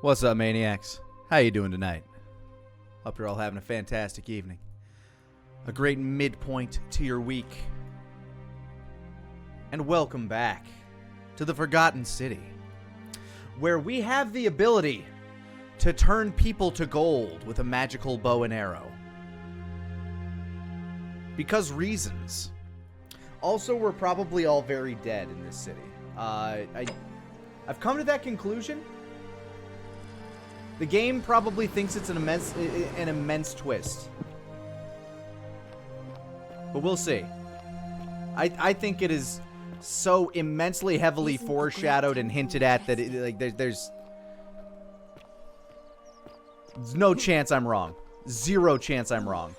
What's up, maniacs? How you doing tonight? Hope you're all having a fantastic evening. A great midpoint to your week. And welcome back to the Forgotten City, where we have the ability to turn people to gold with a magical bow and arrow. Because reasons. Also, we're probably all very dead in this city. I've come to that conclusion. The game probably thinks it's an immense twist. But we'll see. I think it is so immensely heavily foreshadowed and hinted at that there's no chance I'm wrong. Zero chance I'm wrong.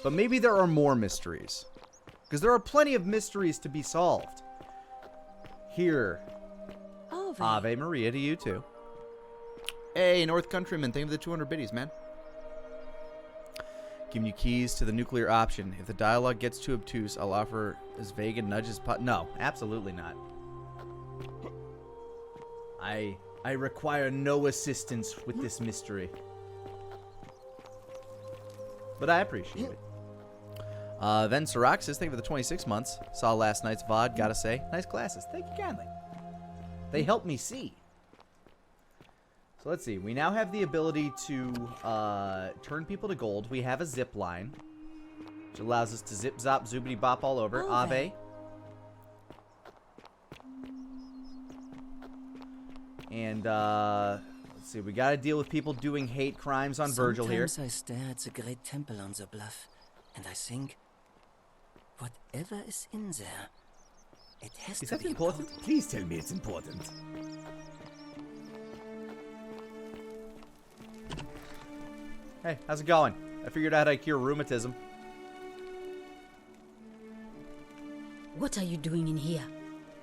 But maybe there are more mysteries. Because there are plenty of mysteries to be solved. Here. Ave Maria to you too. Hey, North Countryman, thank you for the 200 biddies, man. Giving you keys to the nuclear option. If the dialogue gets too obtuse, I'll offer as vague a nudge as No, absolutely not. I require no assistance with this mystery. But I appreciate it. Then Sirac says, thank you for the 26 months. Saw last night's VOD, gotta say. Nice glasses. Thank you kindly. They help me see. So let's see. We now have the ability to turn people to gold. We have a zip line, which allows us to zip, zop, zoobity, bop all over. Ave. And let's see. We got to deal with people doing hate crimes on Virgil here. Sometimes I stare at the great temple on the bluff, and I think, whatever is in there, it has to be important. Please tell me it's important. Hey, how's it going? I figured out how to cure rheumatism. What are you doing in here?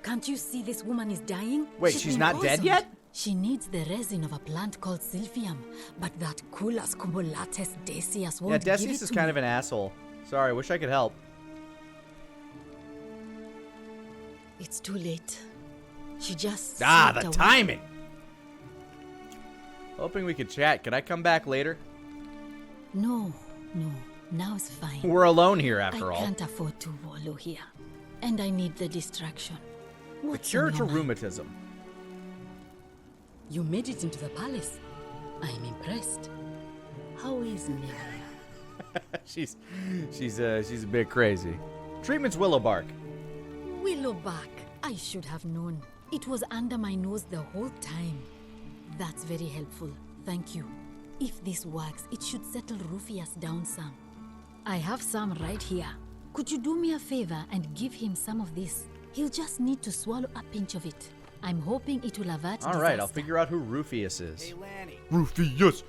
Can't you see this woman is dying? Wait, she's not dead yet? She needs the resin of a plant called silphium, but that Culas cumulates Decius won't give it to me. Yeah, Decius is kind of an asshole. Sorry, wish I could help. It's too late. She just the away. timing! Hoping we could chat. Could I come back later? No. Now it's fine. We're alone here after all. I can't afford to wallow here. And I need the distraction. The cure to rheumatism. You made it into the palace. I'm impressed. How is Nevia? she's a bit crazy. Treatment's Willowbark. Willowbark. I should have known. It was under my nose the whole time. That's very helpful. Thank you. If this works, it should settle Rufius down some. I have some right here. Could you do me a favor and give him some of this? He'll just need to swallow a pinch of it. I'm hoping it will avert disaster. All right, I'll figure out who Rufius is. Hey, Lani. Rufius!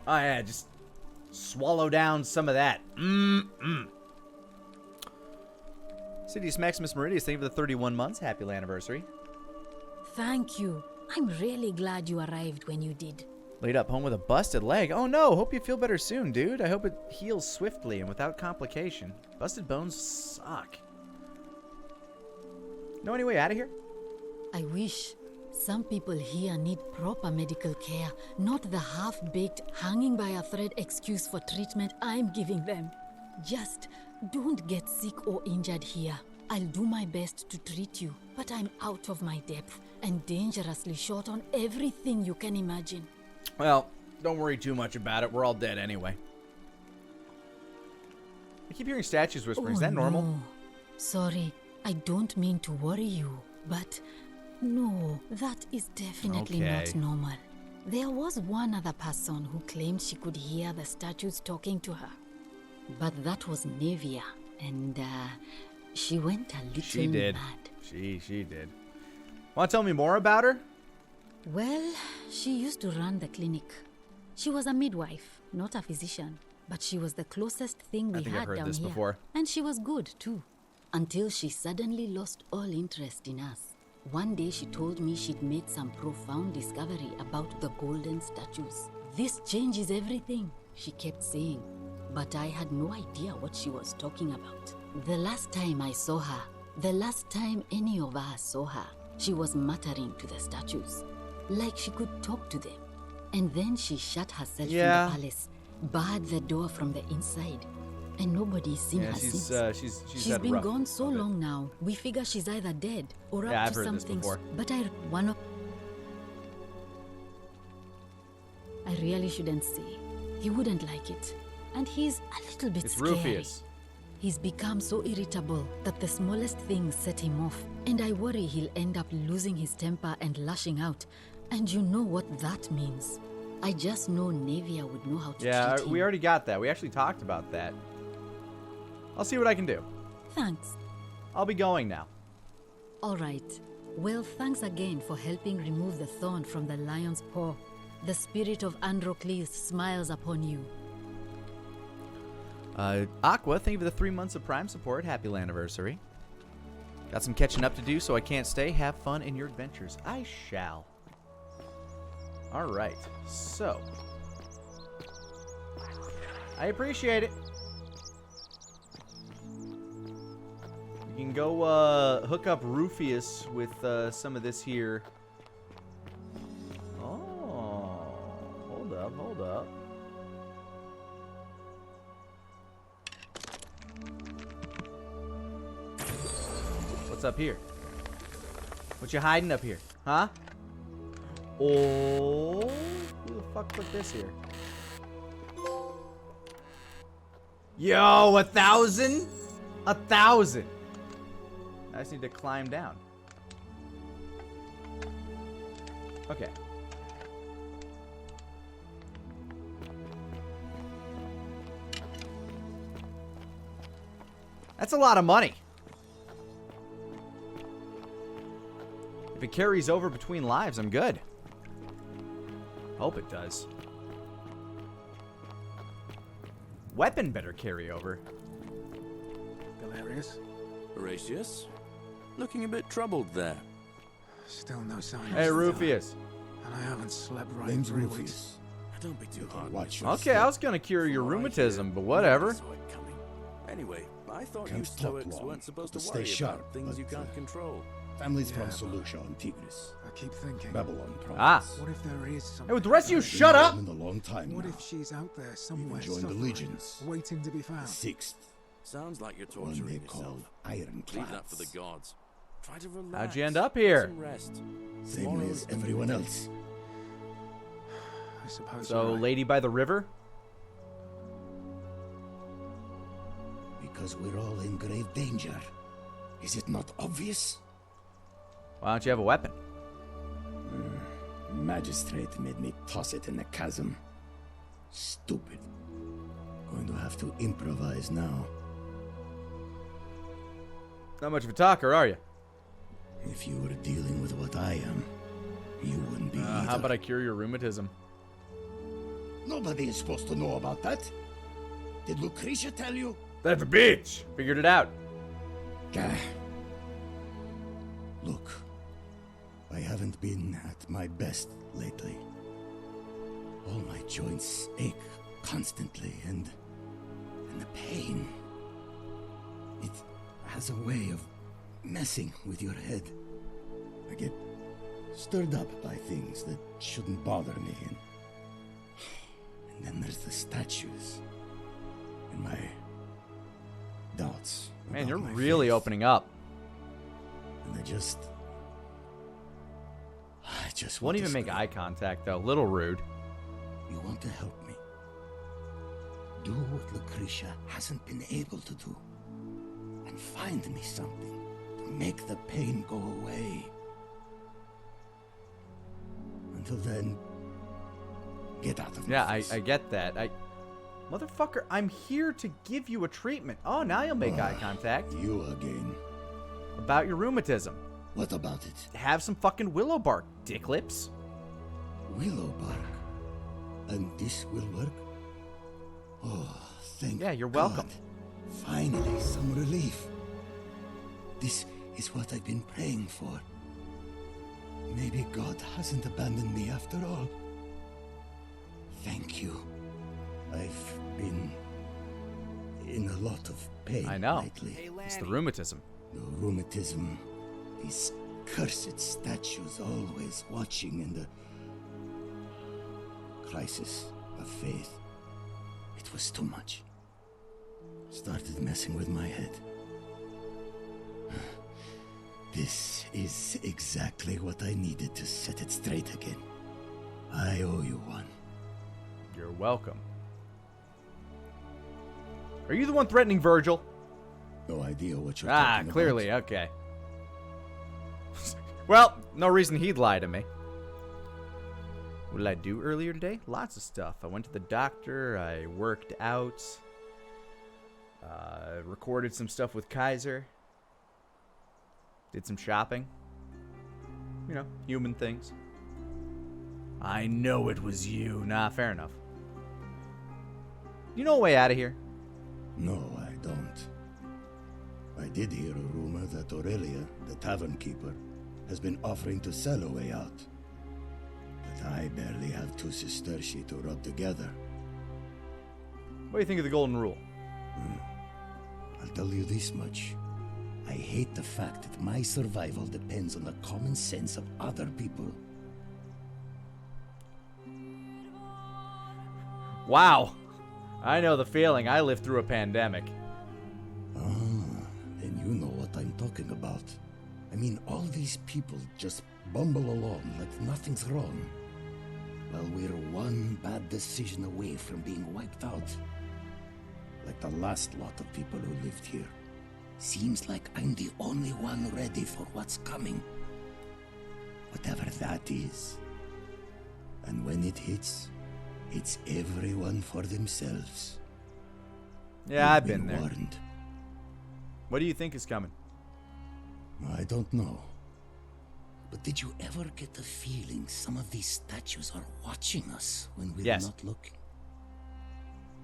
Oh yeah, just swallow down some of that. Sidious Maximus Meridius, thank you for the 31 months. Happy anniversary. Thank you. I'm really glad you arrived when you did. Laid up home with a busted leg. Oh no, hope you feel better soon, dude. I hope it heals swiftly and without complication. Busted bones suck. Know any way out of here? I wish. Some people here need proper medical care, not the half-baked, hanging by a thread excuse for treatment I'm giving them. Just don't get sick or injured here. I'll do my best to treat you, but I'm out of my depth and dangerously short on everything you can imagine. Well, don't worry too much about it. We're all dead anyway. I keep hearing statues whispering. Is that normal? No. Sorry, I don't mean to worry you, but no, that is definitely not normal. There was one other person who claimed she could hear the statues talking to her. But that was Nevia, and she went a little mad. She did. Want to tell me more about her? Well, she used to run the clinic. She was a midwife, not a physician, but she was the closest thing we had down here. Before. And she was good, too. Until she suddenly lost all interest in us. One day she told me she'd made some profound discovery about the golden statues. This changes everything, she kept saying. But I had no idea what she was talking about. The last time I saw her, The last time any of us saw her, she was muttering to the statues, like she could talk to them. And then she shut herself in the palace, barred the door from the inside, and nobody's seen her since. She's been gone so long now. We figure she's either dead or up to something. But I really shouldn't say. He wouldn't like it, and he's a little bit scary. Rufius. He's become so irritable that the smallest things set him off, and I worry he'll end up losing his temper and lashing out. And you know what that means. I just know Navia would know how to treat him. We already got that. We actually talked about that. I'll see what I can do. Thanks. I'll be going now. All right. Well, thanks again for helping remove the thorn from the lion's paw. The spirit of Androcles smiles upon you. Aqua, thank you for the 3 months of Prime support. Happy anniversary. Got some catching up to do, so I can't stay. Have fun in your adventures. I shall. All right. So. I appreciate it. We can go hook up Rufius with some of this here. Oh. Hold up, hold up. What's up here? What you hiding up here? Huh? Oh, who the fuck put this here? Yo, 1,000? 1,000. I just need to climb down. Okay. That's a lot of money. If it carries over between lives, I'm good. Hope it does. Weapon better carry over. Galerius? Horatius? Looking a bit troubled there. Still no sign. Hey, Rufius. And I haven't slept right. Name's Rufius. Don't be too hard. Watch Okay, I was gonna cure your rheumatism, but whatever. Anyway, I thought Can't you talk Stoics long, weren't supposed but to stay worry sharp, about things you but, can't control. Families from Seleucia and Tigris. I keep thinking. Babylon province. Ah. What if there is something? Hey, would the rest of you shut up? In a long time What now. if she's out there somewhere, joined the suffering, legions. waiting to be found? The sixth, Sounds like you're one they torturing call yourself. ironclads. Leave that for the gods. Try to relax. How'd you end up here? Get some rest. Same way Tomorrow's as gonna be everyone the day. else. I suppose. So, you're right. lady by the river? Because we're all in grave danger. Is it not obvious? Why don't you have a weapon? Magistrate made me toss it in the chasm. Stupid. Going to have to improvise now. Not much of a talker, are you? If you were dealing with what I am, you wouldn't be How either. about I cure your rheumatism? Nobody is supposed to know about that. Did Lucretia tell you? That's a bitch! Figured it out. Gah. Look, I haven't been at my best lately. All my joints ache constantly, and the pain. It has a way of messing with your head. I get stirred up by things that shouldn't bother me, and then there's the statues and my doubts. Man, about you're my really faith. opening up. And I just Won't want to even make scream. eye contact, though. Little rude. You want to help me? Do what Lucretia hasn't been able to do. And find me something to make the pain go away. Until then, get out of my Yeah, face. I get that. Motherfucker, I'm here to give you a treatment. Oh, now you'll make eye contact. You again. About your rheumatism. What about it? Have some fucking willow bark, dick lips. Willow bark. And this will work? Oh, thank Yeah, you're God. welcome. Finally, some relief. This is what I've been praying for. Maybe God hasn't abandoned me after all. Thank you. I've been in a lot of pain I know. lately. It's the rheumatism. The rheumatism, these cursed statues always watching, and the crisis of faith. It was too much. Started messing with my head. This is exactly what I needed to set it straight again. I owe you one. You're welcome. Are you the one threatening Virgil? No idea what you're talking about. Clearly, okay. Well, no reason he'd lie to me. What did I do earlier today? Lots of stuff. I went to the doctor, I worked out, recorded some stuff with Kaiser, did some shopping. You know, human things. I know it was you. Nah, fair enough. You know a way out of here? No, I don't. I did hear a rumor that Aurelia, the tavern keeper, has been offering to sell a way out. But I barely have 2 sesterci to rub together. What do you think of the golden rule? I'll tell you this much. I hate the fact that my survival depends on the common sense of other people. Wow. I know the feeling. I lived through a pandemic. Then you know what I'm talking about. I mean, all these people just bumble along like nothing's wrong. Well, we're one bad decision away from being wiped out. Like the last lot of people who lived here. Seems like I'm the only one ready for what's coming. Whatever that is. And when it hits, it's everyone for themselves. Yeah, I've been there. Warned. What do you think is coming? I don't know. But did you ever get the feeling some of these statues are watching us when we're not looking?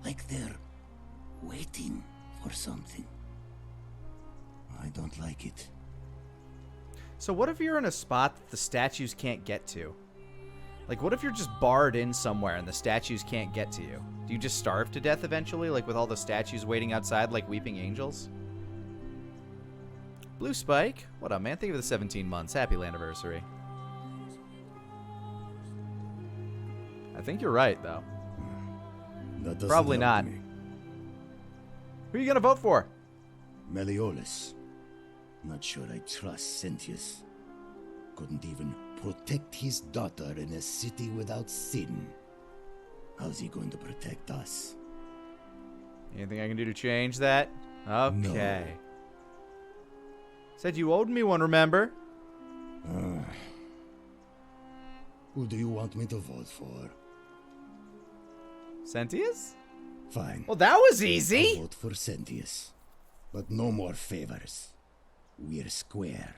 Like they're waiting for something. I don't like it. So what if you're in a spot that the statues can't get to? Like, what if you're just barred in somewhere and the statues can't get to you? Do you just starve to death eventually, like with all the statues waiting outside like weeping angels? Blue Spike, what up, man? Thank you for the 17 months. Happy anniversary. I think you're right, though. That doesn't Probably help not. me. Who are you gonna vote for? Meliodas. Not sure I trust Sentius. Couldn't even protect his daughter in a city without sin. How's he going to protect us? Anything I can do to change that? Okay. No. Said you owed me one, remember? Who do you want me to vote for? Sentius? Fine. Well, that was easy. I'll vote for Sentius. But no more favors. We're square.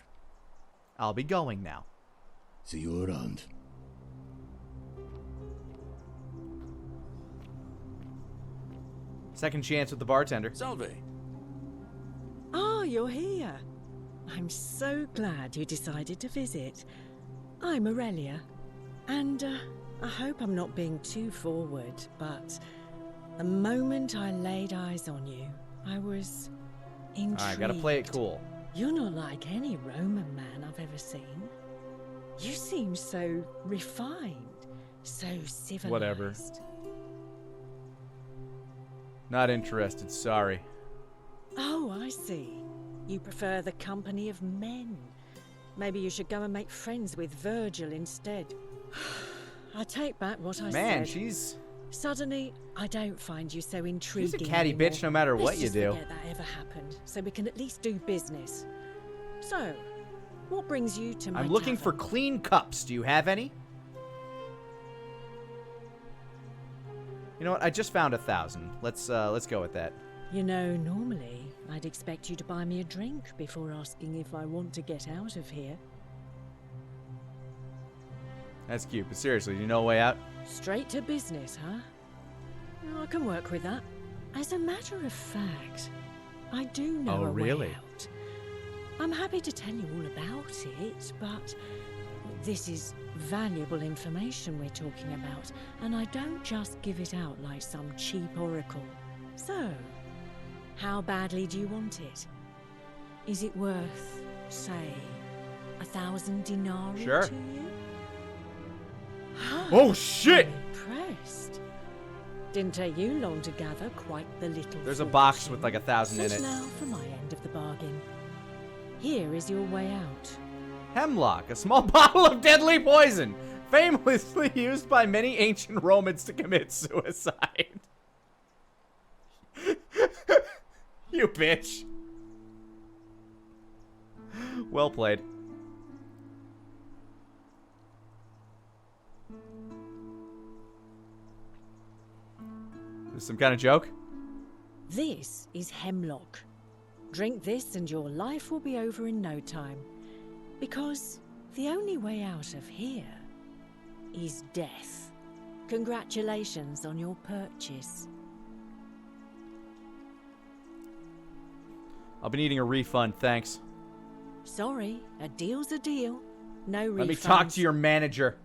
I'll be going now. See you around. Second chance with the bartender. Salve. Oh, you're here. I'm so glad you decided to visit. I'm Aurelia, and I hope I'm not being too forward, but the moment I laid eyes on you, I was intrigued. Alright, gotta play it cool. You're not like any Roman man I've ever seen. You seem so refined, so civilized. Whatever. Not interested, sorry. Oh, I see. You prefer the company of men. Maybe you should go and make friends with Virgil instead. I take back what I said. Man, she's... Suddenly, I don't find you so intriguing She's a catty anymore. bitch no matter what you do. Let's just forget that ever happened, so we can at least do business. So, what brings you to my I'm looking for tavern? clean cups. Do you have any? You know what? I just found 1,000. Let's go with that. You know, normally, I'd expect you to buy me a drink before asking if I want to get out of here. That's cute, but seriously, do you know a way out? Straight to business, huh? Well, I can work with that. As a matter of fact, I do know a really? way out. I'm happy to tell you all about it, but this is valuable information we're talking about, and I don't just give it out like some cheap oracle. So, how badly do you want it? Is it worth, say, 1,000 denarii Sure. to you? Oh, shit! I'm impressed. Didn't take you long to gather quite the little There's a box fortune. with like 1,000 in And it. now for my end of the bargain. Here is your way out. Hemlock, a small bottle of deadly poison, famously used by many ancient Romans to commit suicide. You bitch. Well played. This some kind of joke? This is hemlock. Drink this and your life will be over in no time. Because the only way out of here is death. Congratulations on your purchase. I'll be needing a refund, thanks. Sorry, a deal's a deal. No refunds. Let me talk to your manager.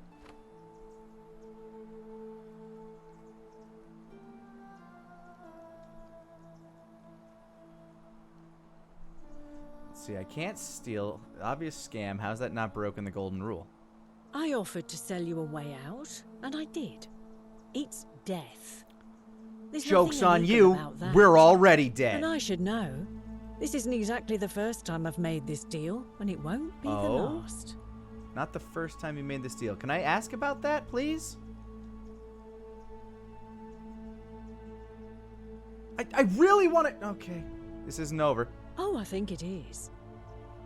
Let's see, I can't steal. Obvious scam. How's that not broken the golden rule? I offered to sell you a way out, and I did. It's death. There's Joke's nothing on illegal you. about that. We're already dead. And I should know. This isn't exactly the first time I've made this deal, and it won't be the Oh? last. Not the first time you made this deal. Can I ask about that, please? I really want to... Okay. This isn't over. Oh, I think it is.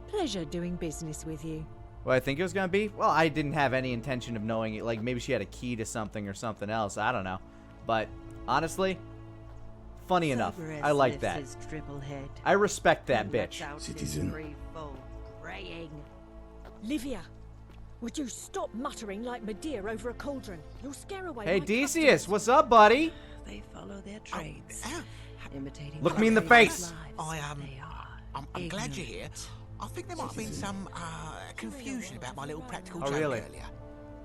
Pleasure doing business with you. What I think it was going to be? Well, I didn't have any intention of knowing it. Like, maybe she had a key to something or something else. I don't know. But, honestly, funny enough. I like that. I respect that bitch. Citizen. Livia, would you stop muttering like Medea over a cauldron? You'll scare away Hey, my Decius, customers. what's up, buddy? They follow their trades, imitating. Look me in the face. I'm glad you're here. I think there might have been some confusion about my little practical Oh, joke really? earlier.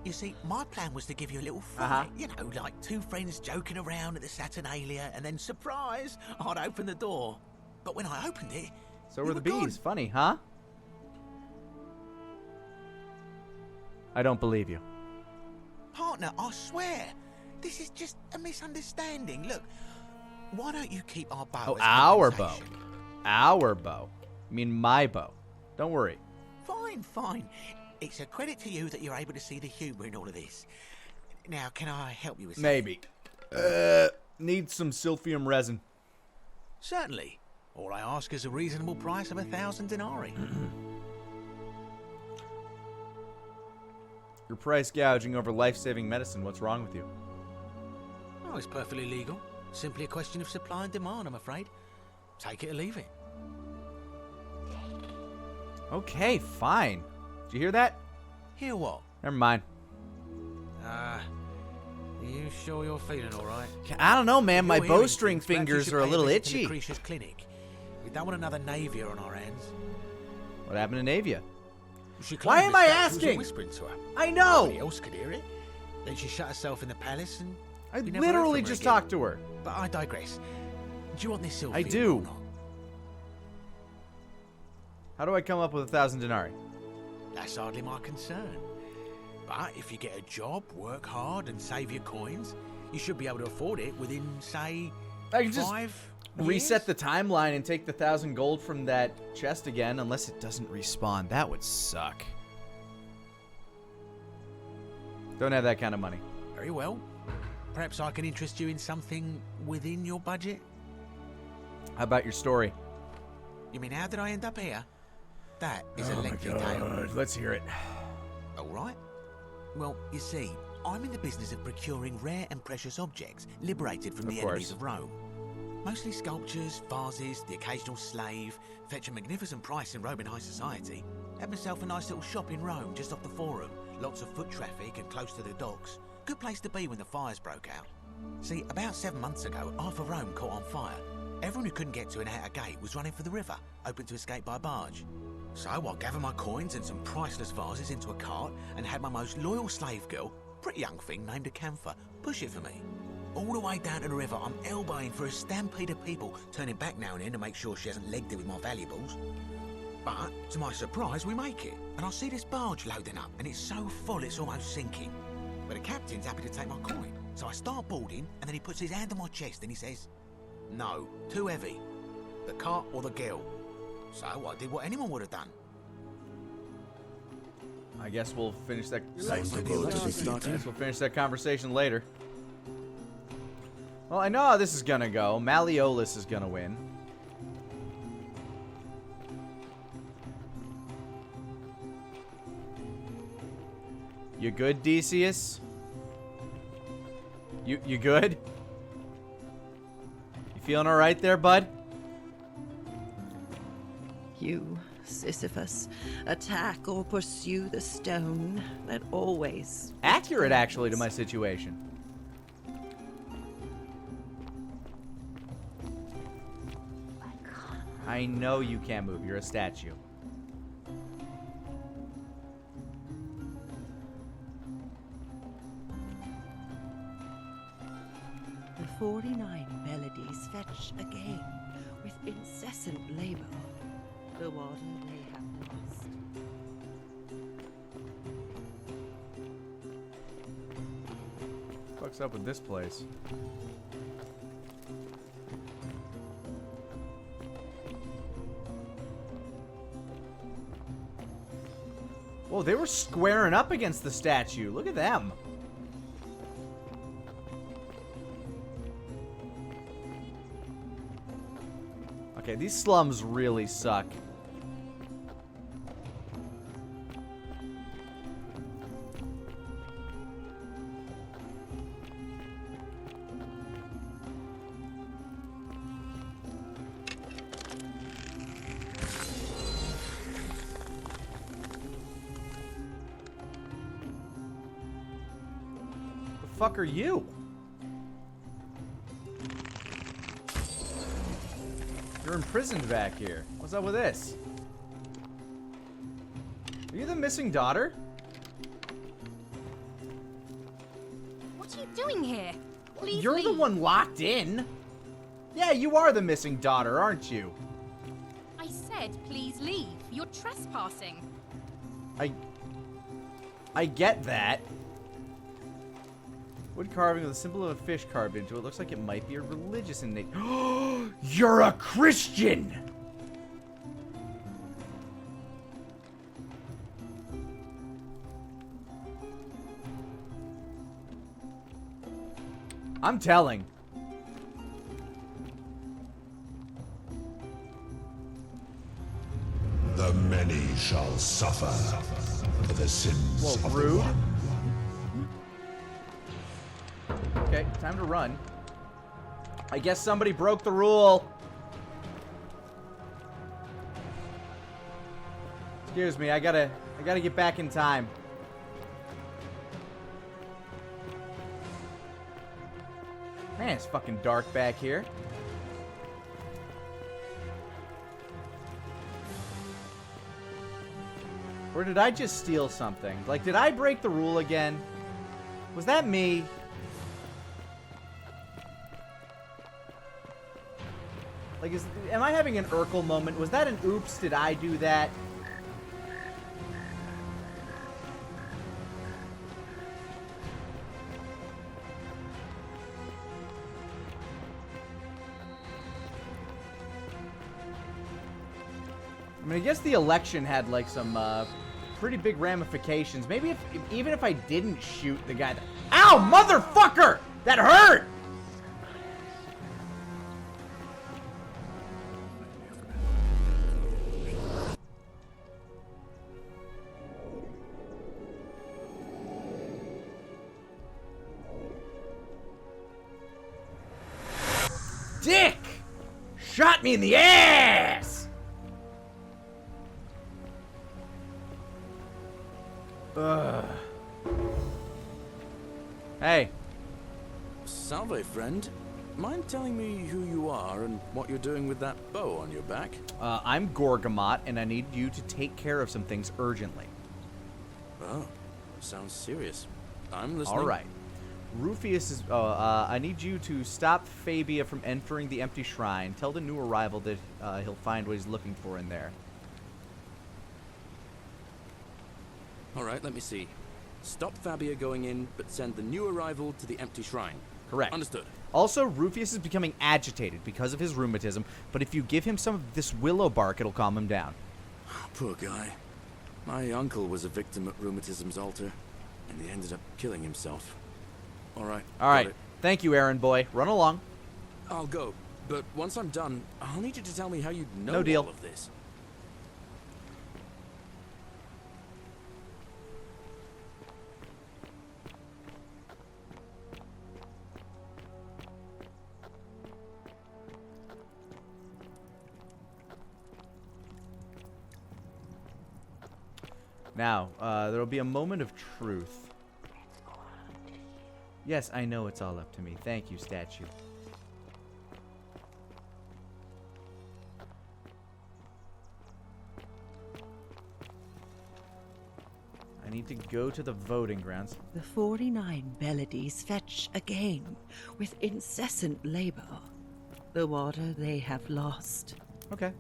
You see, my plan was to give you a little fright, you know, like two friends joking around at the Saturnalia, and then, surprise, I'd open the door. But when I opened it, So you were the bees. gone. Funny, huh? I don't believe you. Partner, I swear, this is just a misunderstanding. Look, why don't you keep our bow Oh, as our bow. compensation? Our bow. I mean, my bow. Don't worry. Fine, fine. It's a credit to you that you're able to see the humour in all of this. Now, can I help you with something? Maybe. Need some silphium resin. Certainly. All I ask is a reasonable price of 1,000 denarii. You're price gouging over life-saving medicine. What's wrong with you? Oh, it's perfectly legal. Simply a question of supply and demand, I'm afraid. Take it or leave it. Okay, fine. Did you hear that? Hear what? Never mind. Are you sure you're feeling all right? I don't know, man. My If you're hearing bowstring things, perhaps you fingers should are a pay little visit to itchy. Lucretia's clinic. We don't want another Navia on our hands. What happened to Navia? She Why claimed am I this doctor was asking? whispering to her. I know! Nobody else could hear it. Then she shut herself in the palace and I we never heard literally from her just again. talked to her. But I digress. Do you want this silver? I do. Or not? How do I come up with 1,000 denarii? That's hardly my concern. But if you get a job, work hard, and save your coins, you should be able to afford it within, say, I can just 5 reset years? the timeline and take the 1,000 gold from that chest again, unless it doesn't respawn. That would suck. Don't have that kind of money. Very well. Perhaps I can interest you in something within your budget? How about your story? You mean, how did I end up here? That is a lengthy tale. Let's hear it. All right. Well, you see, I'm in the business of procuring rare and precious objects liberated from Of the course. enemies of Rome. Mostly sculptures, vases, the occasional slave. Fetch a magnificent price in Roman high society. Had myself a nice little shop in Rome, just off the Forum. Lots of foot traffic and close to the docks. Good place to be when the fires broke out. See, about 7 months ago, half of Rome caught on fire. Everyone who couldn't get to an outer gate was running for the river, open to escape by barge. So I gathered my coins and some priceless vases into a cart and had my most loyal slave girl, pretty young thing named Acantha, push it for me. All the way down to the river, I'm elbowing for a stampede of people, turning back now and then to make sure she hasn't legged it with my valuables. But, to my surprise, we make it. And I see this barge loading up, and it's so full it's almost sinking. But the captain's happy to take my coin. So I start boarding, and then he puts his hand on my chest and he says, "No, too heavy. The cart or the girl." So I did what anyone would have done. I guess we'll finish that. We'll finish that conversation later. Well, I know how this is gonna go. Malleolus is gonna win. You good, Decius? You good? You feeling all right there, bud? You, Sisyphus, attack or pursue the stone that always... Accurate, actually, to my situation. I know you can't move. You're a statue. The 49 melodies fetch again with incessant labor the water they have lost. What's up with this place? Whoa, they were squaring up against the statue. Look at them. Okay, these slums really suck. The fuck are you? You're imprisoned back here. What's up with this? Are you the missing daughter? What are you doing here? Please You're leave. the one locked in. Yeah, you are the missing daughter, aren't you? I said please leave. You're trespassing. I get that. Wood carving with a symbol of a fish carved into it. Looks like it might be a religious in nature. You're a Christian! I'm telling. The many shall suffer for the sins of the one. Okay, time to run. I guess somebody broke the rule. Excuse me, I gotta get back in time. Man, it's fucking dark back here. Or did I just steal something? Like, did I break the rule again? Was that me? Like, am I having an Urkel moment? Was that an oops, did I do that? I mean, I guess the election had, like, some, pretty big ramifications. Maybe even if I didn't shoot the guy that... Ow, motherfucker! That hurt! Dick! Shot me in the ass! Ugh. Hey. Salve, friend. Mind telling me who you are and what you're doing with that bow on your back? I'm Gorgamot, and I need you to take care of some things urgently. Oh, sounds serious. I'm listening. All right. Rufius is... I need you to stop Fabia from entering the empty shrine. Tell the new arrival that he'll find what he's looking for in there. All right, let me see. Stop Fabia going in, but send the new arrival to the empty shrine. Correct. Understood. Also, Rufius is becoming agitated because of his rheumatism, but if you give him some of this willow bark, it'll calm him down. Poor guy. My uncle was a victim at rheumatism's altar, and he ended up killing himself. All right. Thank you, errand boy. Run along. I'll go, but once I'm done, I'll need you to tell me how you know No deal. all of this. Now, there will be a moment of truth. Yes, I know it's all up to me. Thank you, statue. I need to go to the voting grounds. The 49 melodies fetch again with incessant labor the water they have lost. Okay.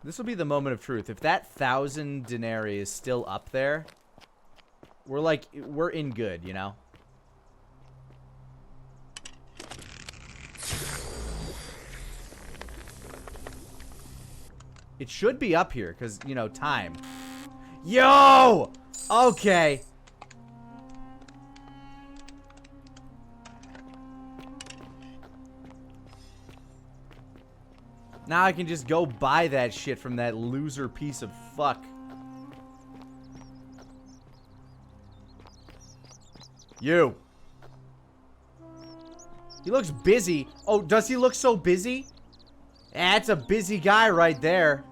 This will be the moment of truth. If that 1,000 denarii is still up there, we're in good, you know? It should be up here, because, you know, time. Yo! Okay. Now I can just go buy that shit from that loser piece of fuck. You. He looks busy. Oh, does he look so busy? That's a busy guy right there.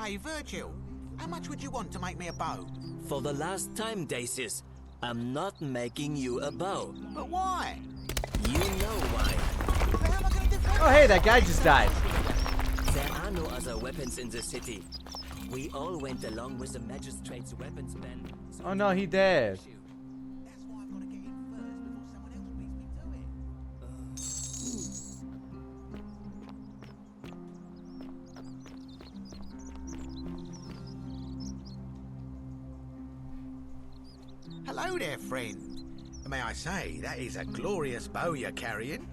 Hey, Virgil, how much would you want to make me a bow? For the last time, Dacius, I'm not making you a bow. But why? You know why. Oh, hey, that guy just died. There are no other weapons in the city. We all went along with the magistrate's weapons ban. So oh no, he dead. That's why I've got to get in first before someone else beats me to it. Hello there, friend. May I say, that is a glorious bow you're carrying.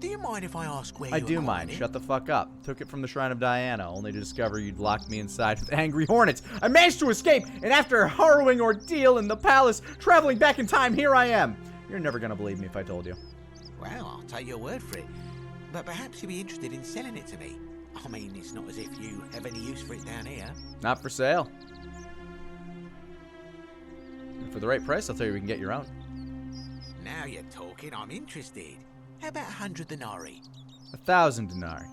Do you mind if I ask where I you do acquired mind. it? Shut the fuck up. Took it from the Shrine of Diana, only to discover you'd locked me inside with angry hornets. I managed to escape, and after a harrowing ordeal in the palace, traveling back in time, here I am. You're never gonna believe me if I told you. Well, I'll take your word for it. But perhaps you'd be interested in selling it to me. I mean, it's not as if you have any use for it down here. Not for sale. And for the right price, I'll tell you we can get your own. Now you're talking, I'm interested. How about 100 denarii? 1,000 denarii.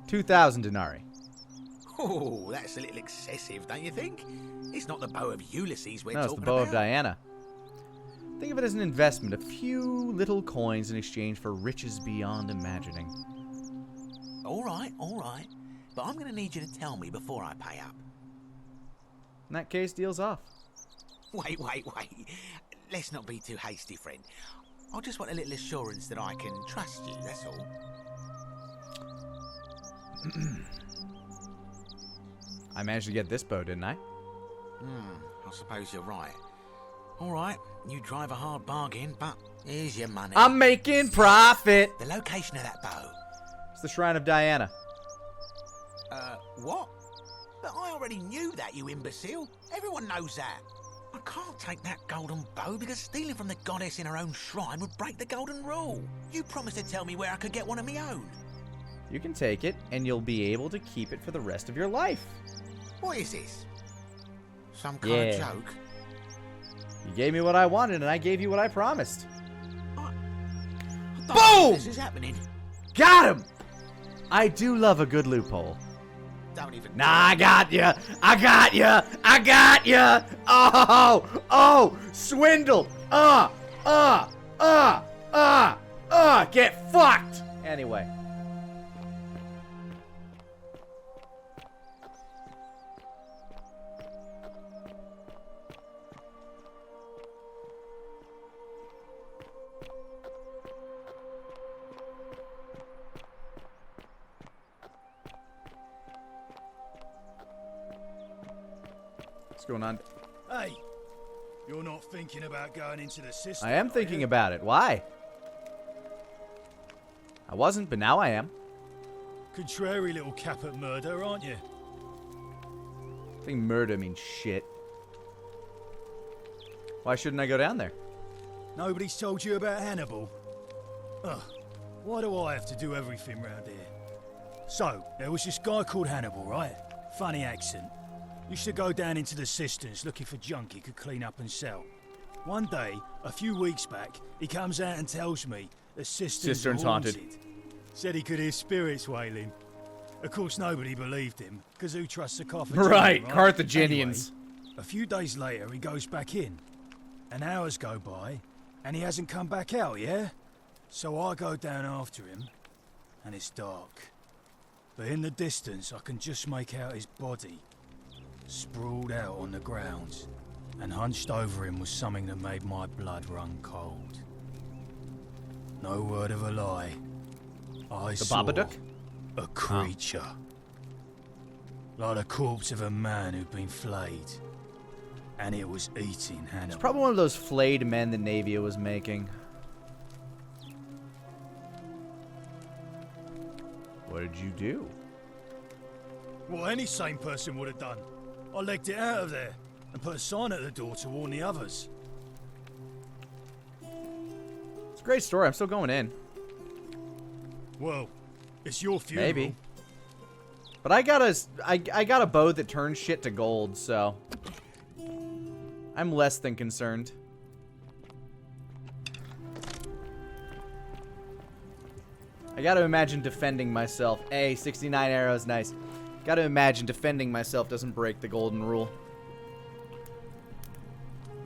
2,000 denarii. Oh, that's a little excessive, don't you think? It's not the bow of Ulysses we're No, talking it's the bow about. of Diana. Think of it as an investment, a few little coins in exchange for riches beyond imagining. All right. But I'm going to need you to tell me before I pay up. In that case, deal's off. Wait. Let's not be too hasty, friend. I just want a little assurance that I can trust you, that's all. I managed to get this bow, didn't I? I suppose you're right. All right, you drive a hard bargain, but here's your money. I'm making profit! The location of that bow. It's the Shrine of Diana. What? But I already knew that, you imbecile. Everyone knows that. I can't take that golden bow because stealing from the goddess in her own shrine would break the golden rule. You promised to tell me where I could get one of my own. You can take it, and you'll be able to keep it for the rest of your life. What is this? Some kind of joke? You gave me what I wanted, and I gave you what I promised. I don't Boom! think this is happening. Got him! I do love a good loophole. Don't even... Nah, I got ya! I got ya! I got ya! Oh! Swindle! Get fucked! Anyway. What's going on? Hey, you're not thinking about going into the cistern? I am thinking about it. Why? I wasn't, but now I am. Contrary little cap at murder, aren't you? I think murder means shit. Why shouldn't I go down there? Nobody's told you about Hannibal? Ugh, why do I have to do everything round here? So, there was this guy called Hannibal, right? Funny accent. Used to go down into the cisterns looking for junk he could clean up and sell. One day, a few weeks back, he comes out and tells me the cistern's haunted. Said he could hear spirits wailing. Of course, nobody believed him, because who trusts a coffin? Right, Carthaginians. Anyway, a few days later, he goes back in. And hours go by, and he hasn't come back out, yeah? So I go down after him, and it's dark. But in the distance, I can just make out his body, sprawled out on the ground, and hunched over him was something that made my blood run cold. No word of a lie. I saw Babadook? a creature. Like the corpse of a man who'd been flayed. And it was eating Hannibal. It's probably one of those flayed men that Navia was making. What did you do? What any sane person would have done. I legged it out of there and put a sign at the door to warn the others. It's a great story. I'm still going in. Well, it's your funeral. Maybe. But I got a bow that turns shit to gold, so I'm less than concerned. I gotta imagine defending myself. 69 arrows, nice. Gotta imagine defending myself doesn't break the golden rule.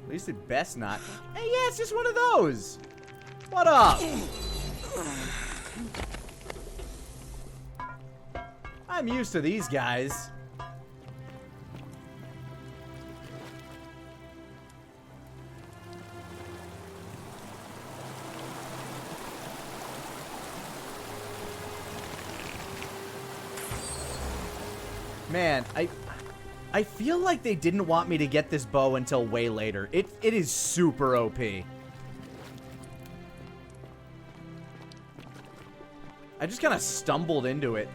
At least it best not. Hey, yeah, it's just one of those. What up? I'm used to these guys. Man, I feel like they didn't want me to get this bow until way later. It is super OP. I just kind of stumbled into it.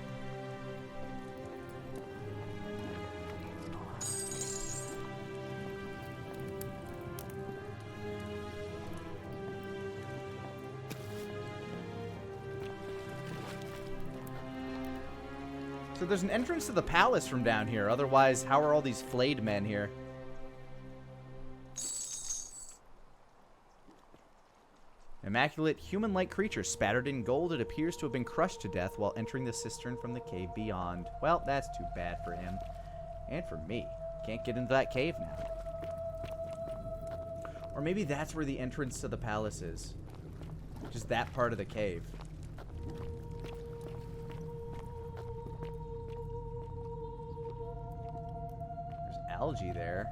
So there's an entrance to the palace from down here. Otherwise, how are all these flayed men here? Immaculate, human-like creature spattered in gold. It appears to have been crushed to death while entering the cistern from the cave beyond. Well, that's too bad for him. And for me. Can't get into that cave now. Or maybe that's where the entrance to the palace is. Just that part of the cave. Algae there.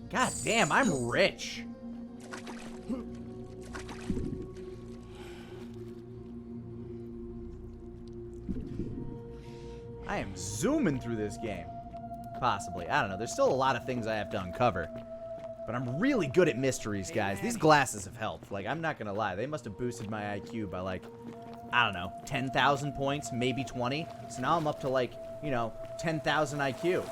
God damn, I'm rich. I am zooming through this game. Possibly. I don't know. There's still a lot of things I have to uncover. But I'm really good at mysteries, guys. These glasses have helped. Like, I'm not going to lie. They must have boosted my IQ by, like, I don't know, 10,000 points, maybe 20. So now I'm up to, like, you know, 10,000 IQ.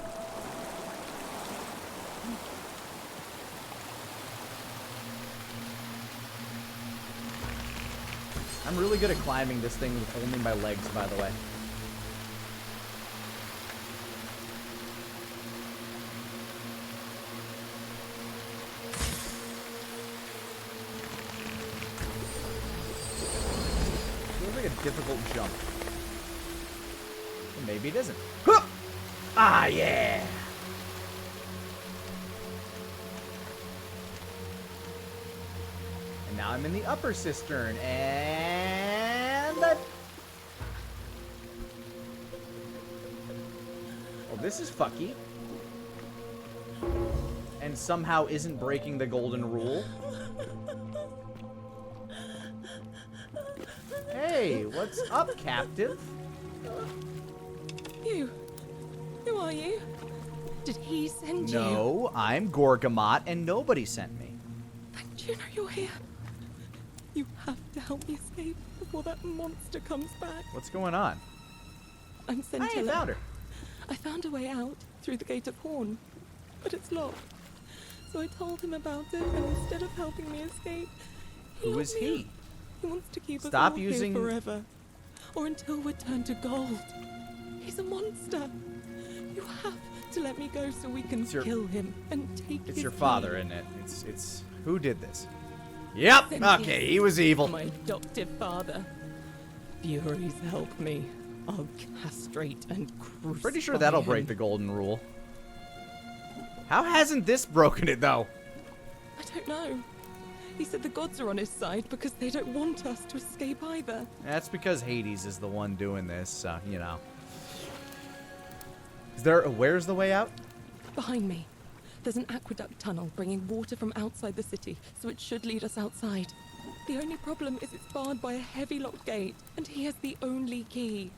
I'm really good at climbing this thing with only my legs, by the way. Difficult jump. Or maybe it isn't. Huh! Ah, yeah! And now I'm in the upper cistern, and oh, this is fucky. And and somehow isn't breaking the golden rule. Hey, what's up, captive? You. Who are you? Did he send you? No, I'm Gorgamot, and nobody sent me. And you know you're here. You have to help me escape before that monster comes back. What's going on? I'm Scintilla. Hey, I found her. I found a way out through the Gate of Horn, but it's locked. So I told him about it, and instead of helping me escape, Who is he? He wants to keep us Stop all using here forever, or until we're turned to gold. He's a monster. You have to let me go so we can kill him and take It's his your key. father, isn't it? It's who did this? Yep. Then Okay, yes, he was evil. My adoptive father. Furies, help me. I'll castrate and crucify Pretty sure that'll him. break the golden rule. How hasn't this broken it, though? I don't know. He said the gods are on his side because they don't want us to escape either. That's because Hades is the one doing this, so, you know. Where's the way out? Behind me. There's an aqueduct tunnel bringing water from outside the city, so it should lead us outside. The only problem is it's barred by a heavy locked gate, and he has the only key.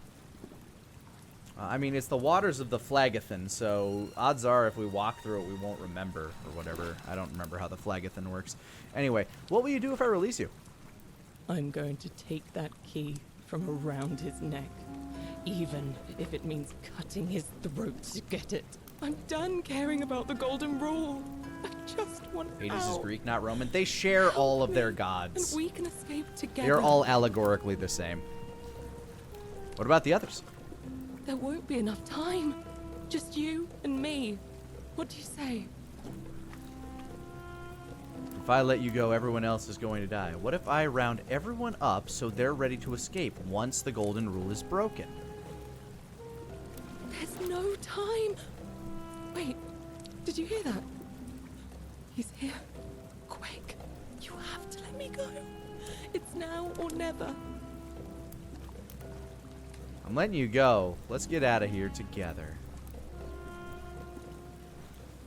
I mean, it's the waters of the Phlegethon, so odds are if we walk through it, we won't remember, or whatever. I don't remember how the Phlegethon works. Anyway, what will you do if I release you? I'm going to take that key from around his neck, even if it means cutting his throat to get it. I'm done caring about the golden rule. I just want Hades is out. Greek, not Roman. They share all of their gods. And we can escape together. They're all allegorically the same. What about the others? There won't be enough time. Just you and me. What do you say? If I let you go, everyone else is going to die. What if I round everyone up so they're ready to escape once the golden rule is broken? There's no time. Wait, did you hear that? He's here. Quick, you have to let me go. It's now or never. I'm letting you go. Let's get out of here together.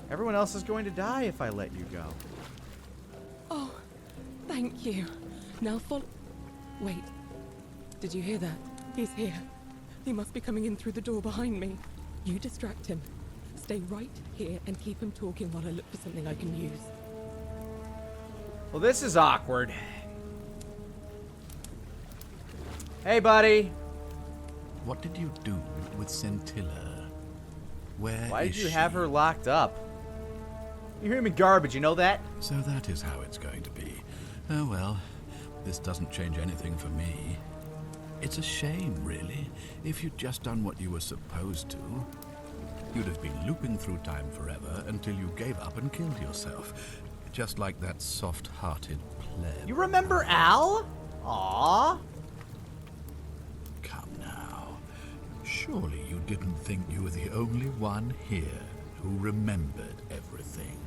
Everyone else is going to die if I let you go. Oh, thank you. Now follow. Wait, did you hear that? He's here. He must be coming in through the door behind me. You distract him. Stay right here and keep him talking while I look for something I can use. Well, this is awkward. Hey, buddy. What did you do with Scintilla? Why did you have her locked up? You hear me garbage, you know that? So that is how it's going to be. Oh well, this doesn't change anything for me. It's a shame, really. If you'd just done what you were supposed to, you'd have been looping through time forever until you gave up and killed yourself. Just like that soft-hearted pleb. You remember Al? Aww. Come now. Surely you didn't think you were the only one here who remembered everything.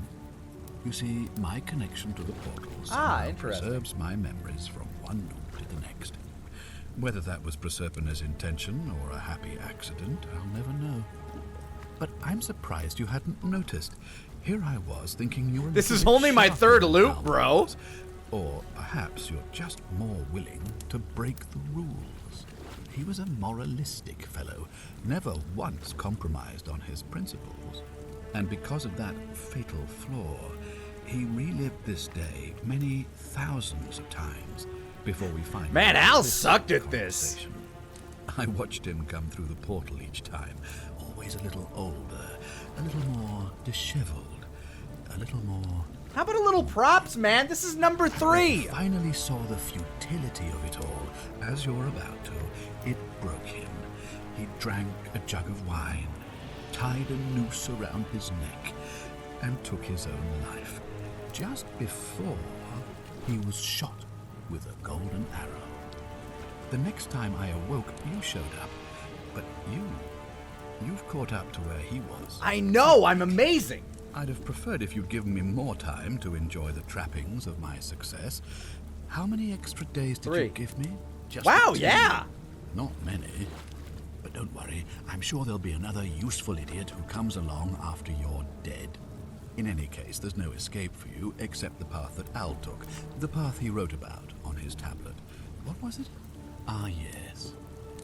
You see, my connection to the portals somehow preserves my memories from one loop to the next. Whether that was Proserpina's intention or a happy accident, I'll never know. But I'm surprised you hadn't noticed. Here I was thinking you were... This is only my third loop, bro. Or perhaps you're just more willing to break the rules. He was a moralistic fellow, never once compromised on his principles. And because of that fatal flaw, he relived this day many thousands of times before we finally... Man, Al sucked at this. I watched him come through the portal each time, always a little older, a little more disheveled, a little more... How about a little props, man? This is number 3. I finally saw the futility of it all. As you're about to, it broke him. He drank a jug of wine, tied a noose around his neck, and took his own life. Just before he was shot with a golden arrow. The next time I awoke, you showed up, but you've caught up to where he was. I know, I'm amazing. I'd have preferred if you'd given me more time to enjoy the trappings of my success. How many extra days did you give me? Just wow, 2. yeah. Not many. But don't worry, I'm sure there'll be another useful idiot who comes along after you're dead. In any case, there's no escape for you except the path that Al took, the path he wrote about on his tablet. What was it? Ah, yes.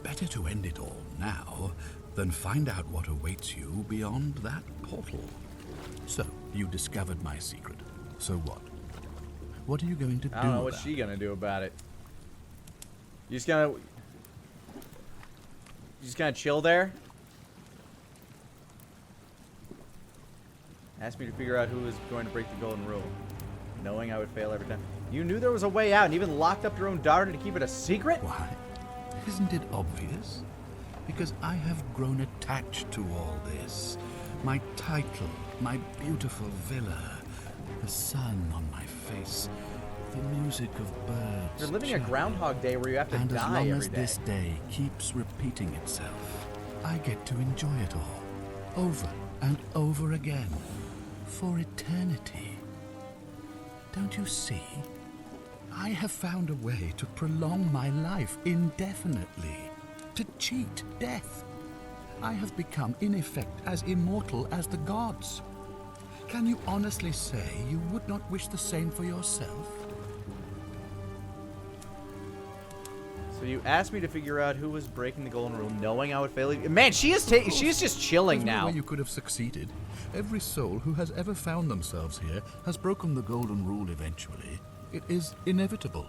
Better to end it all now than find out what awaits you beyond that portal. So, you discovered my secret. So what? What are you going to do? I don't know what's she gonna do about it. You just gonna chill there? Asked me to figure out who was going to break the golden rule, knowing I would fail every time. You knew there was a way out and even locked up your own daughter to keep it a secret? Why? Isn't it obvious? Because I have grown attached to all this. My title, my beautiful villa, the sun on my face, the music of birds. You're living a Groundhog Day where you have to and die as long every as day. this day keeps repeating itself, I get to enjoy it all, over and over again, for eternity. Don't you see? I have found a way to prolong my life indefinitely, to cheat death. I have become, in effect, as immortal as the gods. Can you honestly say you would not wish the same for yourself? So you asked me to figure out who was breaking the golden rule, knowing I would fail. Man, she is just chilling There's now. no way you could have succeeded. Every soul who has ever found themselves here has broken the golden rule eventually. It is inevitable.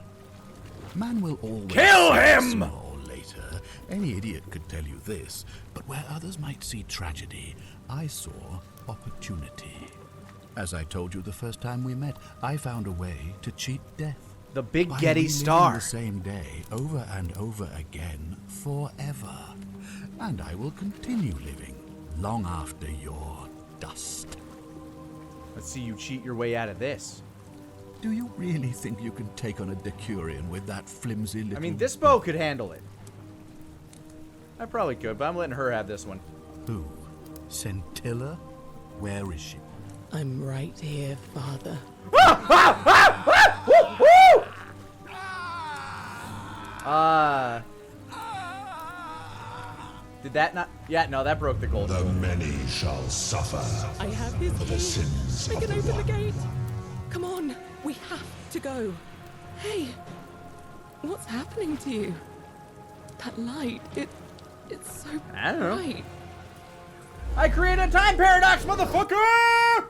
Man will always kill him! Sooner or later. Any idiot could tell you this, but where others might see tragedy, I saw opportunity. As I told you the first time we met, I found a way to cheat death. The big By Getty reliving Star. the same day over and over again forever. And I will continue living long after your dust. Let's see you cheat your way out of this. Do you really think you can take on a Decurion with that flimsy little... I mean, this bow could handle it. I probably could, but I'm letting her have this one. Who? Scintilla? Where is she? I'm right here, Father. Did that not? Yeah, no, that broke the golden The rule. many shall suffer I have his for the key. sins I of can the open the one. gate. Come on, we have to go. Hey, what's happening to you? That light, it's so I don't know. bright. I created a time paradox, motherfucker!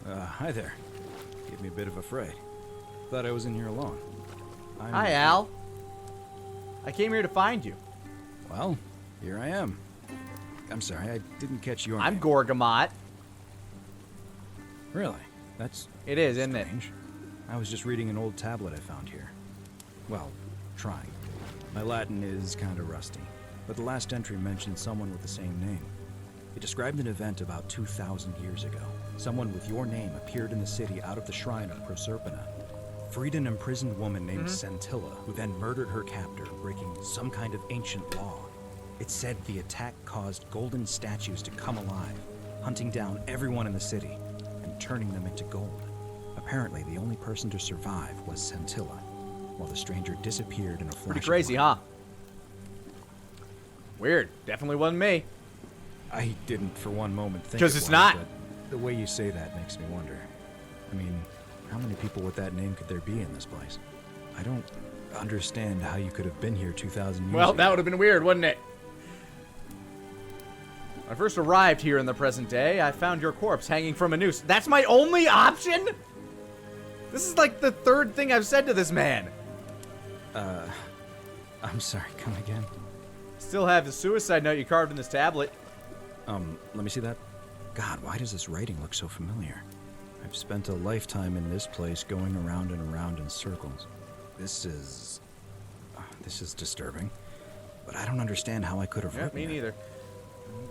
Hi there. Gave me a bit of a fright. Thought I was in here alone. Hi, Al. I came here to find you. Well, here I am. I'm sorry, I didn't catch your I'm name. Gorgamot. Really? That's It is, isn't it? strange. I was just reading an old tablet I found here. Well, trying. My Latin is kind of rusty, but the last entry mentioned someone with the same name. It described an event about 2,000 years ago. Someone with your name appeared in the city out of the shrine of Proserpina. Freed an imprisoned woman named Scintilla, who then murdered her captor, breaking some kind of ancient law. It said the attack caused golden statues to come alive, hunting down everyone in the city and turning them into gold. Apparently, the only person to survive was Scintilla, while the stranger disappeared in a flash. Pretty crazy, huh? Weird. Definitely wasn't me. I didn't for one moment think 'Cause it it's was, not. but the way you say that makes me wonder. I mean, how many people with that name could there be in this place? I don't understand how you could have been here 2,000 years Well, ago. that would have been weird, wouldn't it? When I first arrived here in the present day, I found your corpse hanging from a noose. That's my only option? This is like the third thing I've said to this man. I'm sorry, come again? Still have the suicide note you carved in this tablet. Let me see that. God, why does this writing look so familiar? I've spent a lifetime in this place going around and around in circles. This is disturbing. But I don't understand how I could have Yeah, written me it. neither.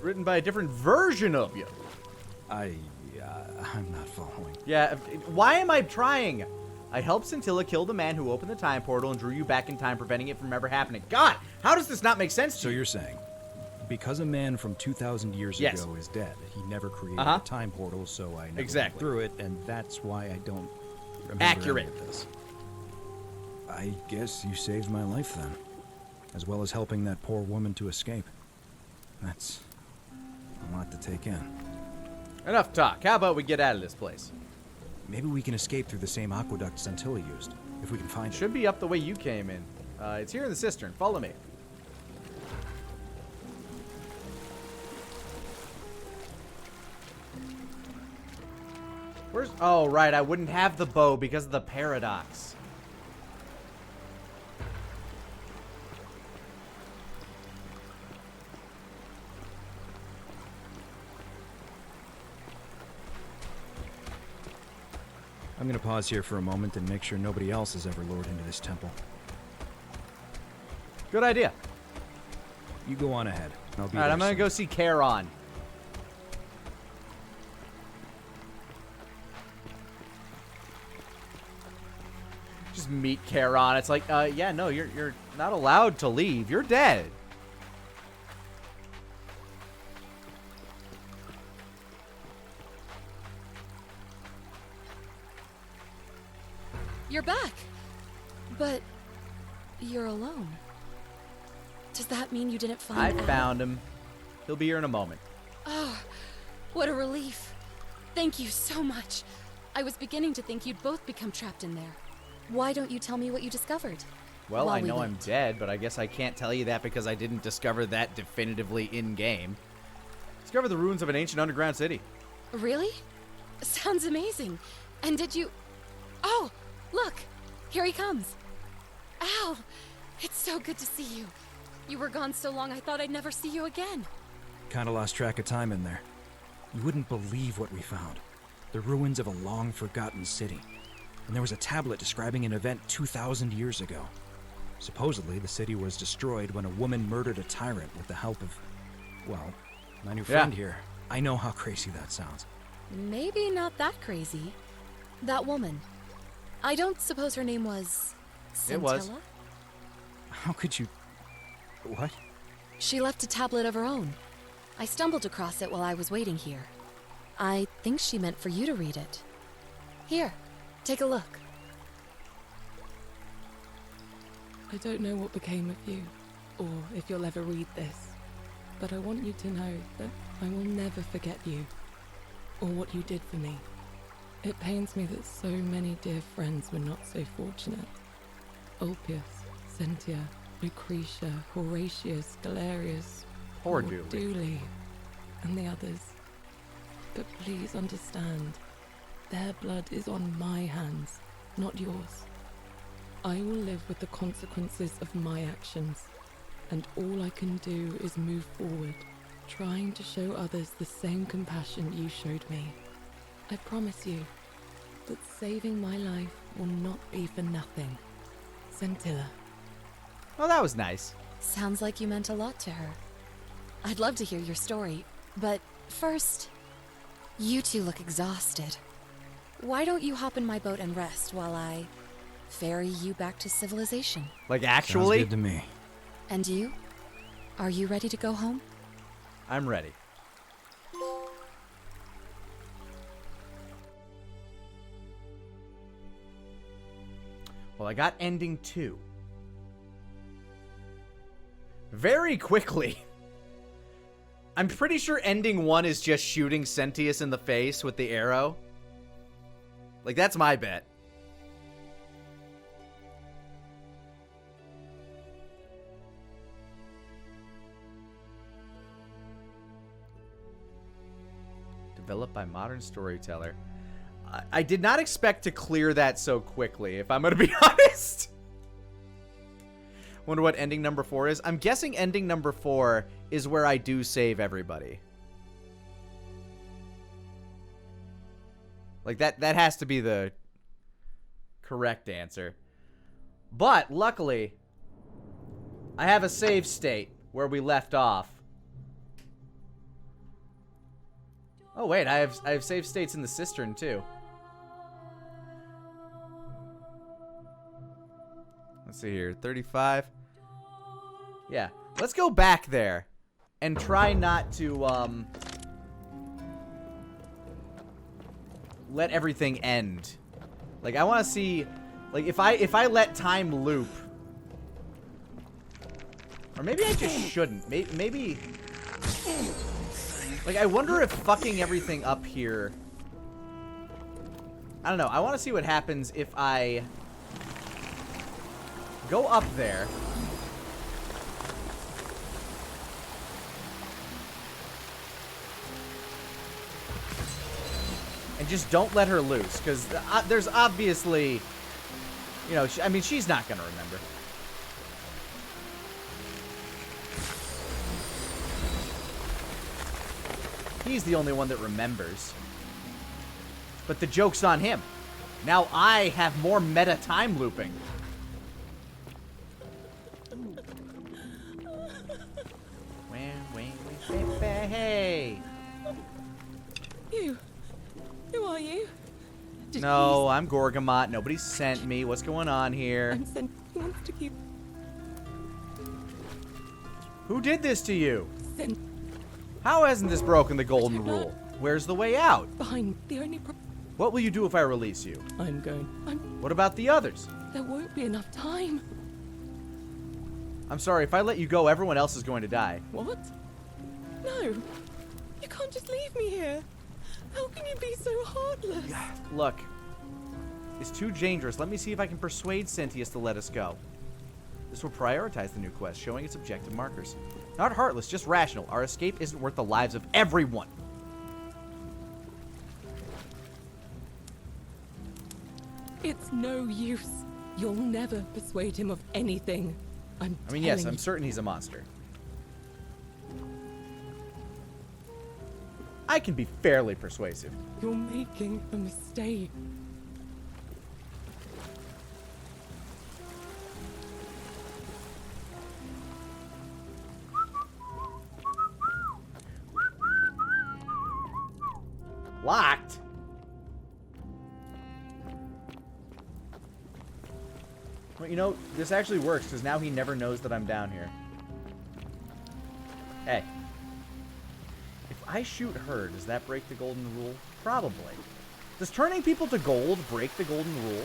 Written by a different version of you. I'm not following. Yeah, why am I trying? I helped Scintilla kill the man who opened the time portal and drew you back in time, preventing it from ever happening. God, how does this not make sense to So you? you're saying because a man from 2,000 years Yes. ago is dead, he never created a time portal, so I never went through it, and that's why I don't remember Accurate. any of this. I guess you saved my life then, as well as helping that poor woman to escape. That's a lot to take in. Enough talk. How about we get out of this place? Maybe we can escape through the same aqueduct Centilla used, if we can find it. Should be up the way you came in. It's here in the cistern. Follow me. Where's... Oh, right. I wouldn't have the bow because of the paradox. I'm gonna pause here for a moment and make sure nobody else has ever lured into this temple. Good idea. You go on ahead. I'll be All right, I'm gonna go see Charon. Just meet Charon. It's like, yeah, no, you're not allowed to leave. You're dead. You're back. But you're alone. Does that mean you didn't find I Al? found him. He'll be here in a moment. Oh, what a relief. Thank you so much. I was beginning to think you'd both become trapped in there. Why don't you tell me what you discovered? Well, While I we know wait. I'm dead, but I guess I can't tell you that because I didn't discover that definitively in-game. Discover the ruins of an ancient underground city. Really? Sounds amazing. And did you... Oh, look. Here he comes. Al, it's so good to see you. You were gone so long I thought I'd never see you again. Kinda lost track of time in there. You wouldn't believe what we found. The ruins of a long-forgotten city. And there was a tablet describing an event 2,000 years ago. Supposedly, the city was destroyed when a woman murdered a tyrant with the help of, well, my new friend here. I know how crazy that sounds. Maybe not that crazy. That woman. I don't suppose her name was... It was. Scintilla? How could you... What? She left a tablet of her own. I stumbled across it while I was waiting here. I think she meant for you to read it. Here, take a look. I don't know what became of you, or if you'll ever read this, but I want you to know that I will never forget you, or what you did for me. It pains me that so many dear friends were not so fortunate. Ulpius, Cynthia, Lucretia, Horatius, Galerius, Poor Lord Dooley, and the others. But please understand, their blood is on my hands, not yours. I will live with the consequences of my actions, and all I can do is move forward, trying to show others the same compassion you showed me. I promise you that saving my life will not be for nothing. Scintilla. Well, that was nice. Sounds like you meant a lot to her. I'd love to hear your story, but first, you two look exhausted. Why don't you hop in my boat and rest while I ferry you back to civilization? Like, actually? Sounds good to me. And you? Are you ready to go home? I'm ready. Well, I got ending 2. Very quickly. I'm pretty sure ending 1 is just shooting Sentius in the face with the arrow. Like, that's my bet. Developed by modern storyteller. I did not expect to clear that so quickly, if I'm going to be honest. Wonder what ending number 4 is. I'm guessing ending number 4 is where I do save everybody. Like, that has to be the correct answer. But, luckily, I have a save state where we left off. Oh, wait, I have save states in the cistern, too. Let's see here, 35. Yeah, let's go back there and try not to let everything end. Like, I want to see, like, if I let time loop, or maybe I just shouldn't. Maybe like, I wonder if fucking everything up here, I don't know. I want to see what happens if I go up there. And just don't let her loose, because there's obviously, you know, I mean, she's not going to remember. He's the only one that remembers. But the joke's on him. Now I have more meta time looping. Hey. Who are you? No, I'm Gorgamot. Nobody sent me. What's going on here? I'm sent. He wants to keep. Who did this to you? How hasn't this broken the golden rule? Where's the way out? Behind the only. What will you do if I release you? I'm going. What about the others? There won't be enough time. I'm sorry. If I let you go, everyone else is going to die. What? No. You can't just leave me here. How can you be so heartless? Look. It's too dangerous. Let me see if I can persuade Sentius to let us go. This will prioritize the new quest, showing its objective markers. Not heartless, just rational. Our escape isn't worth the lives of everyone. It's no use. You'll never persuade him of anything. I mean, yes, I'm certain he's a monster. I can be fairly persuasive. You're making a mistake. Locked? Well, you know, this actually works, because now he never knows that I'm down here. Hey. If I shoot her, does that break the golden rule? Probably. Does turning people to gold break the golden rule?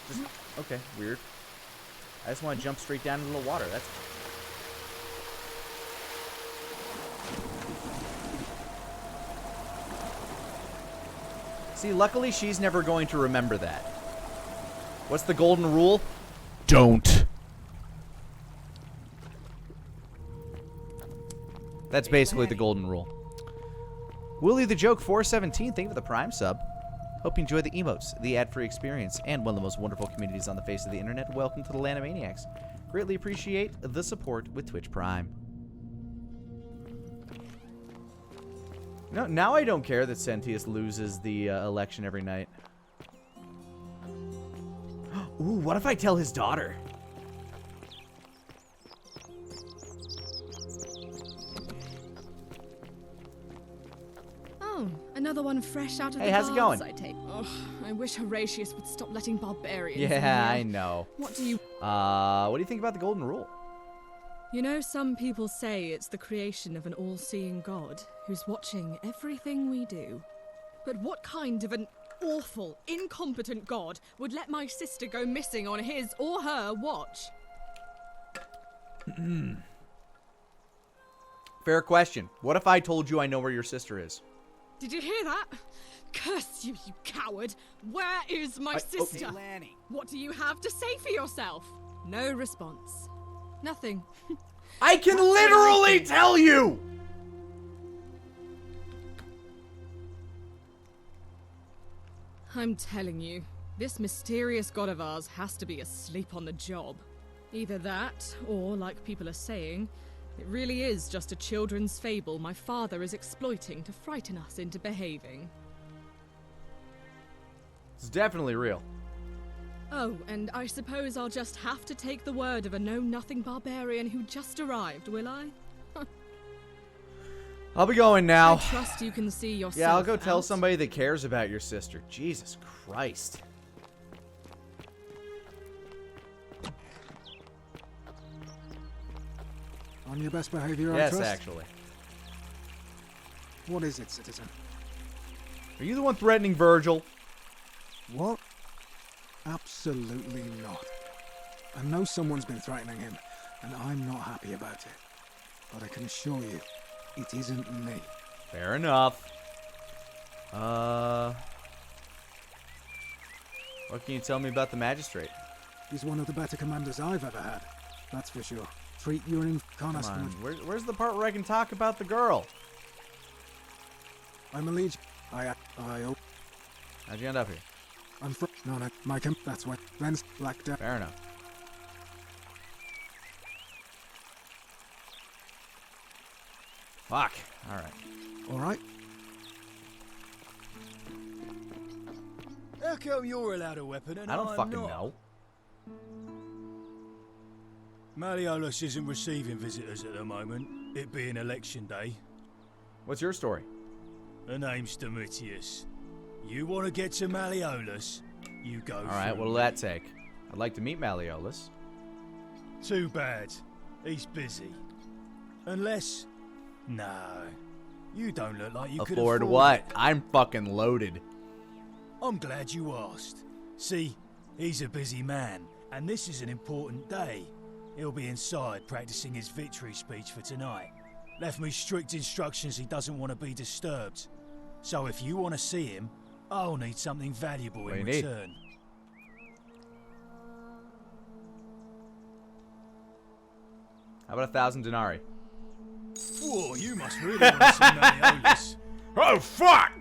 Just, okay, weird. I just want to jump straight down into the water. That's... See, luckily she's never going to remember that. What's the golden rule? Don't. That's basically the golden rule. Willie the Joke 417, thank you for the Prime sub. Hope you enjoy the emotes, the ad-free experience, and one of the most wonderful communities on the face of the internet. Welcome to the Lanimaniacs. Greatly appreciate the support with Twitch Prime. No, now I don't care that Sentius loses the election every night. Ooh, what if I tell his daughter? Oh, another one fresh out of the Hey, how's it going? I take. Oh, I wish Horatius would stop letting barbarians in Yeah, here. I know. What do you... What do you think about the golden rule? You know, some people say it's the creation of an all-seeing god who's watching everything we do. But what kind of an awful, incompetent god would let my sister go missing on his or her watch? Fair question. What if I told you I know where your sister is? Did you hear that? Curse you, you coward! Where is my sister? Okay. Lani. What do you have to say for yourself? No response. Nothing. I can literally tell you! I'm telling you, this mysterious god of ours has to be asleep on the job. Either that, or, like people are saying, it really is just a children's fable my father is exploiting to frighten us into behaving. It's definitely real. Oh, and I suppose I'll just have to take the word of a know-nothing barbarian who just arrived, will I? I'll be going now. I trust you can see yourself. Yeah, I'll go tell out. somebody that cares about your sister. Jesus Christ. On your best behavior, I Yes, trust? actually. What is it, citizen? Are you the one threatening Virgil? What? Absolutely not. I know someone's been threatening him, and I'm not happy about it. But I can assure you, it isn't me. Fair enough. What can you tell me about the magistrate? He's one of the better commanders I've ever had. That's for sure. Treat your Come on, where's the part where I can talk about the girl? I'm a liege. How'd you end up here? I'm from... No, my camp. That's what... Ren's Black Death. Fair enough. Fuck. Alright. Alright. How come you're allowed a weapon and I don't I'm fucking not? know. Malleolus isn't receiving visitors at the moment, it being election day. What's your story? The name's Domitius. You want to get to Malleolus, you go Alright, through what'll me. that take? I'd like to meet Malleolus. Too bad. He's busy. Unless... No. You don't look like you could Afford afford what? it. I'm fucking loaded. I'm glad you asked. See, he's a busy man, and this is an important day. He'll be inside practicing his victory speech for tonight. Left me strict instructions he doesn't want to be disturbed. So if you want to see him, I'll need something valuable What in do you need? return. How about 1,000 denarii? Whoa, you must really want to see Malleolus. Oh, fuck!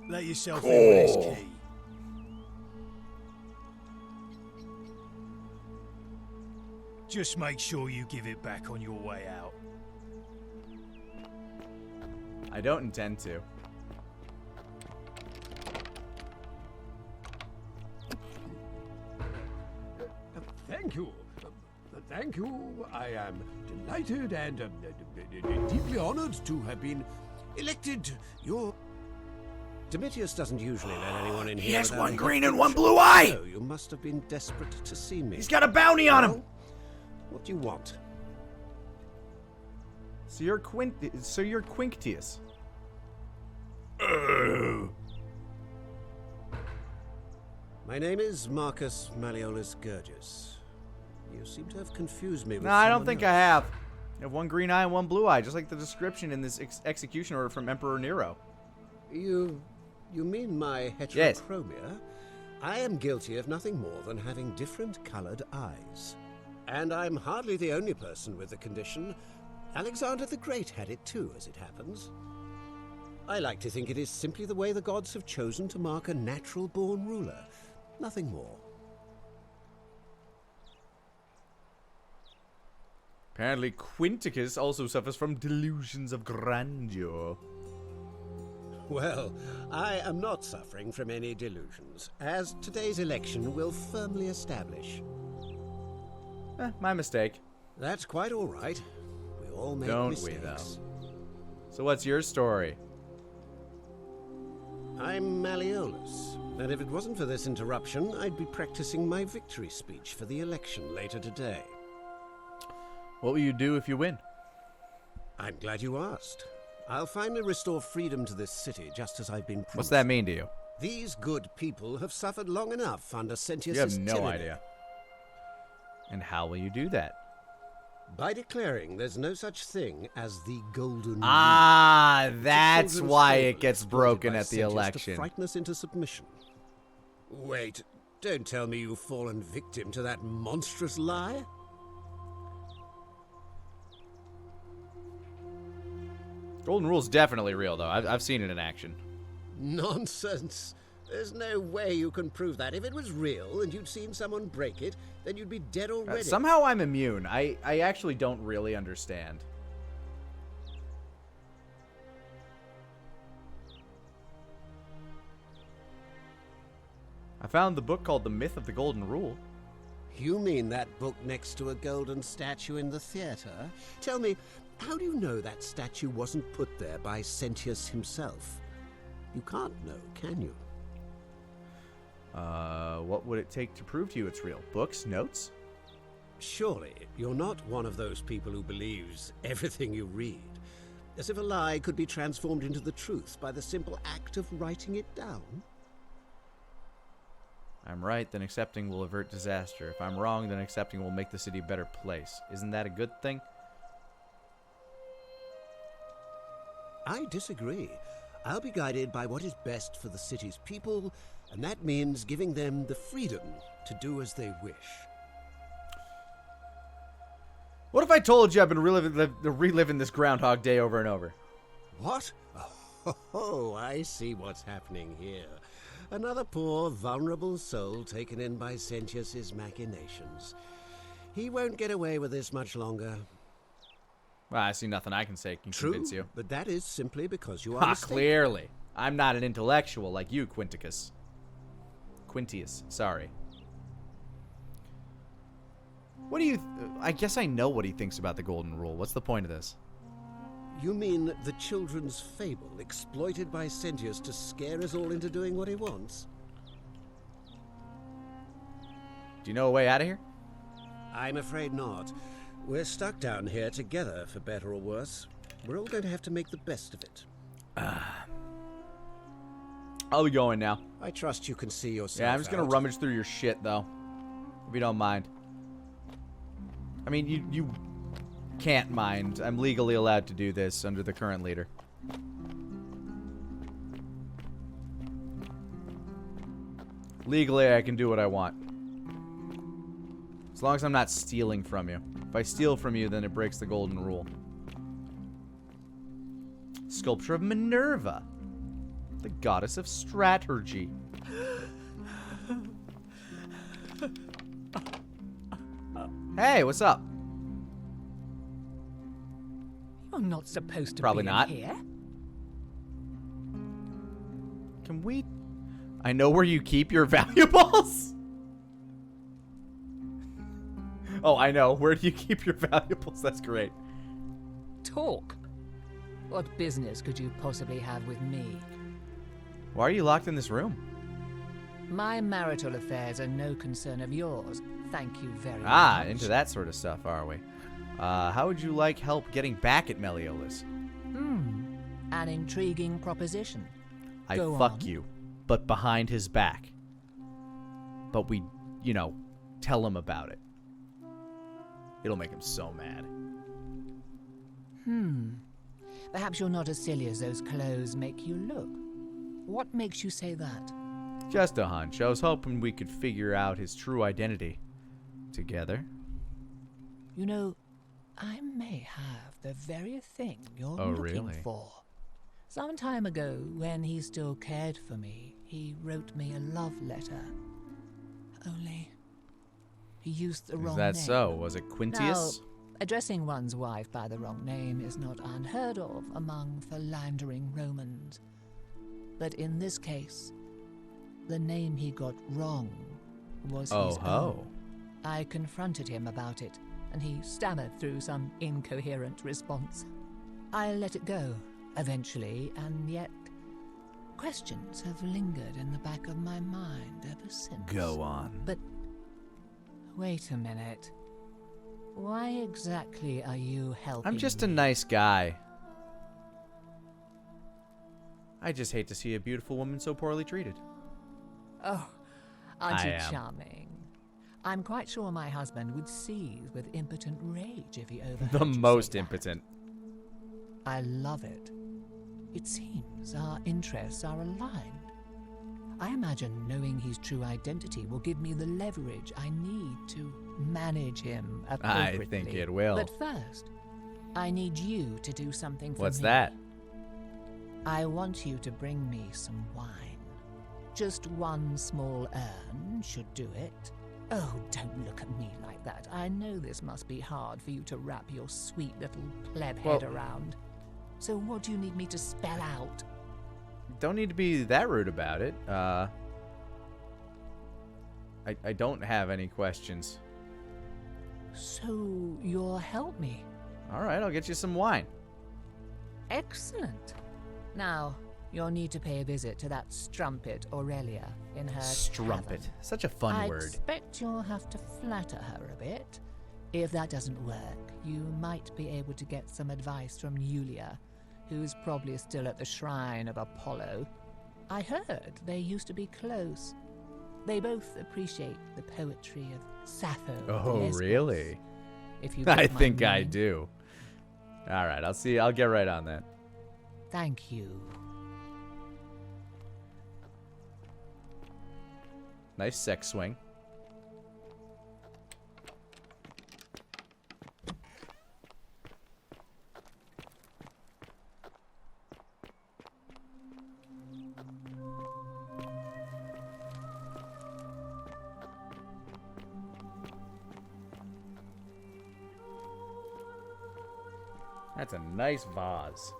Let yourself in with his Cool. key. Just make sure you give it back on your way out. I don't intend to. Thank you. Thank you. I am delighted and deeply honored to have been elected your... Domitius doesn't usually let anyone in He here. has without one a green head and one shot. blue eye! So you must have been desperate to see me. He's got a bounty on him! Well, what do you want? So you're Quinctius. My name is Marcus Malleolus Gurgis. You seem to have confused me with No, I don't someone think else. I have. You have one green eye and one blue eye, just like the description in this execution order from Emperor Nero. You mean my heterochromia? Yes. I am guilty of nothing more than having different colored eyes. And I'm hardly the only person with the condition. Alexander the Great had it too, as it happens. I like to think it is simply the way the gods have chosen to mark a natural-born ruler. Nothing more. Apparently, Quinticus also suffers from delusions of grandeur. Well, I am not suffering from any delusions, as today's election will firmly establish. My mistake. That's quite all right. We all make Don't mistakes. we, though? So what's your story? I'm Malleolus, and if it wasn't for this interruption, I'd be practicing my victory speech for the election later today. What will you do if you win? I'm glad you asked. I'll finally restore freedom to this city, just as I've been promised. What's that mean to you? These good people have suffered long enough under Sentius' You have no tyranny. idea. And how will you do that? By declaring there's no such thing as the Golden Ah, Rule. that's Children's why fable it gets exploited broken by at the Sentius election. To frighten us into submission. Wait, don't tell me you've fallen victim to that monstrous lie? Golden Rule's definitely real, though. I've seen it in action. Nonsense. There's no way you can prove that. If it was real and you'd seen someone break it, then you'd be dead already. Somehow I'm immune. I actually don't really understand. I found the book called The Myth of the Golden Rule. You mean that book next to a golden statue in the theater? Tell me, how do you know that statue wasn't put there by Sentius himself? You can't know, can you? What would it take to prove to you it's real? Books? Notes? Surely, you're not one of those people who believes everything you read, as if a lie could be transformed into the truth by the simple act of writing it down? I'm right, then accepting will avert disaster. If I'm wrong, then accepting will make the city a better place. Isn't that a good thing? I disagree. I'll be guided by what is best for the city's people, and that means giving them the freedom to do as they wish. What if I told you I've been reliving this Groundhog Day over and over? What? Oh, I see what's happening here. Another poor, vulnerable soul taken in by Sentius's machinations. He won't get away with this much longer. Well, I see nothing I can say can convince you. But that is simply because you are mistaken. Clearly. I'm not an intellectual like you, Quintius, sorry. What do you... I guess I know what he thinks about the Golden Rule. What's the point of this? You mean the children's fable exploited by Sentius to scare us all into doing what he wants? Do you know a way out of here? I'm afraid not. We're stuck down here together, for better or worse. We're all going to have to make the best of it. I'll be going now. I trust you can see yourself. Yeah, I'm just going to rummage through your shit, though. If you don't mind. I mean, you can't mind. I'm legally allowed to do this under the current leader. Legally, I can do what I want. As long as I'm not stealing from you. If I steal from you, then it breaks the Golden Rule. Sculpture of Minerva, the goddess of strategy. Hey, what's up? You're not supposed to Probably be not. in here. Can we... I know where you keep your valuables. Oh, I know. Where do you keep your valuables? That's great. Talk. What business could you possibly have with me? Why are you locked in this room? My marital affairs are no concern of yours. Thank you very much. Ah, into that sort of stuff, are we? How would you like help getting back at Meliodas? An intriguing proposition. I Go fuck on. you, but behind his back. But we, you know, tell him about it. It'll make him so mad. Perhaps you're not as silly as those clothes make you look. What makes you say that? Just a hunch. I was hoping we could figure out his true identity together. You know, I may have the very thing you're looking really? for. Some time ago, when he still cared for me, he wrote me a love letter. Only, he used the wrong name. Is that so? Was it Quintius? Now, addressing one's wife by the wrong name is not unheard of among philandering Romans. But in this case, the name he got wrong was his own. I confronted him about it, and he stammered through some incoherent response. I let it go, eventually, and yet questions have lingered in the back of my mind ever since. Go on. But wait a minute. Why exactly are you helping I'm just a nice guy. I just hate to see a beautiful woman so poorly treated. Oh, aren't you I am. charming? I'm quite sure my husband would seethe with impotent rage if he overheard The you say most that. impotent. I love it. It seems our interests are aligned. I imagine knowing his true identity will give me the leverage I need to manage him appropriately. I think it will. But first, I need you to do something for me. What's that? I want you to bring me some wine. Just one small urn should do it. Oh, don't look at me like that. I know this must be hard for you to wrap your sweet little pleb head around. So what do you need me to spell out? Don't need to be that rude about it. I don't have any questions. So you'll help me? All right, I'll get you some wine. Excellent. Now, you'll need to pay a visit to that strumpet Aurelia in her Strumpet. tavern. Such a fun I word. expect you'll have to flatter her a bit. If that doesn't work, you might be able to get some advice from Yulia, who's probably still at the shrine of Apollo. I heard they used to be close. They both appreciate the poetry of Sappho. Oh, really? If you I think I do. All right, I'll see. I'll get right on that. Thank you. Nice sex swing. That's a nice vase.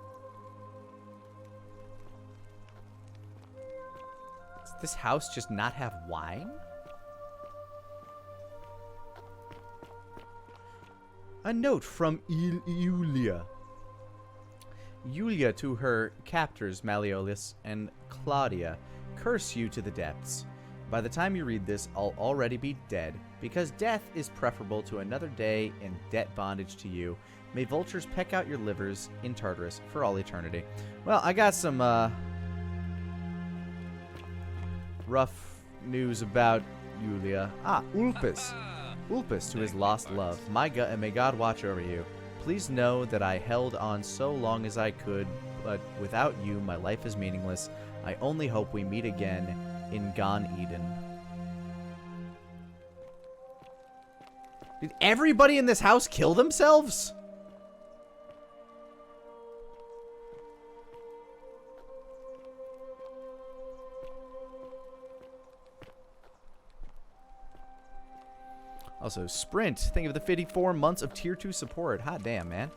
Does this house just not have wine? A note from Yulia. Yulia to her captors Malleolus and Claudia curse you to the depths. By the time you read this, I'll already be dead, because death is preferable to another day in debt bondage to you. May vultures peck out your livers in Tartarus for all eternity. Well, I got some rough news about Yulia. Ulpus. Ulpus to his lost love. May God watch over you. Please know that I held on so long as I could, but without you, my life is meaningless. I only hope we meet again in Gan Eden. Did everybody in this house kill themselves? Also, Sprint. Think of the 54 months of Tier 2 support. Hot damn, man.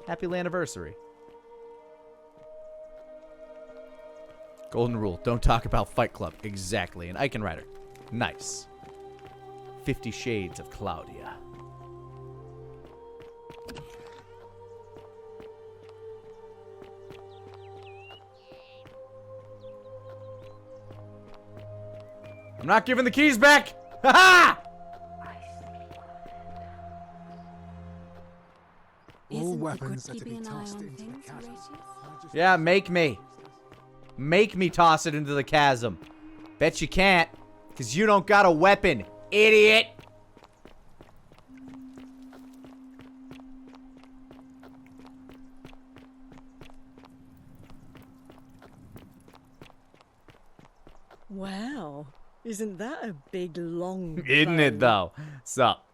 Happy anniversary. Golden rule. Don't talk about Fight Club. Exactly. An Icon Rider. Nice. 50 Shades of Claudia. I'm not giving the keys back! Ha-ha! All weapons are to be tossed into the chasm. Yeah, make me. Make me toss it into the chasm. Bet you can't, because you don't got a weapon, idiot. Wow, isn't that a big, long Isn't it, though? Sup?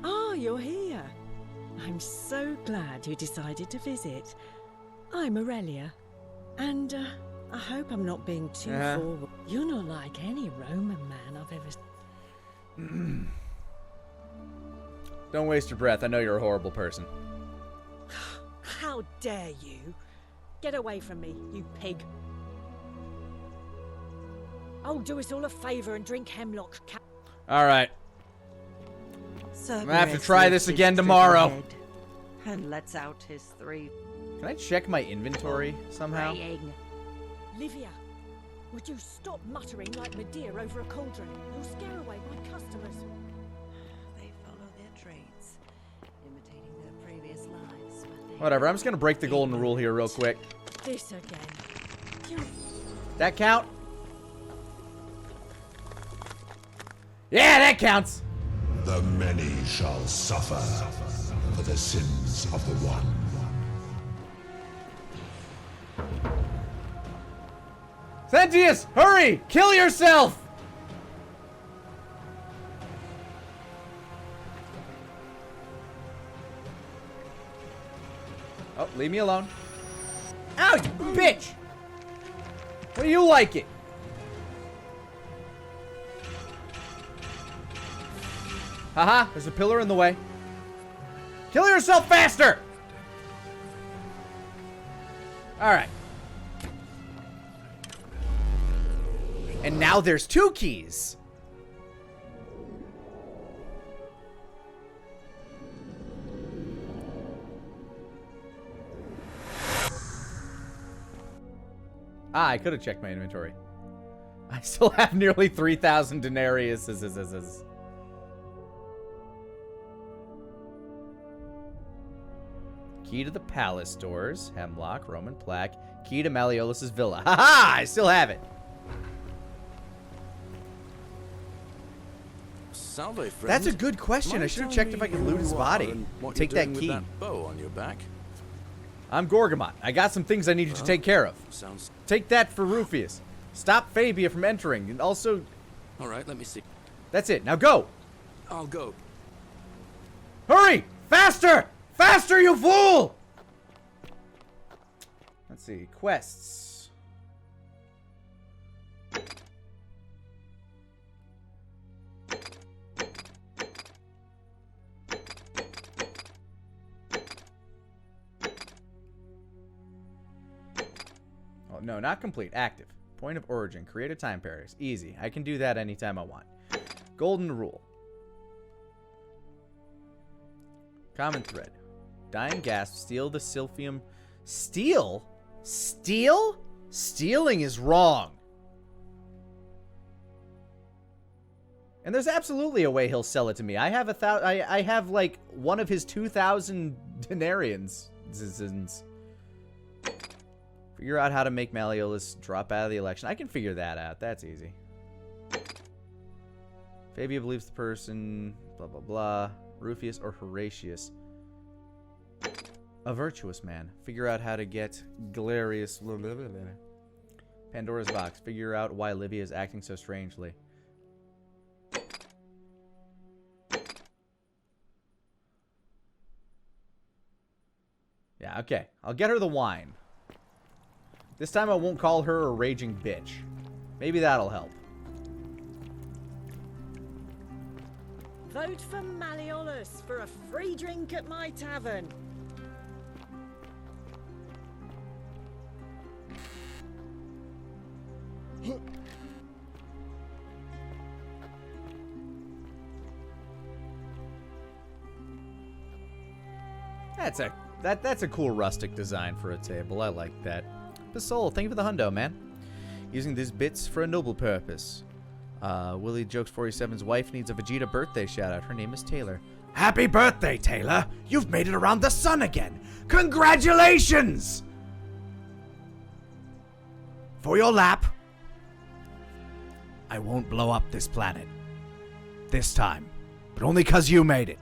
Ah, you're here. I'm so glad you decided to visit. I'm Aurelia, and I hope I'm not being too forward. You're not like any Roman man I've ever... Don't waste your breath. I know you're a horrible person. How dare you? Get away from me, you pig. Oh, do us all a favor and drink hemlock. All right. I'm gonna have to try this again tomorrow. And lets out his 3. Can I check my inventory somehow? Livia, would you stop muttering like Medea over a cauldron? You'll scare away my customers. They follow their trades, imitating their previous lives. Whatever, I'm just gonna break the golden rule here real quick. This again. That count? Yeah, that counts! The many shall suffer for the sins of the one. Sentius, hurry! Kill yourself! Oh, leave me alone. Ow, you bitch! What do you like it? Haha, there's a pillar in the way. Kill yourself faster! Alright. And now there's 2 keys. I could have checked my inventory. I still have nearly 3,000 denarius. Key to the palace doors. Hemlock, Roman plaque. Key to Malleolus' villa. Ha-ha! I still have it. Salve, friend. That's a good question. I should have checked if I could loot his body. Take that key. With that bow on your back. I'm Gorgamot. I got some things I need you to take care of. Sounds. Take that for Rufius. Stop Fabia from entering, and also... All right, let me see. That's it. Now go. I'll go. Hurry! Faster! Faster, you fool! Let's see. Quests. Oh, no, not complete. Active. Point of origin. Create a time paradox. Easy. I can do that anytime I want. Golden rule. Common thread. Dying gasp. Steal the Silphium. Steal? Steal? Stealing is wrong. And there's absolutely a way he'll sell it to me. I have I have like one of his 2,000 denarians. Figure out how to make Malleolus drop out of the election. I can figure that out. That's easy. Fabia believes the person, blah, blah, blah. Rufius or Horatius. A virtuous man. Figure out how to get Galerius. Blah, blah, blah, blah. Pandora's box. Figure out why Livia is acting so strangely. Yeah, okay. I'll get her the wine. This time I won't call her a raging bitch. Maybe that'll help. Vote for Malleolus for a free drink at my tavern. That's a cool rustic design for a table. I like that. Basol, thank you for the hundo, man. Using these bits for a noble purpose. Willie Jokes 47's wife needs a Vegeta birthday shout out. Her name is Taylor. Happy birthday, Taylor! You've made it around the sun again! Congratulations! For your lap, I won't blow up this planet. This time. But only 'cause you made it.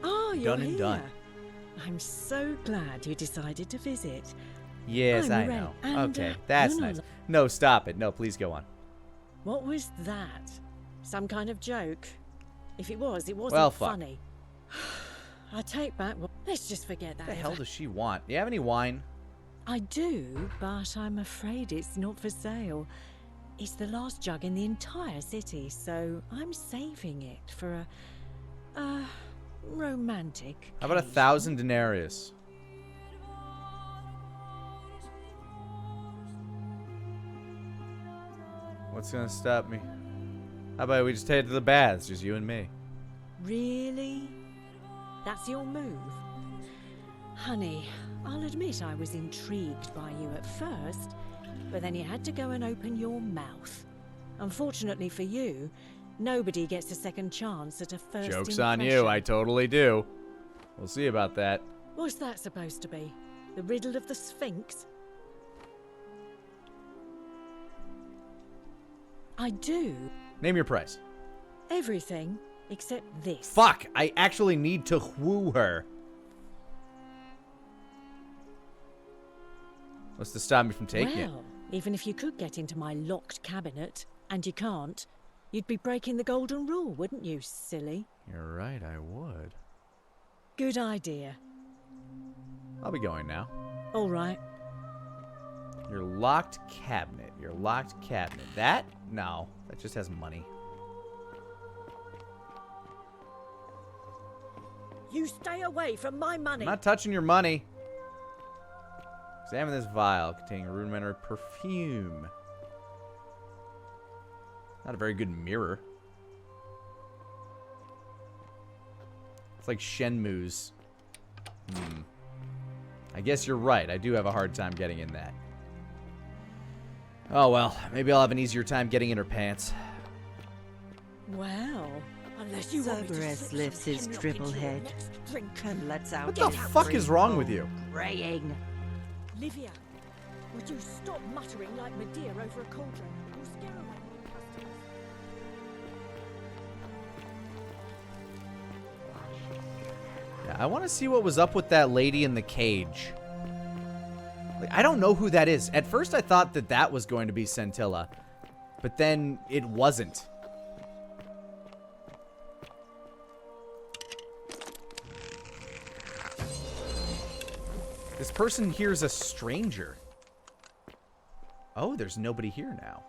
Oh, you're Done and here. done. I'm so glad you decided to visit. Yes, I know. Okay, that's nice. No, stop it. No, please go on. What was that? Some kind of joke? If it was, it wasn't Well, fuck. funny. I take back what... Let's just forget that. What the hell does she want? You have any wine? I do, but I'm afraid it's not for sale. It's the last jug in the entire city, so I'm saving it for a romantic. How about 1,000 denarius? What's gonna stop me? How about we just head to the baths, just you and me? Really? That's your move? Honey, I'll admit I was intrigued by you at first, but then you had to go and open your mouth. Unfortunately for you, nobody gets a second chance at a first Joke's impression. on you, I totally do. We'll see about that. What's that supposed to be? The riddle of the Sphinx? I do. Name your price. Everything except this. Fuck! I actually need to woo her. What's to stop me from taking it? Well, even if you could get into my locked cabinet, and you can't, you'd be breaking the golden rule, wouldn't you, silly? You're right, I would. Good idea. I'll be going now. All right. Your locked cabinet. Your locked cabinet. That? No. That just has money. You stay away from my money. I'm not touching your money. Examine this vial containing a rudimentary perfume. Not a very good mirror. It's like Shenmue's. I guess you're right. I do have a hard time getting in that. Oh well, maybe I'll have an easier time getting in her pants. Well, unless you want me to Cerberus slip lifts some his hemlock dribble into your head next drink. and lets out What the fuck is wrong with you? Praying. Livia, would you stop muttering like Medea over a cauldron? You'll scare away my customers. Yeah, I want to see what was up with that lady in the cage. Like, I don't know who that is. At first I thought that that was going to be Scintilla, but then it wasn't. This person here's a stranger. Oh, there's nobody here now.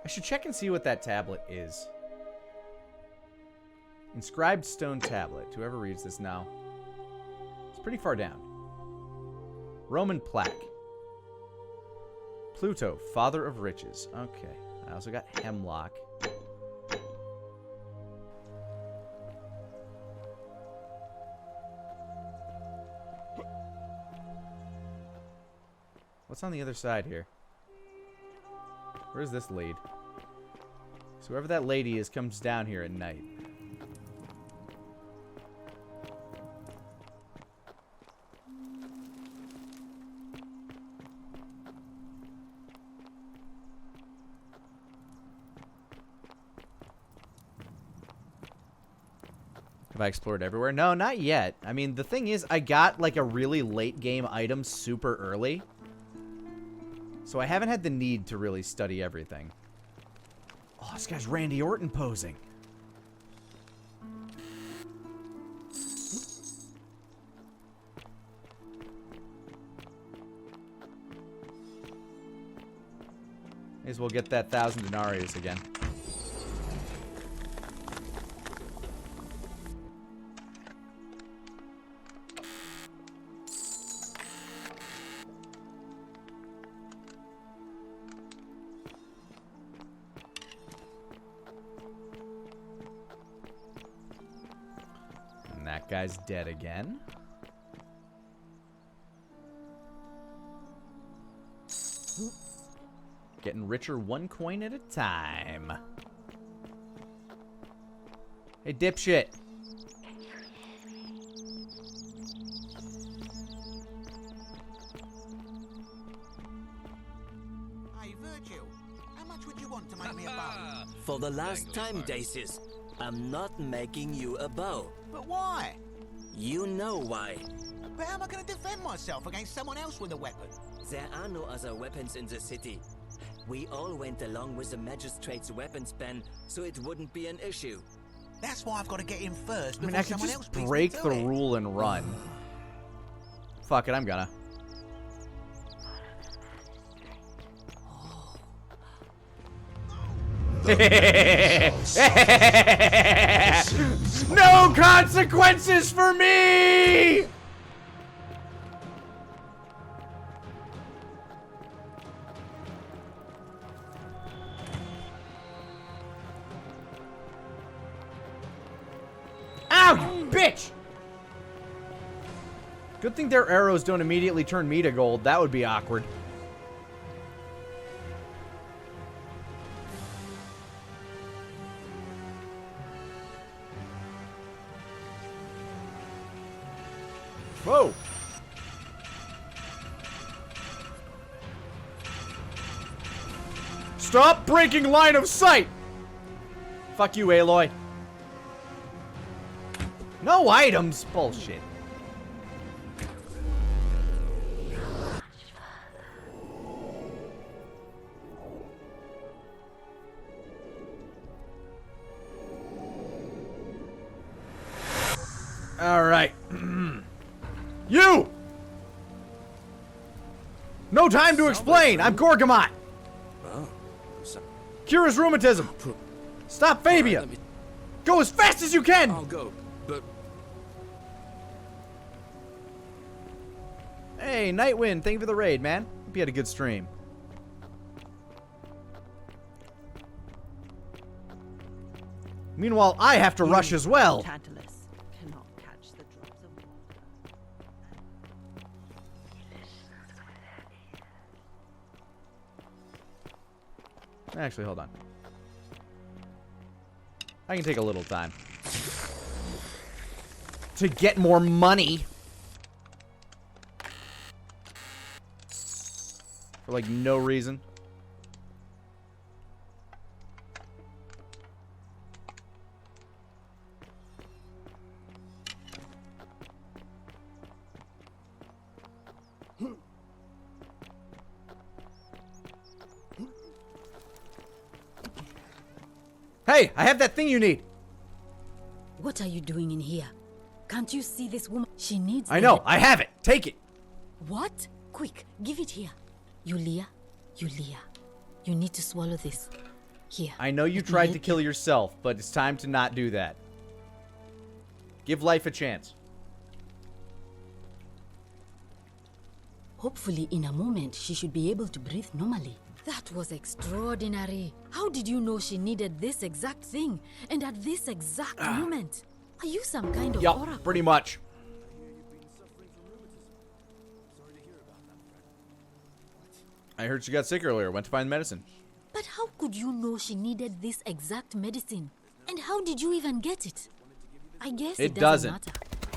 I should check and see what that tablet is. Inscribed stone tablet. Whoever reads this now. It's pretty far down. Roman plaque. Pluto, father of riches. Okay. I also got hemlock. What's on the other side here? Where's this lead? So whoever that lady is comes down here at night. Have I explored everywhere? No, not yet. I mean, the thing is, I got like a really late game item super early. So I haven't had the need to really study everything. Oh, this guy's Randy Orton posing. May as well get that 1,000 denarius again. That guy's dead again. Getting richer one coin at a time. Hey, dipshit. Hey, Virgil, how much would you want to make me a bow? For the last time, Dacis, I'm not making you a bow. But why? You know why. But how am I going to defend myself against someone else with a weapon? There are no other weapons in the city. We all went along with the magistrate's weapons ban, so it wouldn't be an issue. That's why I've got to get in first I mean, before I could someone else just beats me break to the it. rule and run. Fuck it, I'm gonna. No consequences for me! Ow, you bitch! Good thing their arrows don't immediately turn me to gold. That would be awkward. Whoa! Stop breaking line of sight! Fuck you, Aloy. No items! Bullshit. Alright. You! No time to explain! I'm Gorgamot! Oh. Cure his rheumatism! Stop Fabia! Go as fast as you can! I'll go, but... Hey, Nightwind, thank you for the raid, man. Hope you had a good stream. Meanwhile, I have to rush as well. Tantalus cannot catch the drops of water. Actually, hold on. I can take a little time. To get more money. For, like, no reason. Hey, I have that thing you need. What are you doing in here? Can't you see this woman? She needs I know, I have it. Take it. What? Quick, give it here. Yulia, you need to swallow this. Here. I know you tried to kill yourself, but it's time to not do that. Give life a chance. Hopefully, in a moment, she should be able to breathe normally. That was extraordinary. How did you know she needed this exact thing? And at this exact moment? Are you some kind of oracle? Yup, pretty much. I heard she got sick earlier. Went to find medicine. But how could you know she needed this exact medicine? And how did you even get it? I guess it doesn't matter.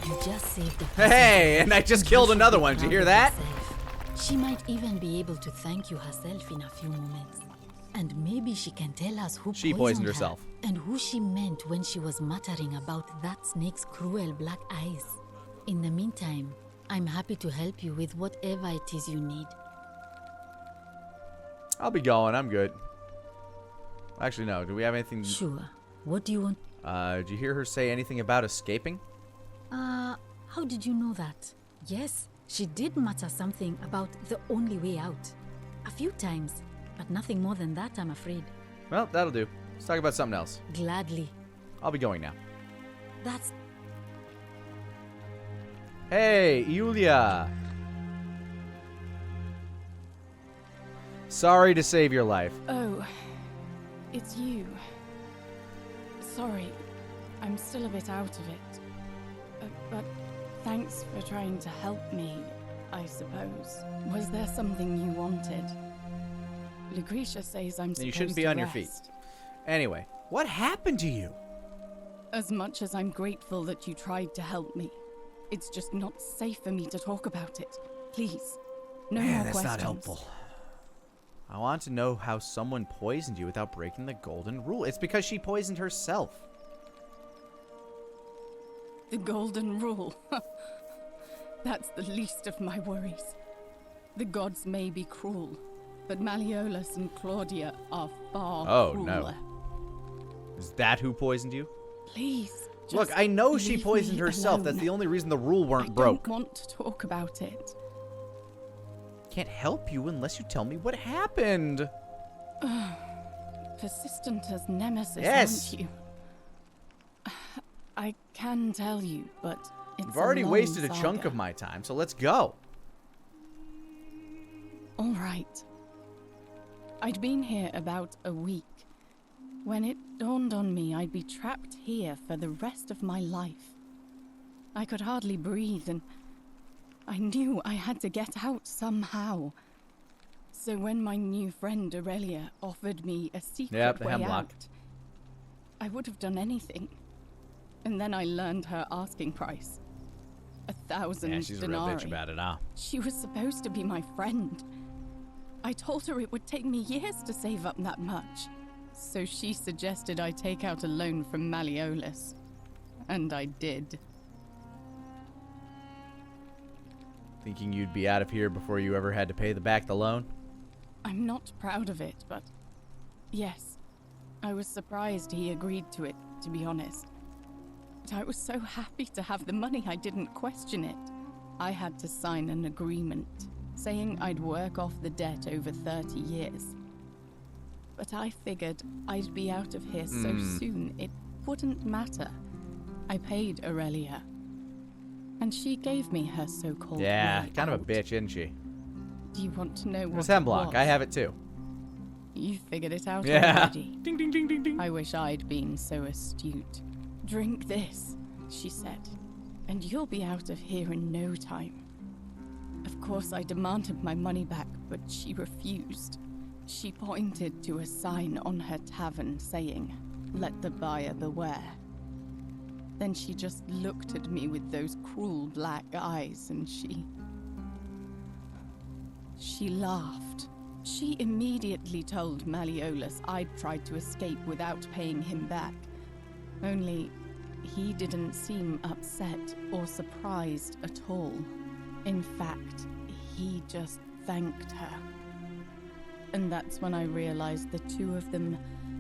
You just saved the person. Hey, and I just killed another one. Did you hear that? She might even be able to thank you herself in a few moments. And maybe she can tell us who poisoned herself. Her and who she meant when she was muttering about that snake's cruel black eyes. In the meantime, I'm happy to help you with whatever it is you need. I'll be going. I'm good. Actually, no. Do we have anything? Sure. What do you want? Did you hear her say anything about escaping? How did you know that? Yes, she did mutter something about the only way out. A few times, but nothing more than that, I'm afraid. Well, that'll do. Let's talk about something else. Gladly. I'll be going now. That's... Hey, Yulia. Sorry to save your life. Oh, it's you. Sorry, I'm still a bit out of it. But thanks for trying to help me, I suppose. Was there something you wanted? Lucretia says I'm supposed to You shouldn't be on your feet. Anyway, what happened to you? As much as I'm grateful that you tried to help me, it's just not safe for me to talk about it. Please, no more that's questions. not helpful. I want to know how someone poisoned you without breaking the golden rule. It's because she poisoned herself. The golden rule. That's the least of my worries. The gods may be cruel, but Malleolus and Claudia are far crueler. No. Is that who poisoned you? Please. Look, I know she poisoned herself. That's the only reason the rule weren't broke. I don't want to talk about it. Can't help you unless you tell me what happened. Persistent as nemesis, yes. aren't you? I can tell you, but it's You've already wasted saga. a chunk of my time, so let's go. All right. I'd been here about a week when it dawned on me I'd be trapped here for the rest of my life. I could hardly breathe, and I knew I had to get out somehow. So when my new friend Aurelia offered me a secret way out, I would have done anything. And then I learned her asking price. 1,000 Yeah, she's denarii. a real bitch about it, huh? She was supposed to be my friend. I told her it would take me years to save up that much. So she suggested I take out a loan from Malleolus. And I did. Thinking you'd be out of here before you ever had to pay back the loan? I'm not proud of it, but yes, I was surprised he agreed to it, to be honest. But I was so happy to have the money I didn't question it. I had to sign an agreement, saying I'd work off the debt over 30 years. But I figured I'd be out of here so soon it wouldn't matter. I paid Aurelia, and she gave me her so-called Yeah, way kind of out. a bitch, isn't she? Do you want to know what There's it Hemlock. was? I have it too. You figured it out Yeah. already. Ding, ding, ding, ding, ding. I wish I'd been so astute. Drink this, she said, and you'll be out of here in no time. Of course, I demanded my money back, but she refused. She pointed to a sign on her tavern saying, "Let the buyer beware." Then she just looked at me with those cruel black eyes and she laughed. She immediately told Malleolus I'd tried to escape without paying him back. Only, he didn't seem upset or surprised at all. In fact, he just thanked her. And that's when I realized the two of them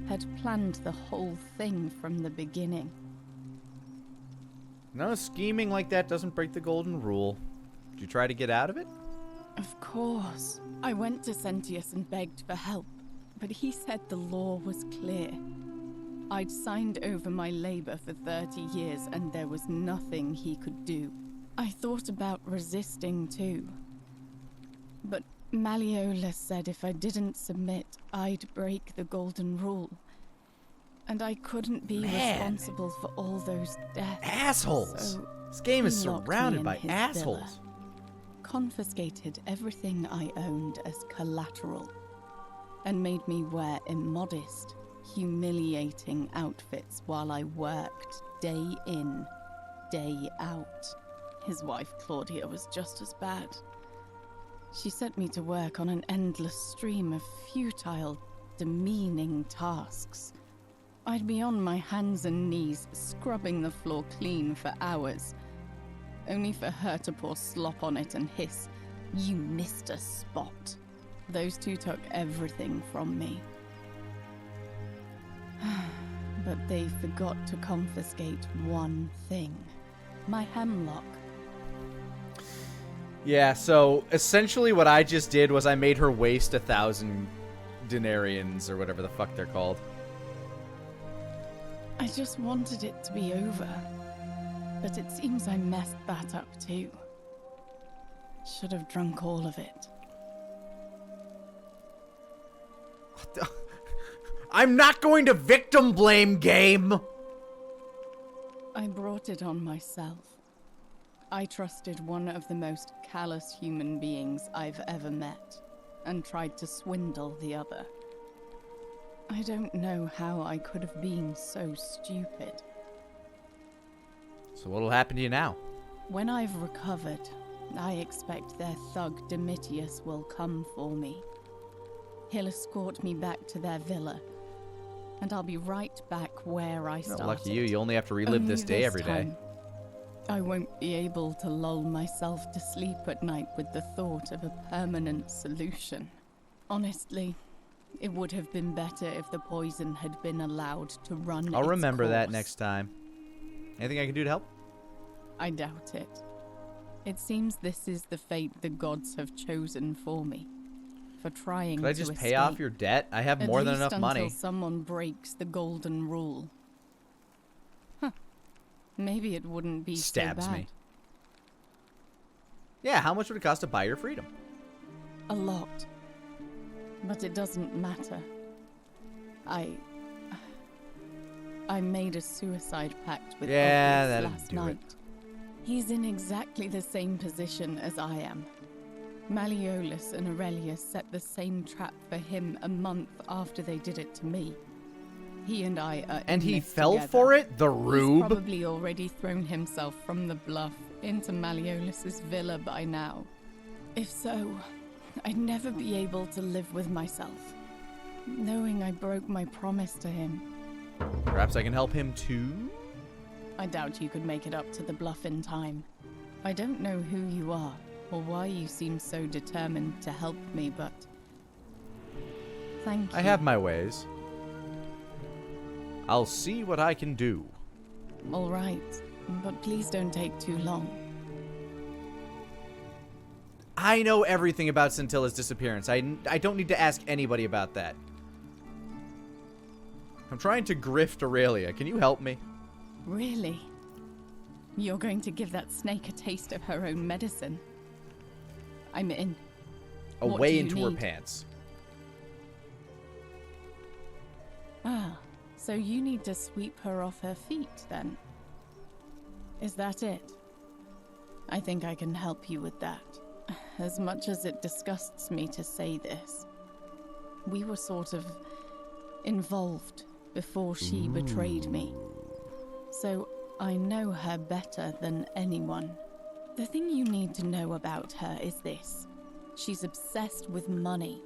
had planned the whole thing from the beginning. No, scheming like that doesn't break the golden rule. Did you try to get out of it? Of course. I went to Sentius and begged for help, but he said the law was clear. I'd signed over my labor for 30 years and there was nothing he could do. I thought about resisting too. But Malleolus said if I didn't submit, I'd break the golden rule. And I couldn't be responsible for all those deaths. Assholes! So this game is he locked me surrounded in by his assholes. villa, confiscated everything I owned as collateral, and made me wear immodest, humiliating outfits while I worked day in, day out. His wife Claudia was just as bad. She sent me to work on an endless stream of futile, demeaning tasks. I'd be on my hands and knees, scrubbing the floor clean for hours, only for her to pour slop on it and hiss, "You missed a spot." Those two took everything from me. But they forgot to confiscate one thing. My hemlock. Yeah, so essentially what I just did was I made her waste 1,000 denarians, or whatever the fuck they're called. I just wanted it to be over. But it seems I messed that up too. Should have drunk all of it. I'm not going to victim blame, game! I brought it on myself. I trusted one of the most callous human beings I've ever met, and tried to swindle the other. I don't know how I could have been so stupid. So what'll happen to you now? When I've recovered, I expect their thug Domitius will come for me. He'll escort me back to their villa, and I'll be right back where I started. Lucky you, you only have to relive this day every day. I won't be able to lull myself to sleep at night with the thought of a permanent solution. Honestly, it would have been better if the poison had been allowed to run I'll its remember that course. next time. Anything I can do to help? I doubt it. It seems this is the fate the gods have chosen for me. For trying to Could I just pay off your debt? I have more than enough money. Until someone breaks the golden rule. Huh. Maybe it wouldn't be Stabs so bad. me. Yeah, how much would it cost to buy your freedom? A lot. But it doesn't matter. I made a suicide pact with Yeah, Orpheus that'd last do night. it. He's in exactly the same position as I am. Malleolus and Aurelius set the same trap for him a month after they did it to me. He and I are And in he this fell together. for it? The He's rube? probably already thrown himself from the bluff into Malleolus's villa by now. If so, I'd never be able to live with myself, knowing I broke my promise to him. Perhaps I can help him too? I doubt you could make it up to the bluff in time. I don't know who you are, or why you seem so determined to help me, but thank you. I have my ways. I'll see what I can do. All right, but please don't take too long. I know everything about Scintilla's disappearance. I don't need to ask anybody about that. I'm trying to grift Aurelia. Can you help me? Really? You're going to give that snake a taste of her own medicine? I'm in. What Away do you into her need? pants. Ah, so you need to sweep her off her feet, then? Is that it? I think I can help you with that. As much as it disgusts me to say this. We were sort of involved before she betrayed me. So I know her better than anyone. The thing you need to know about her is this. She's obsessed with money.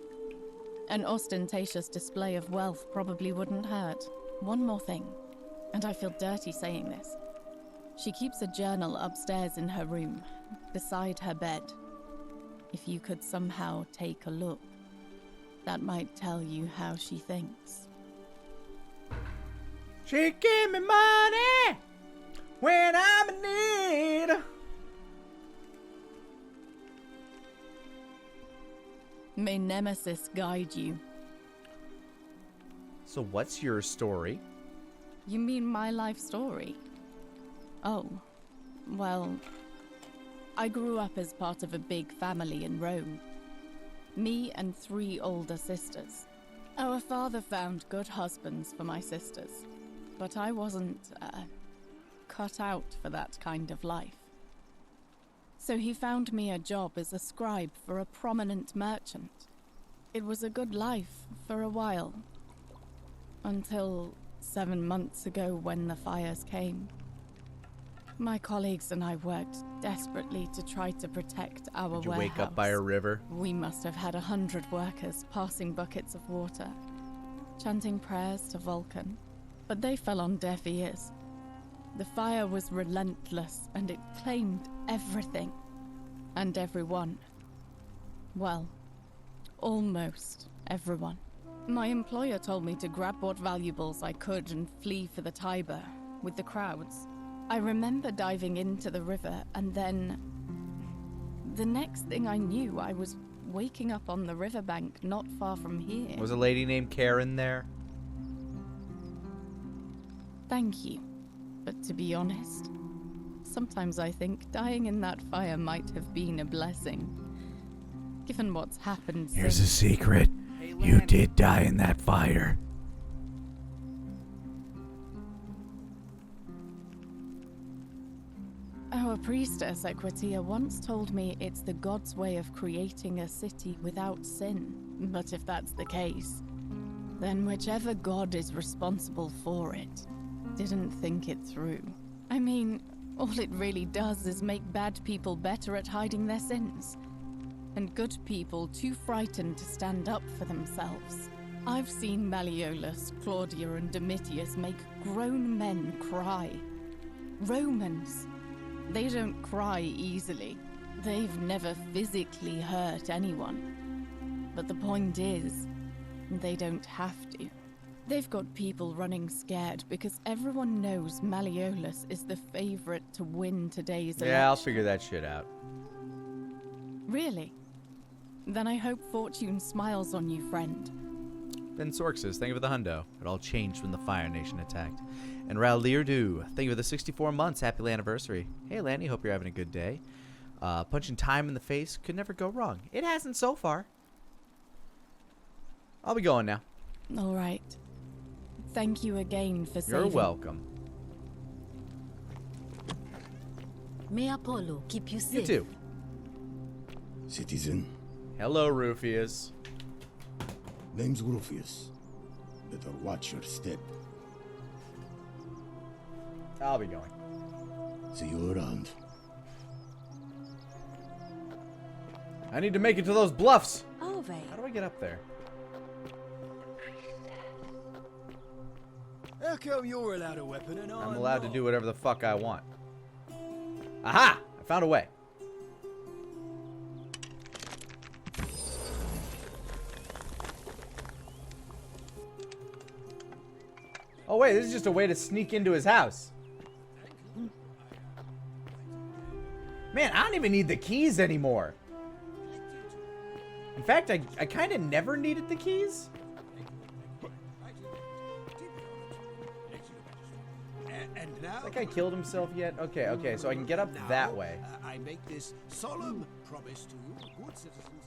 An ostentatious display of wealth probably wouldn't hurt. One more thing, and I feel dirty saying this. She keeps a journal upstairs in her room, beside her bed. If you could somehow take a look, that might tell you how she thinks. She give me money when I'm in need. May Nemesis guide you. So what's your story? You mean my life story? Oh, well, I grew up as part of a big family in Rome. Me and 3 older sisters. Our father found good husbands for my sisters, but I wasn't cut out for that kind of life. So he found me a job as a scribe for a prominent merchant. It was a good life for a while, until 7 months ago when the fires came. My colleagues and I worked desperately to try to protect our warehouse. Did you wake up by a river? We must have had 100 workers passing buckets of water, chanting prayers to Vulcan, but they fell on deaf ears. The fire was relentless and it claimed everything and everyone. Well, almost everyone. My employer told me to grab what valuables I could and flee for the Tiber with the crowds. I remember diving into the river, and then the next thing I knew, I was waking up on the riverbank not far from here. Was a lady named Karen there? Thank you. But to be honest, sometimes I think dying in that fire might have been a blessing. Given what's happened Here's a since. secret. You did die in that fire. Our priestess, Equitia, once told me it's the god's way of creating a city without sin. But if that's the case, then whichever god is responsible for it didn't think it through. I mean, all it really does is make bad people better at hiding their sins, and good people too frightened to stand up for themselves. I've seen Malleolus, Claudia, and Domitius make grown men cry. Romans, they don't cry easily. They've never physically hurt anyone. But the point is, they don't have to. They've got people running scared because everyone knows Malleolus is the favorite to win today's election. Yeah, I'll figure that shit out. Really? Then I hope fortune smiles on you, friend. Ben Sorxus, thank you for the hundo. It all changed when the Fire Nation attacked. And Ralirdu, thank you for the 64 months. Happy anniversary. Hey, Lani, hope you're having a good day. Punching time in the face could never go wrong. It hasn't so far. I'll be going now. All right. Thank you again for saving. You're welcome. May Apollo keep you safe. You too. Citizen. Hello, Rufius. Name's Rufius. Better watch your step. I'll be going. See you around. I need to make it to those bluffs. Ove. How do I get up there? How come you're allowed a weapon and I'm allowed to do whatever the fuck I want. Aha! I found a way. Oh wait, this is just a way to sneak into his house. Man, I don't even need the keys anymore. In fact, I kind of never needed the keys. And now, Has that guy killed himself yet? Okay, okay, so I can get up now, that way. I make this solemn promise to you, good citizens.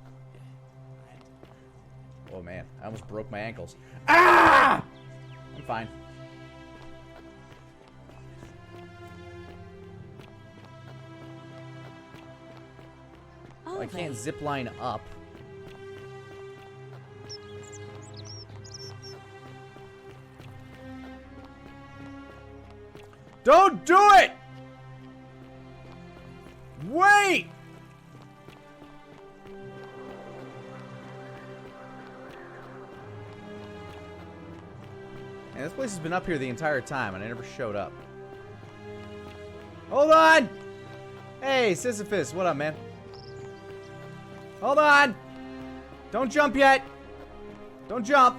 Oh man, I almost broke my ankles. Ah! I'm fine. Well, I can't zip line up. Don't do it! Wait! Man, this place has been up here the entire time and I never showed up. Hold on! Hey, Sisyphus, what up, man? Hold on! Don't jump yet! Don't jump!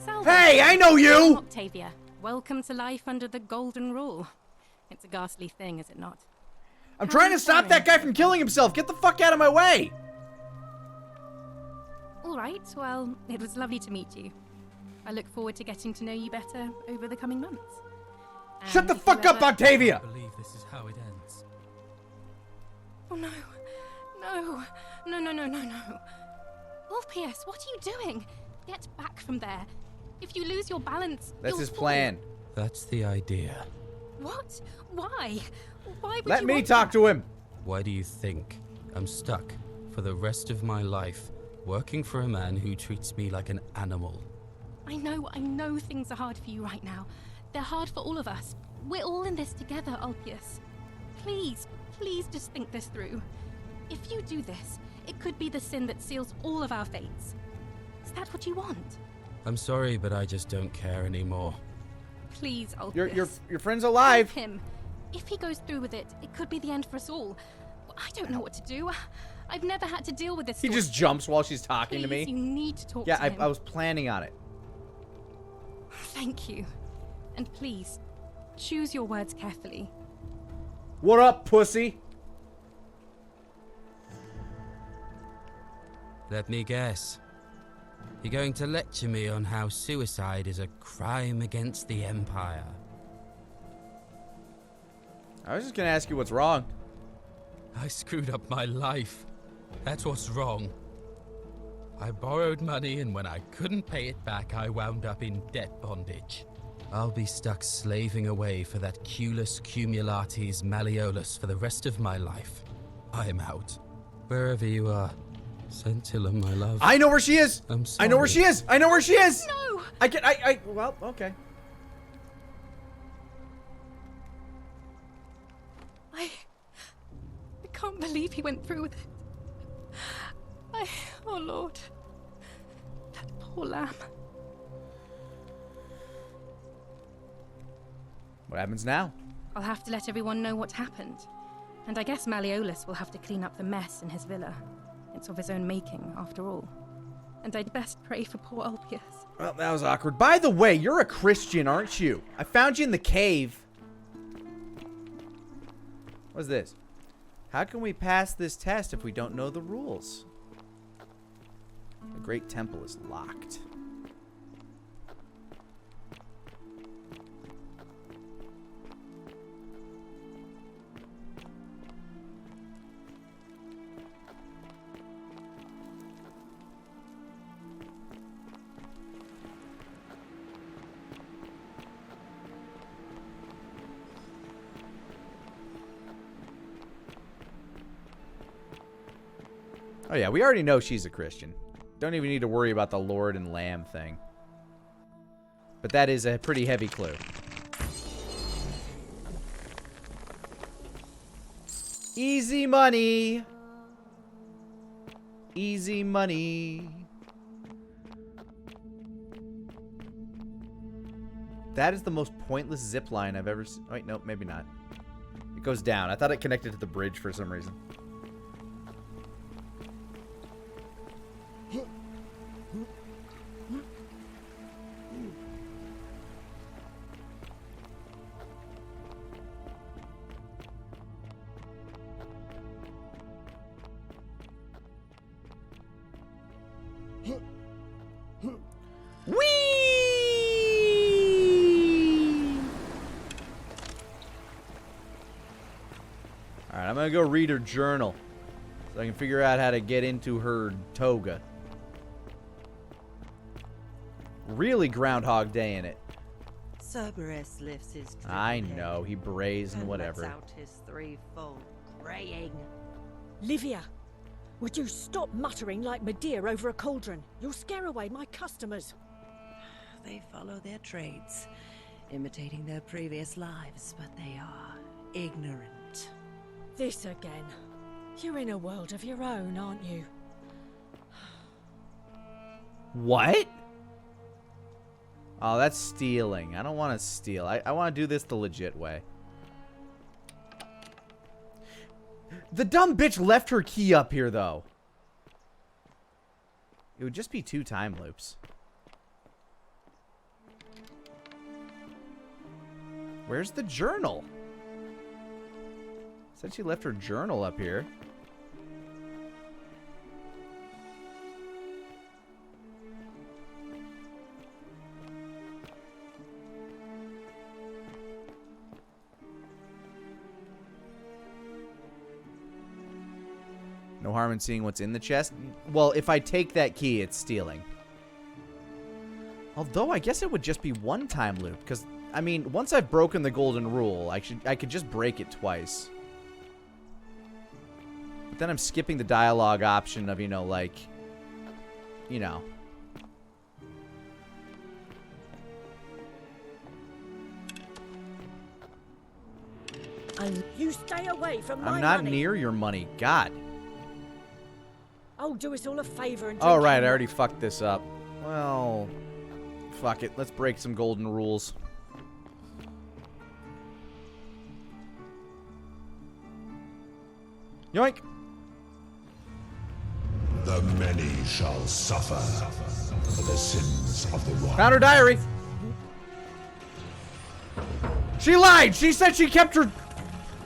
Salve. Hey, I know you! Octavia, welcome to life under the golden rule. It's a ghastly thing, is it not? I'm trying to stop that guy from killing himself! Get the fuck out of my way! All right, well, it was lovely to meet you. I look forward to getting to know you better over the coming months. Shut the fuck up, Octavia! I believe this is how it ends. Oh no. No. No, no, no, no, no. Orpheus, what are you doing? Get back from there. If you lose your balance, That's you'll his fall. plan. That's the idea. What? Why? Why would Let you me want talk that? to him. Why do you think I'm stuck for the rest of my life working for a man who treats me like an animal? I know things are hard for you right now. They're hard for all of us. We're all in this together, Ulpius. Please just think this through. If you do this, it could be the sin that seals all of our fates. Is that what you want? I'm sorry, but I just don't care anymore. Please, Ulpius. Your friend's alive. Help him. If he goes through with it, it could be the end for us all. I don't know what to do. I've never had to deal with this. He sort just of- jumps while she's talking to Please, me. You need to talk Yeah, to him. I was planning on it. Thank you. And please, choose your words carefully. What up, pussy? Let me guess. You're going to lecture me on how suicide is a crime against the Empire. I was just gonna ask you what's wrong. I screwed up my life. That's what's wrong. I borrowed money, and when I couldn't pay it back, I wound up in debt bondage. I'll be stuck slaving away for that Culus Cumulatis Malleolus for the rest of my life. I'm out. Wherever you are, Scintillum, my love. I know where she is. I'm sorry. I know where she is. I know where she is. No. Well, okay. I can't believe he went through with it. Oh Lord. That poor lamb. What happens now? I'll have to let everyone know what happened. And I guess Malleolus will have to clean up the mess in his villa. It's of his own making, after all. And I'd best pray for poor Ulpius. Well, that was awkward. By the way, you're a Christian, aren't you? I found you in the cave. What's this? How can we pass this test if we don't know the rules? The Great Temple is locked. Oh yeah, we already know she's a Christian. Don't even need to worry about the Lord and Lamb thing. But that is a pretty heavy clue. Easy money. Easy money. That is the most pointless zip line I've ever seen. Wait, nope, maybe not. It goes down. I thought it connected to the bridge for some reason. Alright, I'm gonna go read her journal so I can figure out how to get into her toga. Really Groundhog Day in it. Cerberus lifts his I dripping know, head he brazen and whatever. lets out his threefold braying. Livia, would you stop muttering like Medea over a cauldron? You'll scare away my customers. They follow their trades. imitating their previous lives, but they are ignorant. This again. You're in a world of your own, aren't you? What? Oh, that's stealing. I don't want to steal. I want to do this the legit way. The dumb bitch left her key up here, though. It would just be 2 time loops. Where's the journal? Said she left her journal up here. No harm in seeing what's in the chest. Well, if I take that key, it's stealing. Although, I guess it would just be 1 time loop. Because, I mean, once I've broken the golden rule, I could just break it twice. But then I'm skipping the dialogue option of, you know, like... You know. You stay away from my I'm not money. near your money. God. Oh, do us all a favor and Oh, drink right. I hemlock. already fucked this up. Well... Fuck it. Let's break some golden rules. Yoink! The many shall suffer for the sins of the one. Found her diary! She lied! She said she kept her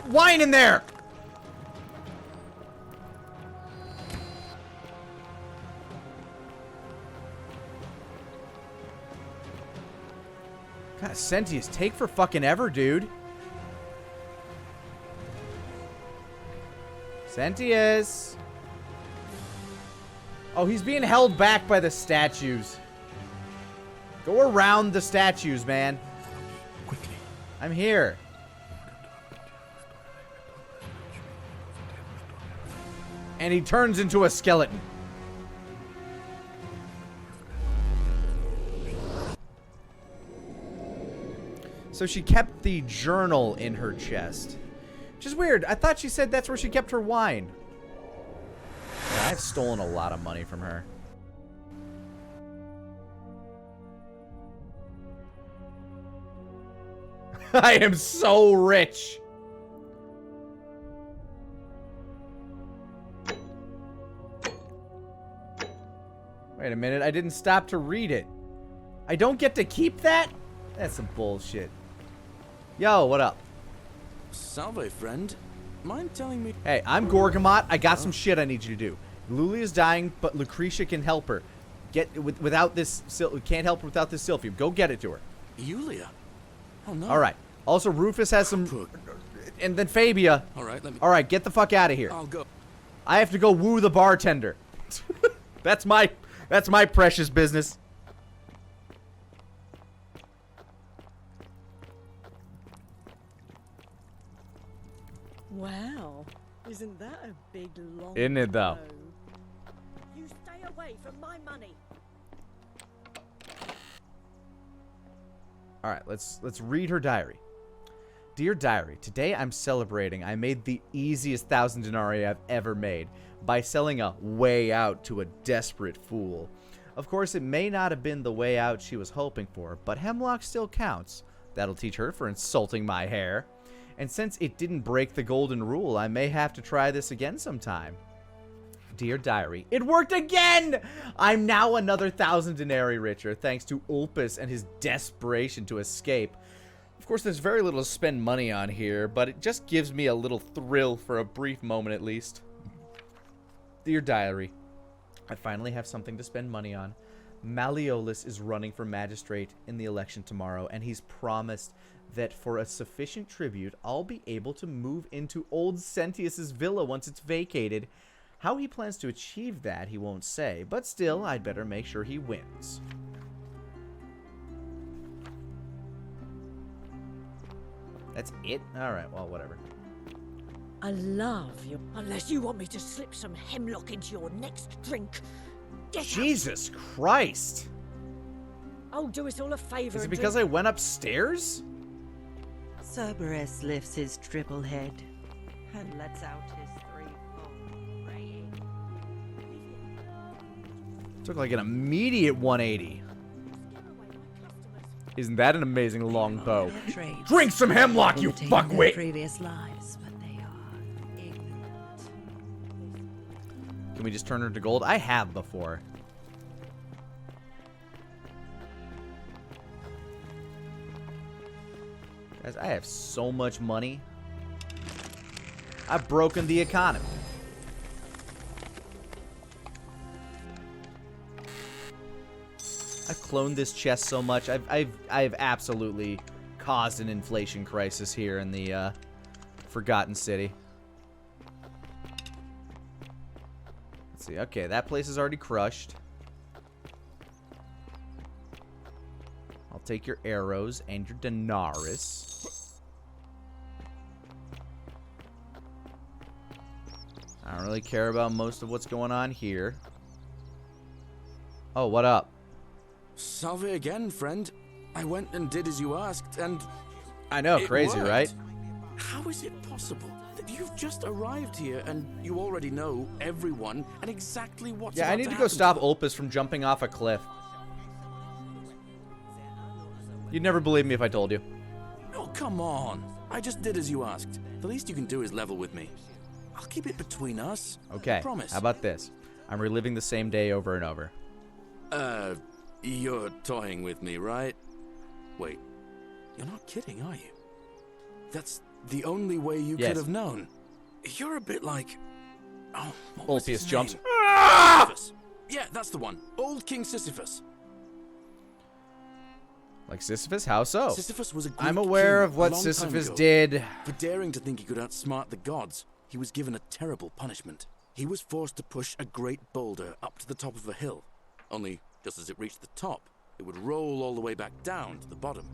wine in there! God, Sentius, take for fucking ever, dude. Sentius! Oh, he's being held back by the statues. Go around the statues, man. Quickly. I'm here. And he turns into a skeleton. So she kept the journal in her chest. Which is weird. I thought she said that's where she kept her wine. Yeah, I've stolen a lot of money from her. I am so rich. Wait a minute. I didn't stop to read it. I don't get to keep that? That's some bullshit. Yo, what up? Salve, friend. Mind telling me... Hey, I'm Gorgamot. I got some shit I need you to do. Luli is dying, but Lucretia can help her. Without this... Can't help her without this Sylphium. Go get it to her. Yulia? Oh, no. All right. Also, Rufus has some... And then Fabia. All right, let me... All right, get the fuck out of here. I'll go. I have to go woo the bartender. That's my precious business. Wow. Isn't that a big long Isn't it, though? You stay away from my money. All right, let's read her diary. Dear diary, today I'm celebrating. I made the easiest 1,000 denarii I've ever made by selling a way out to a desperate fool. Of course, it may not have been the way out she was hoping for, but hemlock still counts. That'll teach her for insulting my hair. And since it didn't break the golden rule, I may have to try this again sometime. Dear diary, it worked again! I'm now another 1,000 denarii richer, thanks to Ulpus and his desperation to escape. Of course, there's very little to spend money on here, but it just gives me a little thrill for a brief moment at least. Dear diary, I finally have something to spend money on. Malleolus is running for magistrate in the election tomorrow, and he's promised that for a sufficient tribute, I'll be able to move into old Sentius's villa once it's vacated. How he plans to achieve that, he won't say, but still, I'd better make sure he wins. That's it? Alright, well, whatever. I love you. Unless you want me to slip some hemlock into your next drink. Get Jesus Christ! Oh, do us all a favour. Is it because I went upstairs? Cerberus lifts his triple head and lets out his threefold braying. Took like an immediate 180. Isn't that an amazing long bow? Drink some hemlock, you fuckwit! Previous lives, but they are ignorant. Can we just turn her to gold? I have before. Guys, I have so much money. I've broken the economy. I've cloned this chest so much. I've absolutely caused an inflation crisis here in the Forgotten City. Let's see. Okay, that place is already crushed. I'll take your arrows and your denarius. I don't really care about most of what's going on here. Oh, what up? Salve again, friend. I went and did as you asked, and... I know, it crazy, worked. right? How is it possible that you've just arrived here and you already know everyone and exactly what's Yeah, I about need to go happen stop them? Ulpus from jumping off a cliff. You'd never believe me if I told you. Oh, come on. I just did as you asked. The least you can do is level with me. I'll keep it between us. Okay, I promise. how about this? I'm reliving the same day over and over. You're toying with me, right? Wait, you're not kidding, are you? That's the only way you Yes. could have known. You're a bit like... Oh, what was Ulpius his jumps. name? Ah! Sisyphus. Yeah, that's the one. Old King Sisyphus. Like Sisyphus? How so? Sisyphus was a Greek I'm aware king of a what long time Sisyphus ago. did. For daring to think he could outsmart the gods, he was given a terrible punishment. He was forced to push a great boulder up to the top of a hill. Only, just as it reached the top, it would roll all the way back down to the bottom,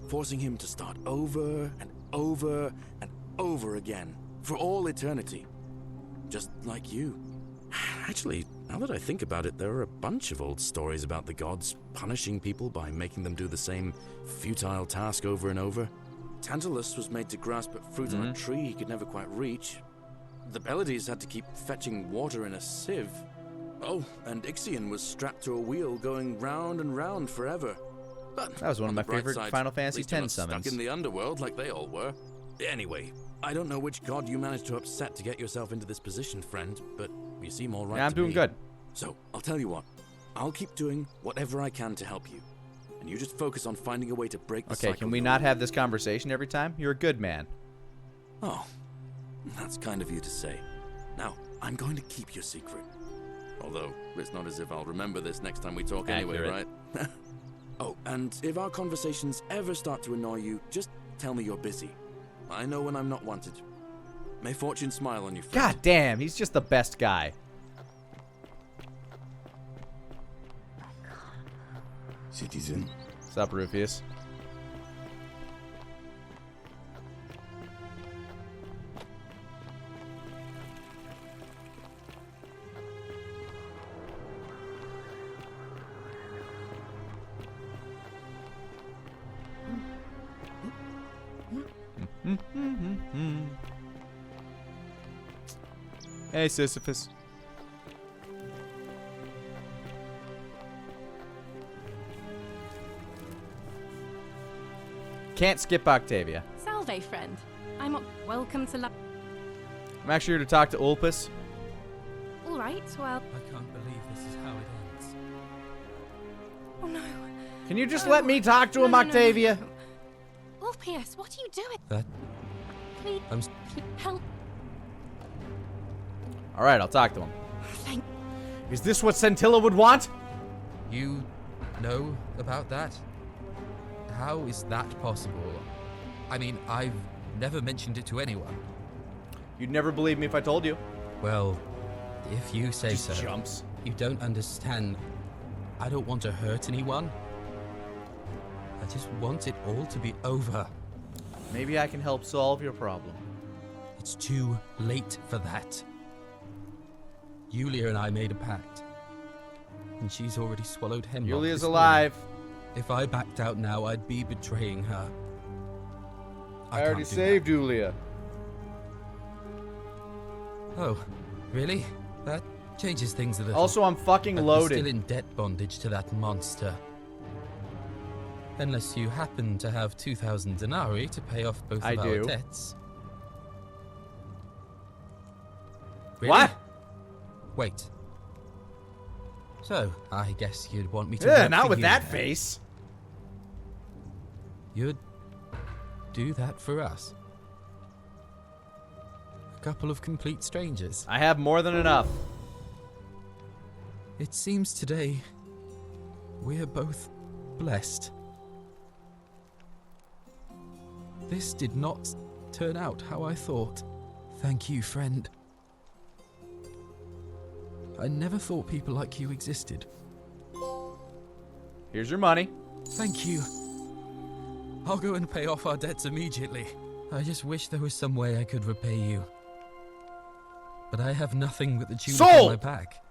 forcing him to start over and over and over again for all eternity. Just like you. Actually, now that I think about it, there are a bunch of old stories about the gods punishing people by making them do the same futile task over and over. Tantalus was made to grasp at fruit on a tree he could never quite reach. The Pleiades had to keep fetching water in a sieve. Oh, and Ixion was strapped to a wheel going round and round forever. But That was one of on my the bright favorite side, Final at Fantasy least you're X not summons. stuck in the underworld like they all were. Anyway, I don't know which god you managed to upset to get yourself into this position, friend, but you seem all right. Yeah, I'm to doing me. good. So, I'll tell you what. I'll keep doing whatever I can to help you. And you just focus on finding a way to break the Okay, cycle. can we not have this conversation every time? You're a good man. Oh, that's kind of you to say. Now, I'm going to keep your secret. Although, it's not as if I'll remember this next time we talk anyway, Accurate. right? Oh, and if our conversations ever start to annoy you, just tell me you're busy. I know when I'm not wanted. May fortune smile on you, friend. God damn, he's just the best guy. Citizen. What's up, Rufius? Hey, Sisyphus. Can't skip Octavia. Salve, friend. Welcome to I'm actually here to talk to Ulpus. All right, well... I can't believe this is how it ends. Oh, no. Can you just let me talk to him, Octavia? Ulpius, what are you doing? That... Please, help. All right, I'll talk to him. Thank... Is this what Centilla would want? You know about that? How is that possible? I mean, I've never mentioned it to anyone. You'd never believe me if I told you. Well, if you say Just so. jumps. You don't understand. I don't want to hurt anyone. I just want it all to be over. Maybe I can help solve your problem. It's too late for that. Yulia and I made a pact. And she's already swallowed hemlock. Yulia's this alive. morning. If I backed out now, I'd be betraying her. I already saved Julia. Oh, really? That changes things a little. Also, I'm fucking I'd be loaded. still in debt bondage to that monster. Unless you happen to have 2,000 denarii to pay off both of our debts. Really? What? Wait. So, I guess you'd want me to... Yeah, work not for with you that then. face. You'd do that for us? A couple of complete strangers? I have more than enough. It seems today we're both blessed. This did not turn out how I thought. Thank you, friend. I never thought people like you existed. Here's your money. Thank you. I'll go and pay off our debts immediately. I just wish there was some way I could repay you. But I have nothing but the tunic on my back.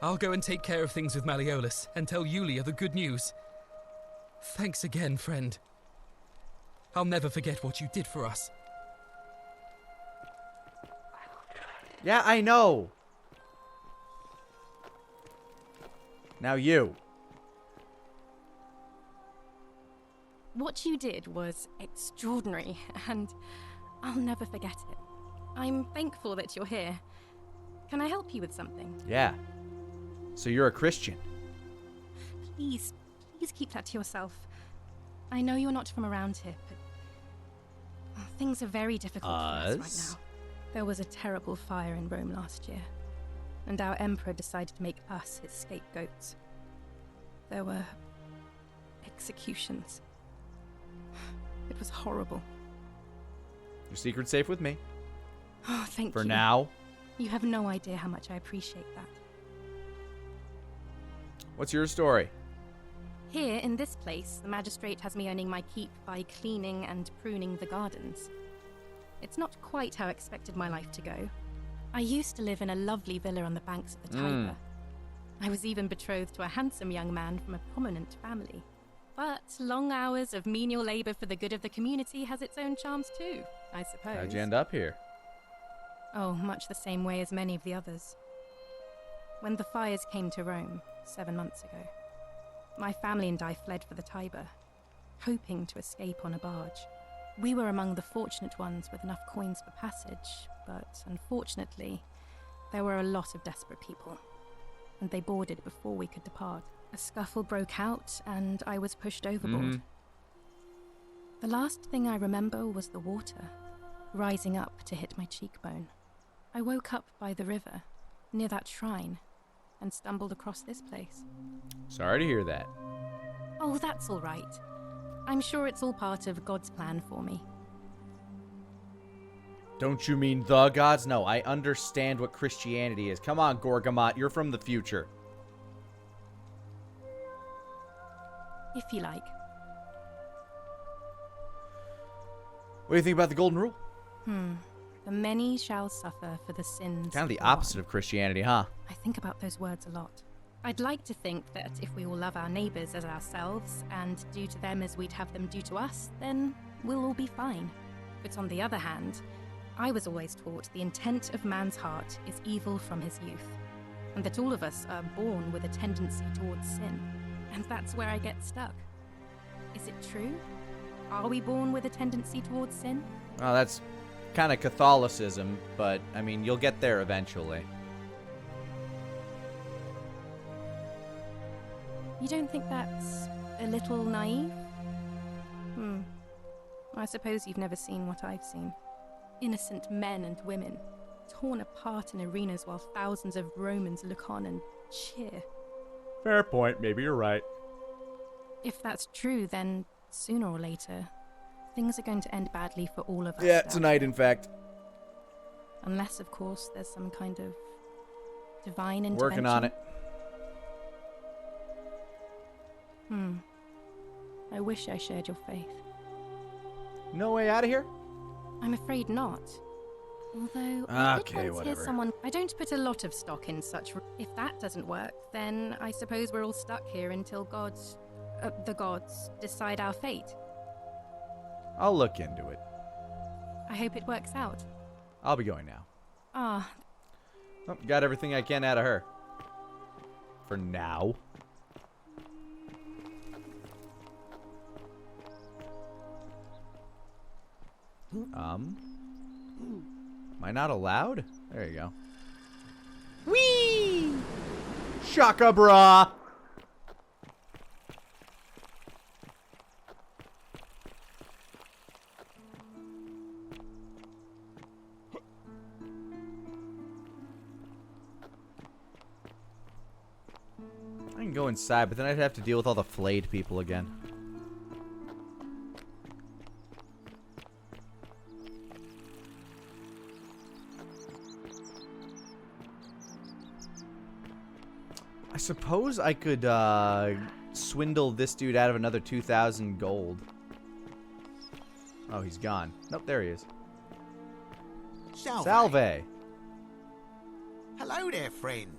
I'll go and take care of things with Malleolus and tell Yulia the good news. Thanks again, friend. I'll never forget what you did for us. Yeah, I know. Now you. What you did was extraordinary, and I'll never forget it. I'm thankful that you're here. Can I help you with something? Yeah. So you're a Christian. Please keep that to yourself. I know you're not from around here, but things are very difficult for us right now. There was a terrible fire in Rome last year, and our emperor decided to make us his scapegoats. There were executions. It was horrible. Your secret's safe with me. Oh, thank you. For now. You have no idea how much I appreciate that. What's your story? Here, in this place, the magistrate has me earning my keep by cleaning and pruning the gardens. It's not quite how I expected my life to go. I used to live in a lovely villa on the banks of the Tiber. I was even betrothed to a handsome young man from a prominent family. But long hours of menial labor for the good of the community has its own charms too, I suppose. How'd you end up here? Oh, much the same way as many of the others. When the fires came to Rome 7 months ago, my family and I fled for the Tiber, hoping to escape on a barge. We were among the fortunate ones with enough coins for passage, but unfortunately, there were a lot of desperate people, and they boarded before we could depart. A scuffle broke out, and I was pushed overboard. The last thing I remember was the water, rising up to hit my cheekbone. I woke up by the river, near that shrine, and stumbled across this place. Sorry to hear that. Oh, that's all right. I'm sure it's all part of God's plan for me. Don't you mean the gods? No, I understand what Christianity is. Come on, Gorgamot, you're from the future. If you like. What do you think about the Golden Rule? The many shall suffer for the sins. Kind of the one. opposite of Christianity, huh? I think about those words a lot. I'd like to think that if we all love our neighbours as ourselves and do to them as we'd have them do to us, then we'll all be fine. But on the other hand, I was always taught the intent of man's heart is evil from his youth, and that all of us are born with a tendency towards sin. And that's where I get stuck. Is it true? Are we born with a tendency towards sin? Well, that's kind of Catholicism, but, I mean, you'll get there eventually. You don't think that's a little naive? I suppose you've never seen what I've seen. Innocent men and women, torn apart in arenas while thousands of Romans look on and cheer. Fair point. Maybe you're right. If that's true, then sooner or later, things are going to end badly for all of us. Yeah, tonight, in fact. Unless, of course, there's some kind of divine intervention. Working on it. I wish I shared your faith. No way out of here? I'm afraid not. Although, I did Okay, once hear whatever. someone... I don't put a lot of stock in such... If that doesn't work, then I suppose we're all stuck here until the gods decide our fate. I'll look into it. I hope it works out. I'll be going now. Ah, Oh, got everything I can out of her. For now. Am I not allowed? There you go. Whee! Shaka bra! I can go inside, but then I'd have to deal with all the flayed people again. I suppose I could swindle this dude out of another 2,000 gold. Oh, he's gone. Nope, there he is. Salve. Hello there, friend.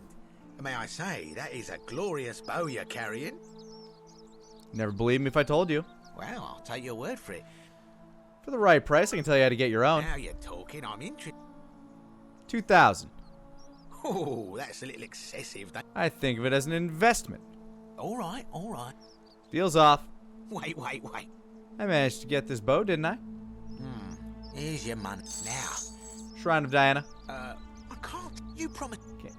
May I say, that is a glorious bow you're carrying. Never believe me if I told you. Well, I'll take your word for it. For the right price, I can tell you how to get your own. Now you're talking, I'm interested. 2,000. Oh, that's a little excessive. I think of it as an investment. All right, all right. Deal's off. Wait. I managed to get this bow, didn't I? Here's your money. Now. Shrine of Diana. I can't. You promised. Okay.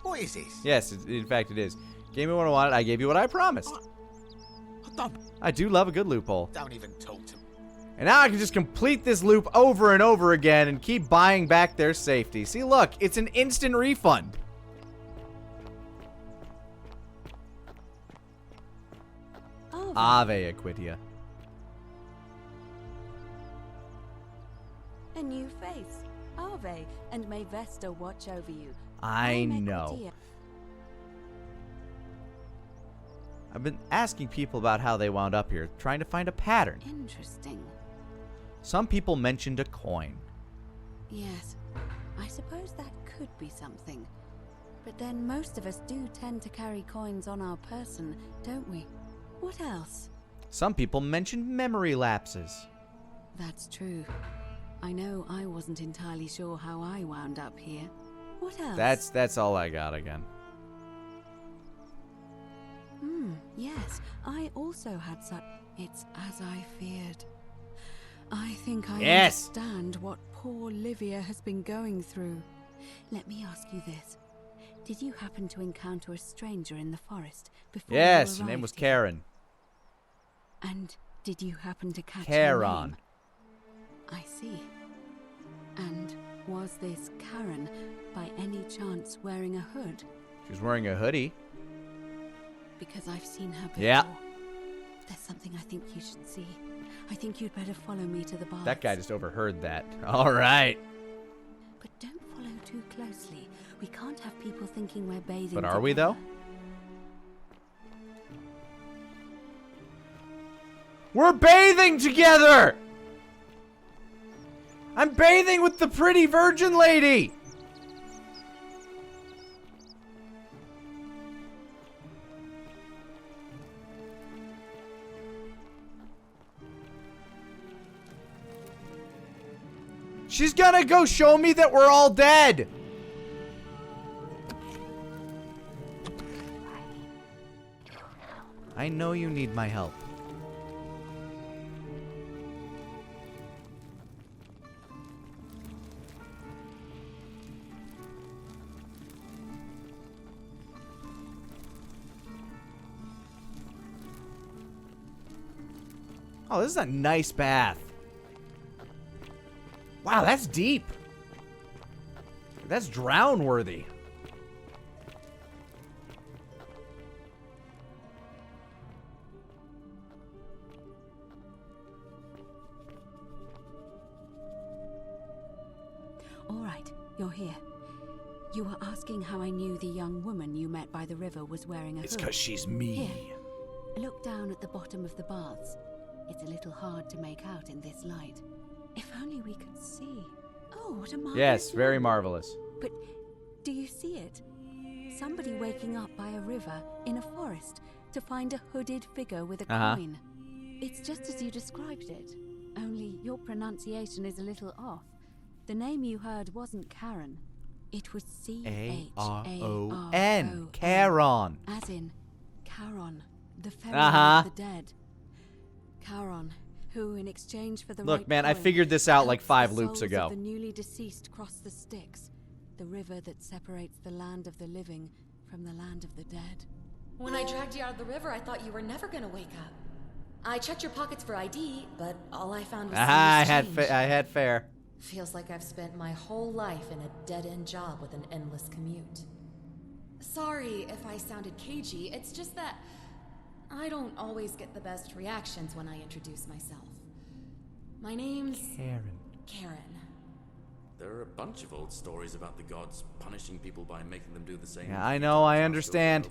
What is this? Yes, in fact it is. Gave me what I wanted, I gave you what I promised. I do love a good loophole. Don't even talk to me. And now I can just complete this loop over and over again and keep buying back their safety. See, look, it's an instant refund. Ave Equitia. A new face. Ave, and may Vesta watch over you. I know. I've been asking people about how they wound up here, trying to find a pattern. Interesting. Some people mentioned a coin. Yes, I suppose that could be something. But then most of us do tend to carry coins on our person, don't we? What else? Some people mentioned memory lapses. That's true. I know I wasn't entirely sure how I wound up here. What else? That's all I got again. Yes, I also had such... It's as I feared. I think I understand what poor Livia has been going through. Let me ask you this. Did you happen to encounter a stranger in the forest before Yes, you her name was arrived here? Karen. And did you happen to catch her Karen. name? I see. And was this Karen by any chance wearing a hood? She was wearing a hoodie. Because I've seen her before. Yeah. There's something I think you should see. I think you'd better follow me to the bar. That guy just overheard that. All right. But don't follow too closely. We can't have people thinking we're bathing. But are we, though? We're bathing together! I'm bathing with the pretty virgin lady! She's gonna go show me that we're all dead! I know you need my help. Oh, this is a nice bath. Wow, that's deep. That's drown worthy. All right, you're here. You were asking how I knew the young woman you met by the river was wearing a hood. It's 'cause she's me. Here, look down at the bottom of the baths. It's a little hard to make out in this light. If only we could see. Oh, Oh, what a marvelous Yes, very night. marvelous. But do you see it? Somebody waking up by a river in a forest to find a hooded figure with a coin. It's just as you described it, only your pronunciation is a little off. The name you heard wasn't Karen. It was C-H-A-R-O-N. Charon. As in Charon, the ferry Uh-huh. of the dead. Charon, who in exchange for the Look, right man, I coin, figured this out like helps 5 the loops souls ago. of the newly deceased cross the Styx, the river that separates the land of the living from the land of the dead. When I dragged you out of the river, I thought you were never gonna wake up. I checked your pockets for ID, but all I found was I serious change. had fare. Feels like I've spent my whole life in a dead-end job with an endless commute. Sorry if I sounded cagey, it's just that I don't always get the best reactions when I introduce myself. My name's... Karen. There are a bunch of old stories about the gods punishing people by making them do the same. Yeah, I know, I understand.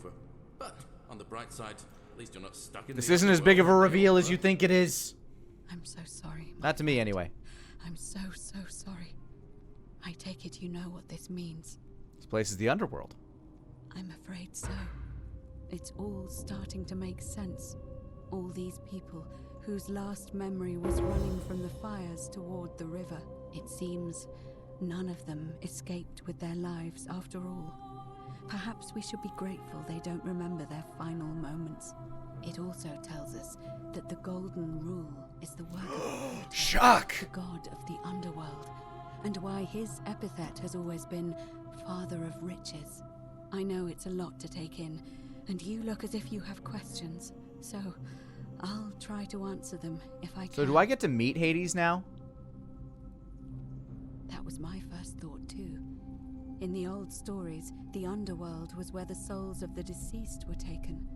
But on the bright side, at least you're not stuck in This the isn't as big of a underworld. reveal as you think it is. I'm so sorry. Not to me, anyway. I'm so sorry. I take it you know what this means. This place is the underworld. I'm afraid so. It's all starting to make sense. All these people whose last memory was running from the fires toward the river. It seems none of them escaped with their lives after all. Perhaps we should be grateful they don't remember their final moments. It also tells us that the Golden Rule is the work of Shock! the god of the underworld, and why his epithet has always been Father of Riches. I know it's a lot to take in, and you look as if you have questions, so I'll try to answer them if I can. So do I get to meet Hades now? That was my first thought too. In the old stories, the underworld was where the souls of the deceased were taken.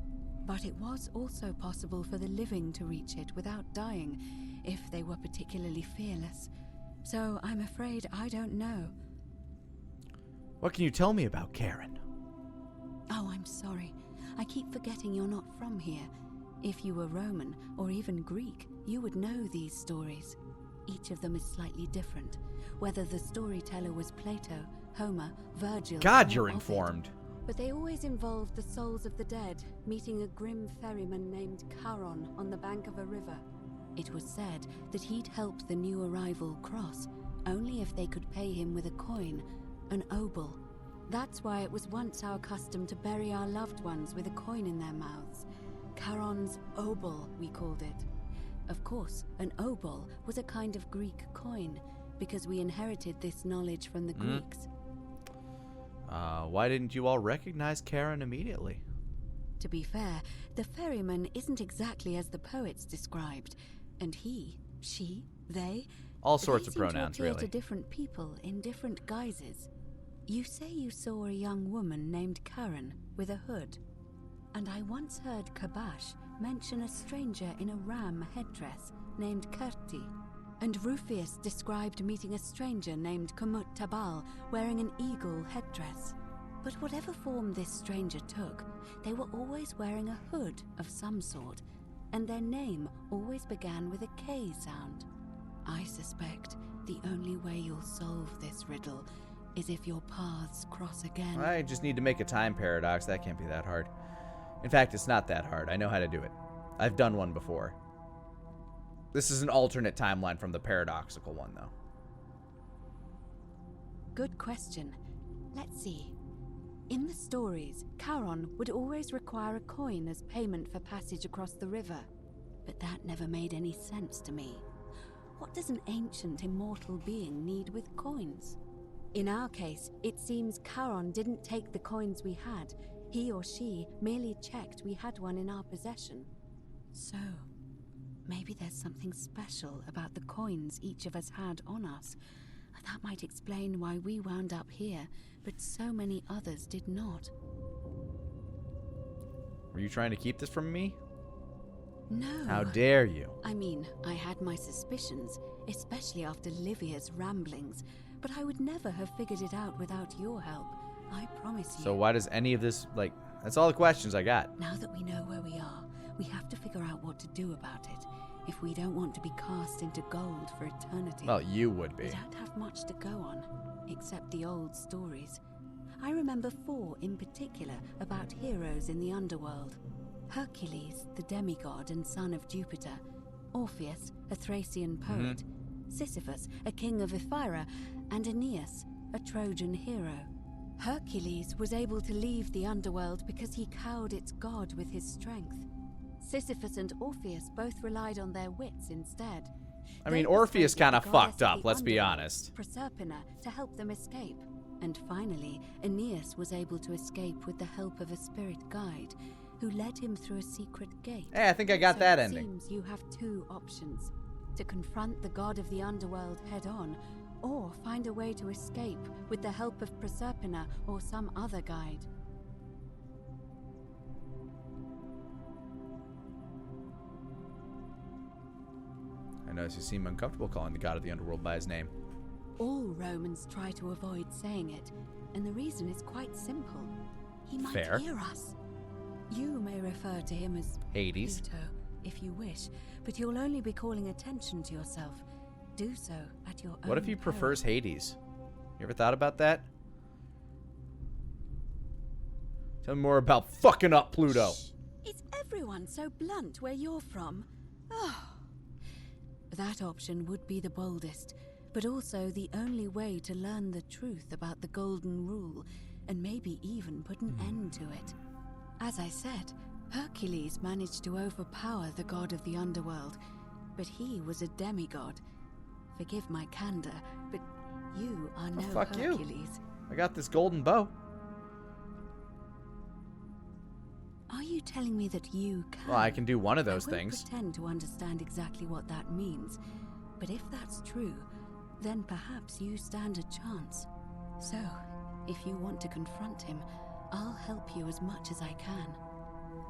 But it was also possible for the living to reach it without dying, if they were particularly fearless. So I'm afraid I don't know. What can you tell me about Karen? Oh, I'm sorry. I keep forgetting you're not from here. If you were Roman, or even Greek, you would know these stories. Each of them is slightly different, whether the storyteller was Plato, Homer, Virgil... God, or you're Ovid. informed. But they always involved the souls of the dead, meeting a grim ferryman named Charon on the bank of a river. It was said that he'd help the new arrival cross, only if they could pay him with a coin, an obol. That's why it was once our custom to bury our loved ones with a coin in their mouths. Charon's obol, we called it. Of course, an obol was a kind of Greek coin, because we inherited this knowledge from the Greeks. Why didn't you all recognize Karen immediately? To be fair, the ferryman isn't exactly as the poets described, and he, she, they... All sorts of seem to pronouns, appear really. to different people in different guises. You say you saw a young woman named Karen with a hood, and I once heard Kabash mention a stranger in a ram headdress named Kerti, and Rufius described meeting a stranger named Kumut Tabal wearing an eagle headdress. But whatever form this stranger took, they were always wearing a hood of some sort, and their name always began with a K sound. I suspect the only way you'll solve this riddle is if your paths cross again. I just need to make a time paradox. That can't be that hard. In fact, it's not that hard. I know how to do it. I've done one before. This is an alternate timeline from the paradoxical one, though. Good question. Let's see. In the stories, Charon would always require a coin as payment for passage across the river. But that never made any sense to me. What does an ancient immortal being need with coins? In our case, it seems Charon didn't take the coins we had. He or she merely checked we had one in our possession. So, maybe there's something special about the coins each of us had on us. That might explain why we wound up here, but so many others did not. Were you trying to keep this from me? No. How dare you? I mean, I had my suspicions, especially after Livia's ramblings, but I would never have figured it out without your help. I promise you. So why does any of this, that's all the questions I got. Now that we know where we are, we have to figure out what to do about it. if we don't want to be cast into gold for eternity. Well, you would be. We don't have much to go on, except the old stories. I remember 4 in particular about heroes in the underworld. Hercules, the demigod and son of Jupiter. Orpheus, a Thracian poet. Sisyphus, a king of Ephyra. And Aeneas, a Trojan hero. Hercules was able to leave the underworld because he cowed its god with his strength. Sisyphus and Orpheus both relied on their wits instead. I mean, Orpheus kind of fucked up, let's be honest. Proserpina to help them escape. And finally, Aeneas was able to escape with the help of a spirit guide who led him through a secret gate. Hey, I think I got that ending. It seems you have 2 options: to confront the god of the underworld head on, or find a way to escape with the help of Proserpina or some other guide. I notice you seem uncomfortable calling the god of the underworld by his name. All Romans try to avoid saying it, and the reason is quite simple. He might Fair. hear us. You may refer to him as Hades. Pluto, if you wish, but you'll only be calling attention to yourself. Do so at your own What if he peril. prefers Hades? You ever thought about that? Tell me more about fucking up Pluto. Is everyone so blunt where you're from? Oh. That option would be the boldest, but also the only way to learn the truth about the Golden Rule, and maybe even put an end to it. As I said, Hercules managed to overpower the god of the underworld, but he was a demigod. Forgive my candor, but you are no fuck Hercules. you. I got this golden bow. Are you telling me that you can? Well, I can do one of those I won't things. pretend to understand exactly what that means, but if that's true, then perhaps you stand a chance. So, if you want to confront him, I'll help you as much as I can.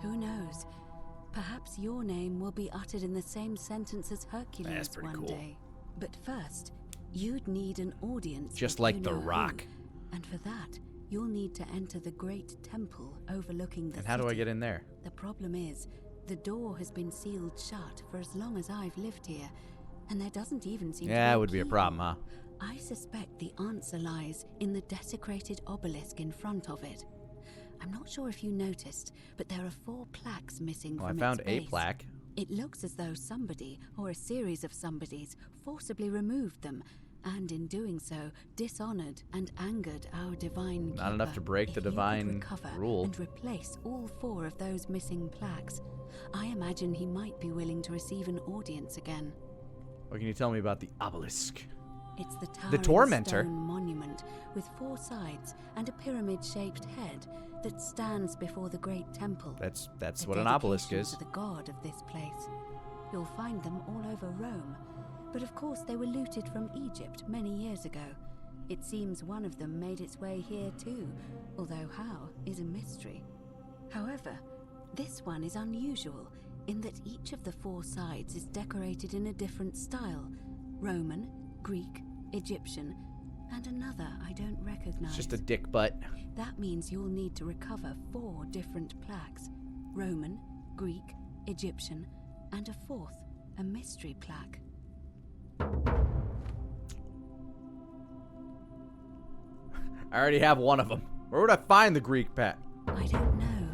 Who knows? Perhaps your name will be uttered in the same sentence as Hercules That's pretty one cool. day. But first, you'd need an audience. Just with like you The know who, Rock. and for that, you'll need to enter the great temple overlooking the And how do I city. get in there? The problem is, the door has been sealed shut for as long as I've lived here, and there doesn't even seem to be Yeah, a it would be a key. problem, huh? I suspect the answer lies in the desecrated obelisk in front of it. I'm not sure if you noticed, but there are 4 plaques missing Well, I from found its a base. plaque. It looks as though somebody, or a series of somebodies, forcibly removed them, and in doing so, dishonored and angered our divine Not enough keeper. to break the If you could divine recover rule. and replace all 4 of those missing plaques, I imagine he might be willing to receive an audience again. What can you tell me about the obelisk? It's the towering Tormentor? stone monument with 4 sides and a pyramid-shaped head that stands before the great temple. That's A what an obelisk dedication is. to the god of this place. You'll find them all over Rome, but of course they were looted from Egypt many years ago. It seems one of them made its way here too, although how is a mystery. However, this one is unusual in that each of the 4 sides is decorated in a different style: Roman, Greek, Egyptian, and another I don't recognize. It's just a dick butt. That means you'll need to recover 4 different plaques: Roman, Greek, Egyptian, and a 4th, a mystery plaque. I already have one of them. Where would I find the Greek pet? I don't know.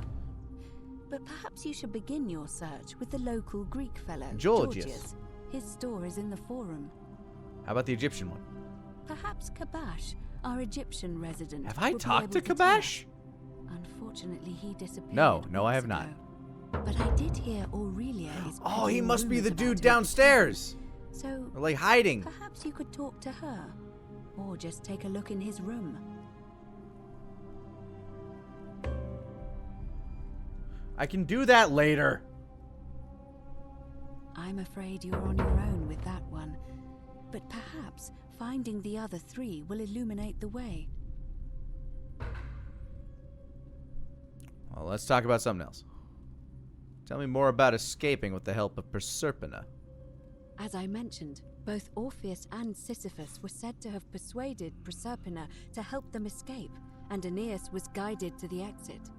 But perhaps you should begin your search with the local Greek fellow, Georgius. His store is in the forum. How about the Egyptian one? Perhaps Kabash, our Egyptian resident. Have I would be talked to able Kabash? Unfortunately, he disappeared. No, I have not. But I did hear Aurelia is. Oh, he peddling must be rumors the about dude her downstairs. So, Or like hiding. perhaps you could talk to her, or just take a look in his room. I can do that later. I'm afraid you're on your own with that one, but perhaps finding the other 3 will illuminate the way. Well, let's talk about something else. Tell me more about escaping with the help of Proserpina. As I mentioned, both Orpheus and Sisyphus were said to have persuaded Proserpina to help them escape, and Aeneas was guided to the exit.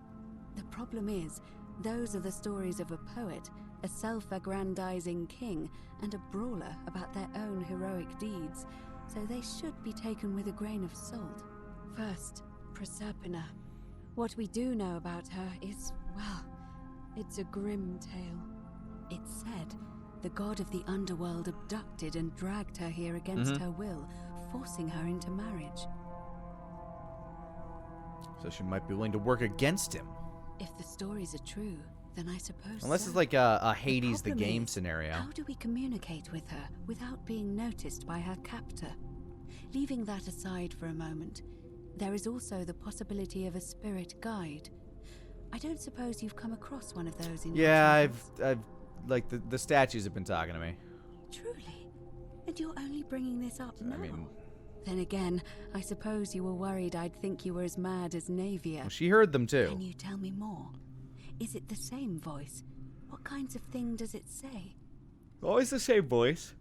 The problem is, those are the stories of a poet, a self-aggrandizing king, and a brawler about their own heroic deeds, so they should be taken with a grain of salt. First, Proserpina. What we do know about her is, well, it's a grim tale. It's said the god of the underworld abducted and dragged her here against her will, forcing her into marriage. So she might be willing to work against him. If the stories are true, then I suppose Unless so. it's like a Hades the problem game is, scenario. How do we communicate with her without being noticed by her captor? Leaving that aside for a moment, there is also the possibility of a spirit guide. I don't suppose you've come across one of those in your Yeah, travels? I've like the statues have been talking to me. Truly? And you're only bringing this up now? I mean, Then again, I suppose you were worried I'd think you were as mad as Navia. well, she heard them too. Can you tell me more? Is it the same voice? What kinds of thing does it say? Always the same voice.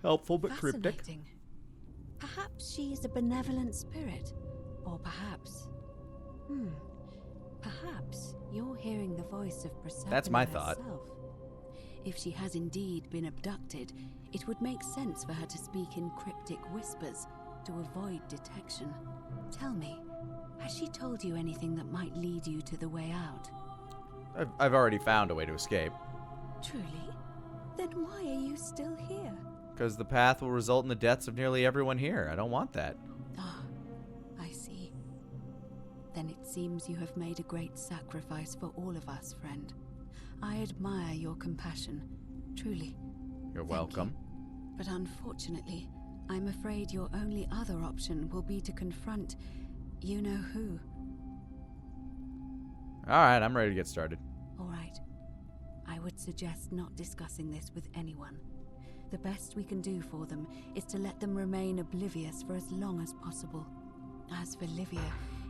Helpful but cryptic. Fascinating. Perhaps she's a benevolent spirit. Or perhaps... Perhaps you're hearing the voice of Proserpina That's my thought. herself. If she has indeed been abducted, it would make sense for her to speak in cryptic whispers to avoid detection. Tell me, has she told you anything that might lead you to the way out? I've already found a way to escape. Truly? Then why are you still here? Because the path will result in the deaths of nearly everyone here. I don't want that. Ah, I see. Then it seems you have made a great sacrifice for all of us, friend. I admire your compassion, truly. You're welcome. But unfortunately, I'm afraid your only other option will be to confront you-know-who. Alright, I'm ready to get started. All right. I would suggest not discussing this with anyone. The best we can do for them is to let them remain oblivious for as long as possible. As for Livia,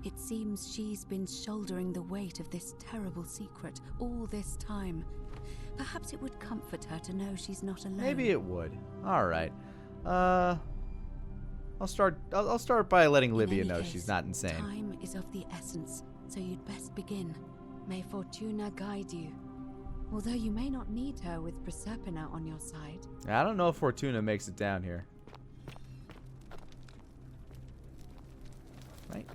it seems she's been shouldering the weight of this terrible secret all this time. Perhaps it would comfort her to know she's not alone. Maybe it would. Alright. I'll start by letting Livia know she's not insane. Time is of the essence, so you'd best begin. May Fortuna guide you. Although you may not need her with Proserpina on your side. I don't know if Fortuna makes it down here. Right?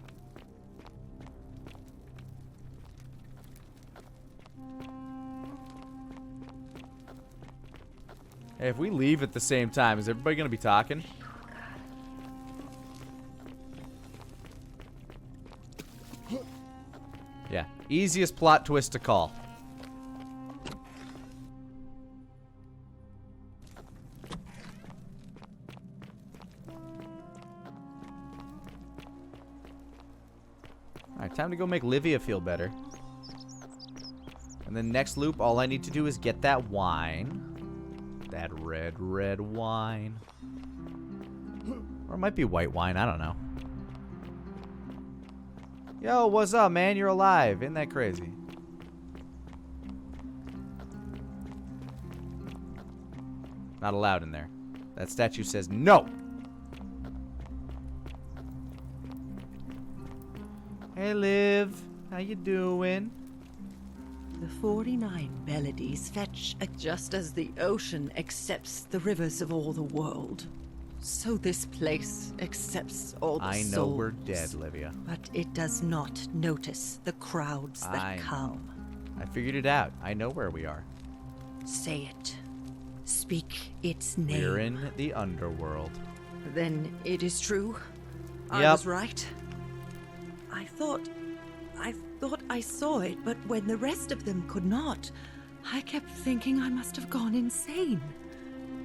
Hey, if we leave at the same time, is everybody going to be talking? Yeah, easiest plot twist to call. Alright, time to go make Livia feel better. And then next loop, all I need to do is get that wine. That red, red wine. Or it might be white wine, I don't know. Yo, what's up, man? You're alive. Isn't that crazy? Not allowed in there. That statue says no. Hey, Liv. How you doing? The 49 melodies fetch just as the ocean accepts the rivers of all the world. So this place accepts all the souls. I know we're dead, Livia. But it does not notice the crowds that come. I figured it out. I know where we are. Say it. Speak its name. We're in the underworld. Then it is true. I Yep. was right. I thought I saw it, but when the rest of them could not, I kept thinking I must have gone insane.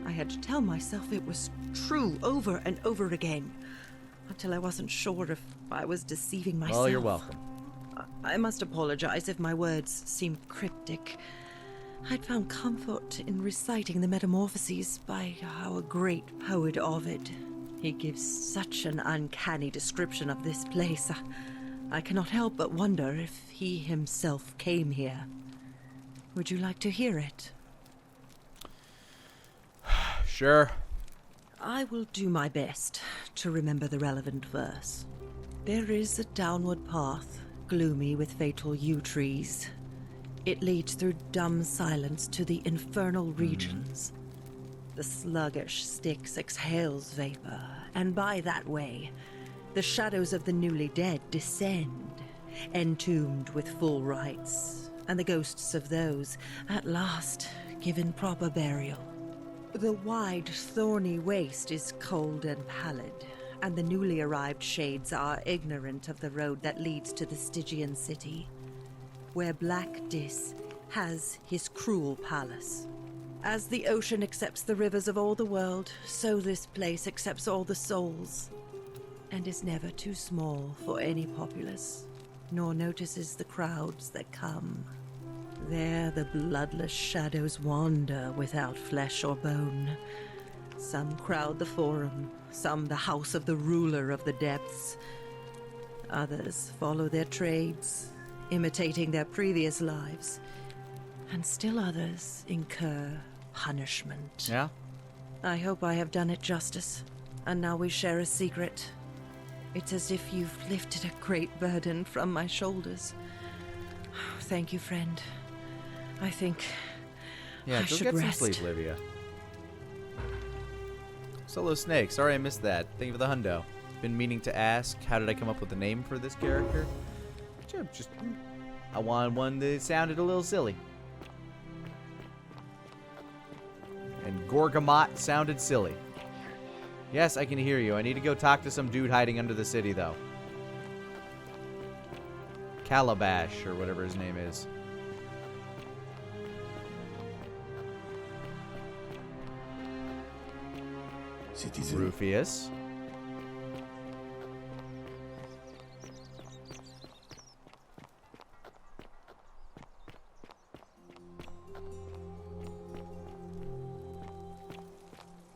I had to tell myself it was true over and over again, until I wasn't sure if I was deceiving myself. Well, you're welcome. I must apologize if my words seemed cryptic. I'd found comfort in reciting the Metamorphoses by our great poet Ovid. He gives such an uncanny description of this place. I cannot help but wonder if he himself came here. Would you like to hear it? Sure. I will do my best to remember the relevant verse. There is a downward path, gloomy with fatal yew trees. It leads through dumb silence to the infernal regions. The sluggish Styx exhales vapor, and by that way, the shadows of the newly dead descend, entombed with full rites, and the ghosts of those, at last, given proper burial. The wide, thorny waste is cold and pallid, and the newly arrived shades are ignorant of the road that leads to the Stygian city, where Black Dis has his cruel palace. As the ocean accepts the rivers of all the world, so this place accepts all the souls, and is never too small for any populace, nor notices the crowds that come. There the bloodless shadows wander without flesh or bone. Some crowd the forum, some the house of the ruler of the depths. Others follow their trades, imitating their previous lives, and still others incur punishment. Yeah? I hope I have done it justice, and now we share a secret. It's as if you've lifted a great burden from my shoulders. Thank you, friend. I think Yeah, I go should get rest. some sleep, Livia. Solo Snake, sorry I missed that. Thank you for the hundo. Been meaning to ask, how did I come up with the name for this character? Just, I wanted one that sounded a little silly. And Gorgamot sounded silly. Yes, I can hear you. I need to go talk to some dude hiding under the city, though. Calabash, or whatever his name is. Citizen. Rufius.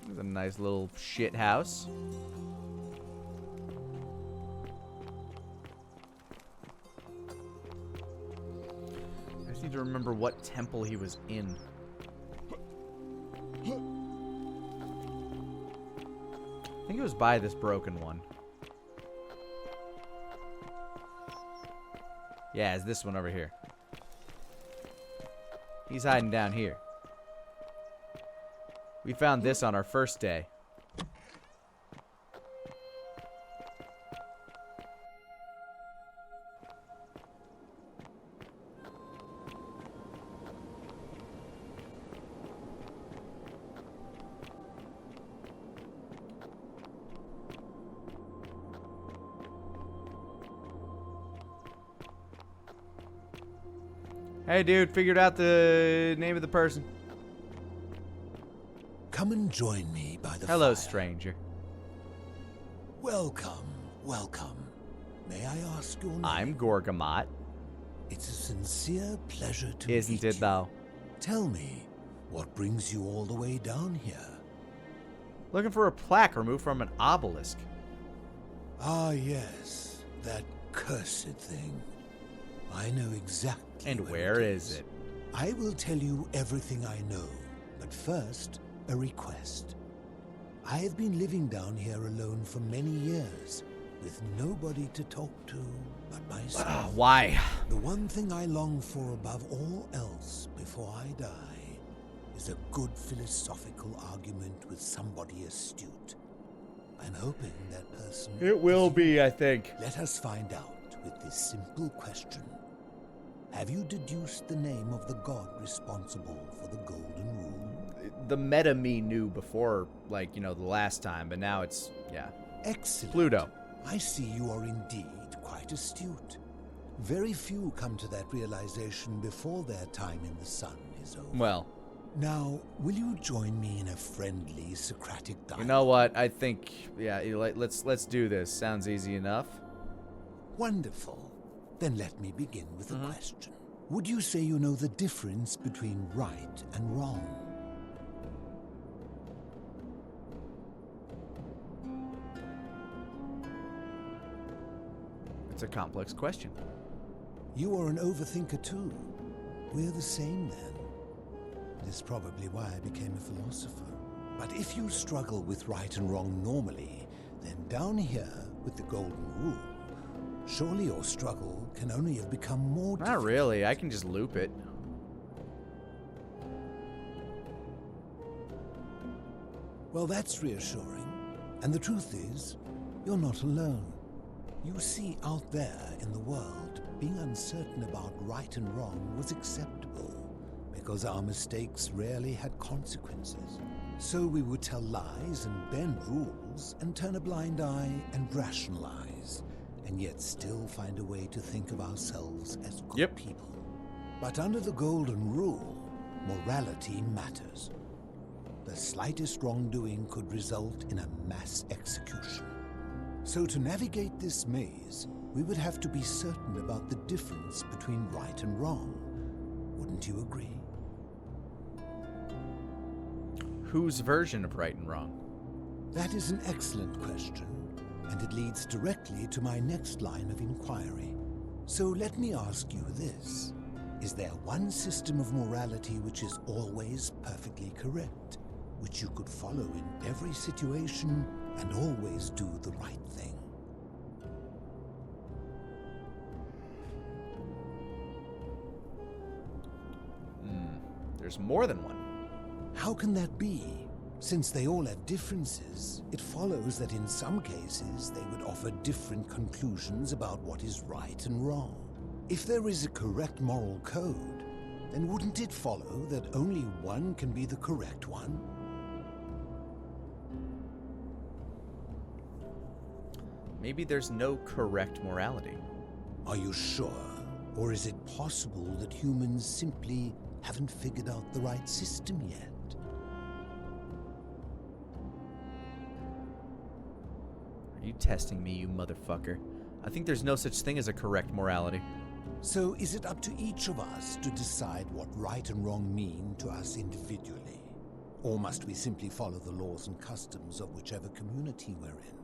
There's a nice little shit house. I just need to remember what temple he was in. I think it was by this broken one. Yeah, it's this one over here. He's hiding down here. We found this on our first day. Hey, dude, figured out the name of the person. Come and join me by the Hello, fire. stranger. Welcome, welcome. May I ask your name? I'm Gorgamot. It's a sincere pleasure to Isn't meet it, you. though? Tell me, what brings you all the way down here? Looking for a plaque removed from an obelisk. Ah, yes, that cursed thing. I know exactly. And where is it? I will tell you everything I know, but first, a request. I have been living down here alone for many years, with nobody to talk to but myself. Why? The one thing I long for above all else before I die is a good philosophical argument with somebody astute. I'm hoping that person... It will be, I think. Let us find out with this simple question. Have you deduced the name of the god responsible for the Golden Rule? The meta me knew before, like, you know, the last time, but now it's, yeah. Excellent. Pluto. I see you are indeed quite astute. Very few come to that realization before their time in the sun is over. Well. Now, will you join me in a friendly Socratic dialogue? You know what? I think, yeah, let's do this. Sounds easy enough. Wonderful. Then let me begin with a question. Would you say you know the difference between right and wrong? It's a complex question. You are an overthinker too. We're the same then. It is probably why I became a philosopher. But if you struggle with right and wrong normally, then down here with the Golden Rule, surely your struggle can only have become more difficult. Not really. I can just loop it. Well, that's reassuring. And the truth is, you're not alone. You see, out there in the world, being uncertain about right and wrong was acceptable, because our mistakes rarely had consequences. So we would tell lies and bend rules and turn a blind eye and rationalize, and yet still find a way to think of ourselves as good people. But under the golden rule, morality matters. The slightest wrongdoing could result in a mass execution. So to navigate this maze, we would have to be certain about the difference between right and wrong. Wouldn't you agree? Whose version of right and wrong? That is an excellent question, and it leads directly to my next line of inquiry. So let me ask you this. Is there one system of morality which is always perfectly correct, which you could follow in every situation and always do the right thing? There's more than one. How can that be? Since they all have differences, it follows that in some cases they would offer different conclusions about what is right and wrong. If there is a correct moral code, then wouldn't it follow that only one can be the correct one? Maybe there's no correct morality. Are you sure? Or is it possible that humans simply haven't figured out the right system yet? Are you testing me, you motherfucker? I think there's no such thing as a correct morality. So is it up to each of us to decide what right and wrong mean to us individually? Or must we simply follow the laws and customs of whichever community we're in?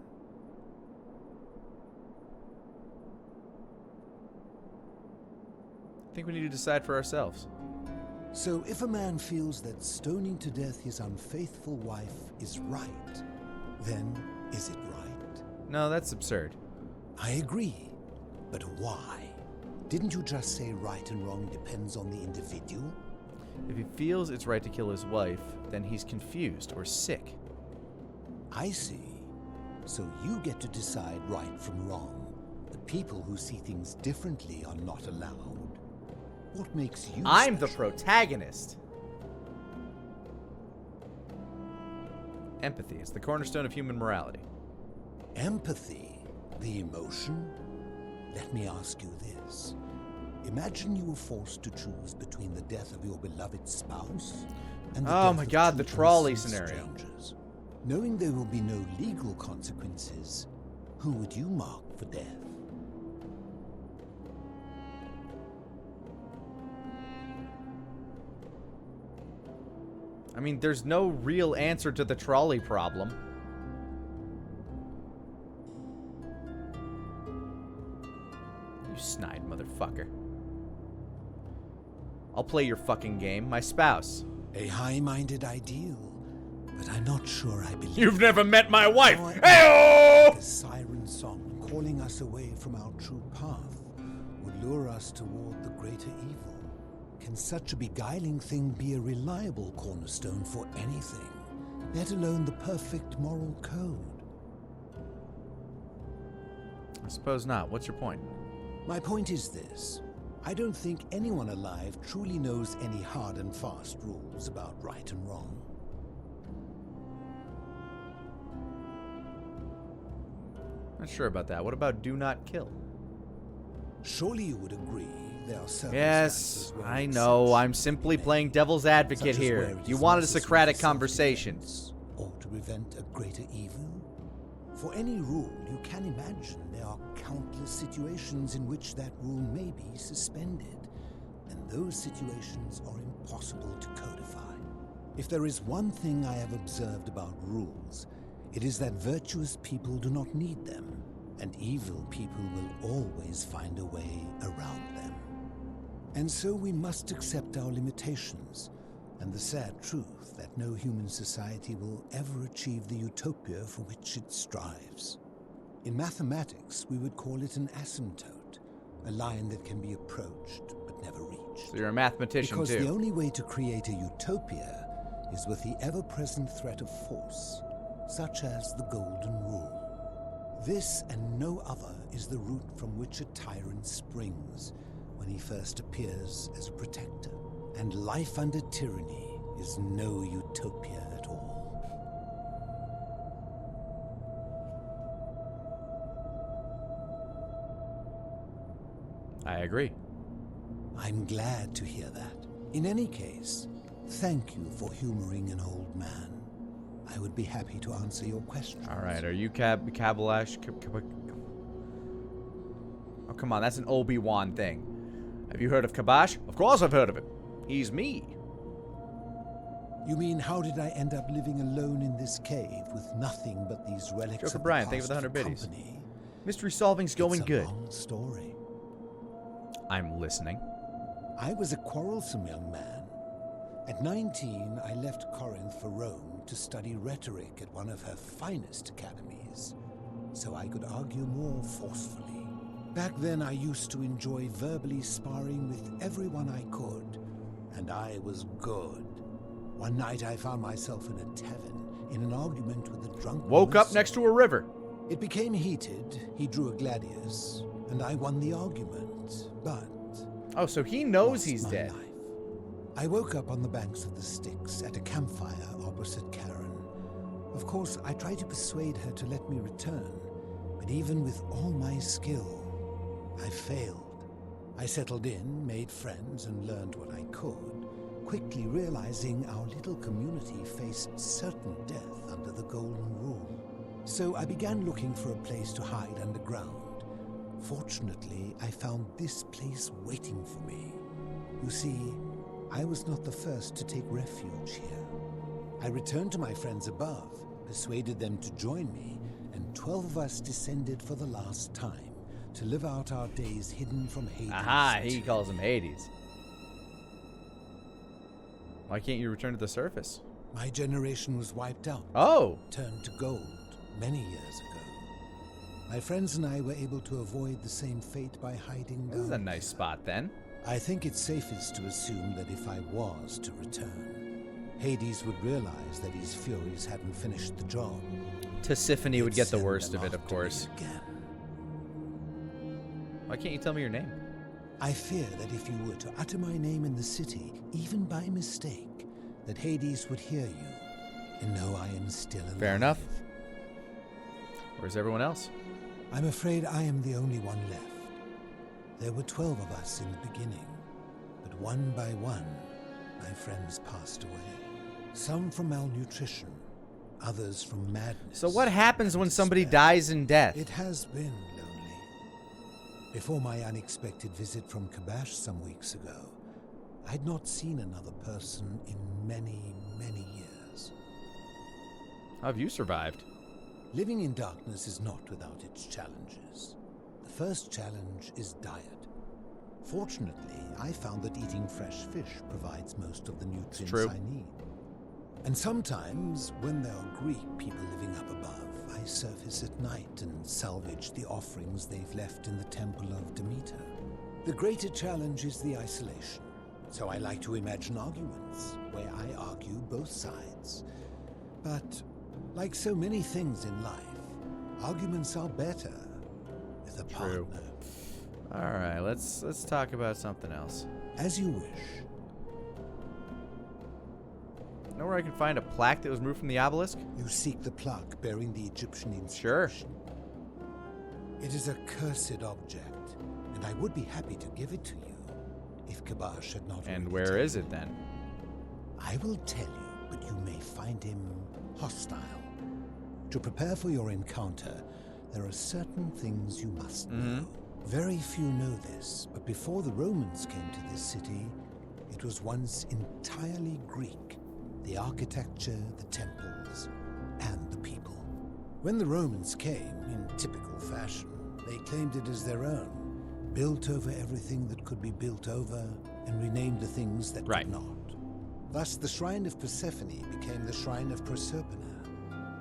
I think we need to decide for ourselves. So if a man feels that stoning to death his unfaithful wife is right, then is it right? No, that's absurd. I agree. But why? Didn't you just say right and wrong depends on the individual? If he feels it's right to kill his wife, then he's confused or sick. I see. So you get to decide right from wrong. The people who see things differently are not allowed. What makes you I'm special? the protagonist. Empathy is the cornerstone of human morality. Empathy? The emotion? Let me ask you this. Imagine you were forced to choose between the death of your beloved spouse and the Oh death my of god, two the trolley innocent scenario. strangers. Knowing there will be no legal consequences, who would you mark for death? I mean, there's no real answer to the trolley problem. You snide motherfucker. I'll play your fucking game. My spouse. A high-minded ideal, but I'm not sure I believe. You've never met my wife. Or Hey-oh! a siren song calling us away from our true path would lure us toward the greater evil. Can such a beguiling thing be a reliable cornerstone for anything, let alone the perfect moral code? I suppose not. What's your point? My point is this. I don't think anyone alive truly knows any hard and fast rules about right and wrong. Not sure about that. What about do not kill? Surely you would agree there are circumstances Yes, where I it know. seems I'm simply playing devil's advocate such as where here. it You is wanted a necessary Socratic for conversation. self-defense or to prevent a greater evil? For any rule, you can imagine there are countless situations in which that rule may be suspended, and those situations are impossible to codify. If there is one thing I have observed about rules, it is that virtuous people do not need them, and evil people will always find a way around them. And so we must accept our limitations, and the sad truth that no human society will ever achieve the utopia for which it strives. In mathematics, we would call it an asymptote, a line that can be approached but never reached. So you're a mathematician because too. the only way to create a utopia is with the ever-present threat of force, such as the Golden Rule. This and no other is the root from which a tyrant springs when he first appears as a protector. And life under tyranny is no utopia at all. I agree. I'm glad to hear that. In any case, thank you for humoring an old man. I would be happy to answer your questions. All right, are you Kabalash? Oh, come on, that's an Obi-Wan thing. Have you heard of Kabash? Of course I've heard of him. He's me. You mean, how did I end up living alone in this cave with nothing but these relics Joker of Brian, the thank you for the past 100 biddies. company? Mystery solving's going good. It's a long story. I'm listening. I was a quarrelsome young man. At 19, I left Corinth for Rome to study rhetoric at one of her finest academies, so I could argue more forcefully. Back then, I used to enjoy verbally sparring with everyone I could, and I was good. One night, I found myself in a tavern in an argument with a drunk Woke up mercer. next to a river. It became heated. He drew a gladius, and I won the argument, but... Oh, so he knows he's dead. Life. I woke up on the banks of the Styx at a campfire opposite Karen. Of course, I tried to persuade her to let me return, but even with all my skill, I failed. I settled in, made friends, and learned what I could, quickly realizing our little community faced certain death under the Golden Rule. So I began looking for a place to hide underground. Fortunately, I found this place waiting for me. You see, I was not the first to take refuge here. I returned to my friends above, persuaded them to join me, and 12 of us descended for the last time to live out our days hidden from Hades. Aha, he calls him Hades. Why can't you return to the surface? My generation was wiped out. Oh! Turned to gold many years ago. My friends and I were able to avoid the same fate by hiding down. This is a nice spot then. I think it's safest to assume that if I was to return, Hades would realize that his furies hadn't finished the job. Tisiphone would get the worst of it, of course. Why can't you tell me your name? I fear that if you were to utter my name in the city, even by mistake, that Hades would hear you and know I am still alive. Fair enough. Where's everyone else? I'm afraid I am the only one left. There were 12 of us in the beginning, but one by one, my friends passed away. Some from malnutrition, others from madness. So what happens when somebody dies in death? It has been lonely. Before my unexpected visit from Kabash some weeks ago, I'd not seen another person in many, many years. How have you survived? Living in darkness is not without its challenges. The first challenge is diet. Fortunately, I found that eating fresh fish provides most of the nutrients I need. And sometimes, when there are Greek people living up above, I surface at night and salvage the offerings they've left in the temple of Demeter. The greater challenge is the isolation. So I like to imagine arguments, where I argue both sides. But like so many things in life, arguments are better with a partner. All right, let's talk about something else. As you wish. Know where I can find a plaque that was removed from the obelisk? You seek the plaque bearing the Egyptian inscription. Sure. It is a cursed object, and I would be happy to give it to you if Kabash had not. And where is it then? I will tell you, but you may find him hostile. To prepare for your encounter, there are certain things you must know. Very few know this, but before the Romans came to this city, it was once entirely Greek. The architecture, the temples, and the people. When the Romans came, in typical fashion, they claimed it as their own, built over everything that could be built over, and renamed the things that could not. Thus, the Shrine of Persephone became the Shrine of Proserpina.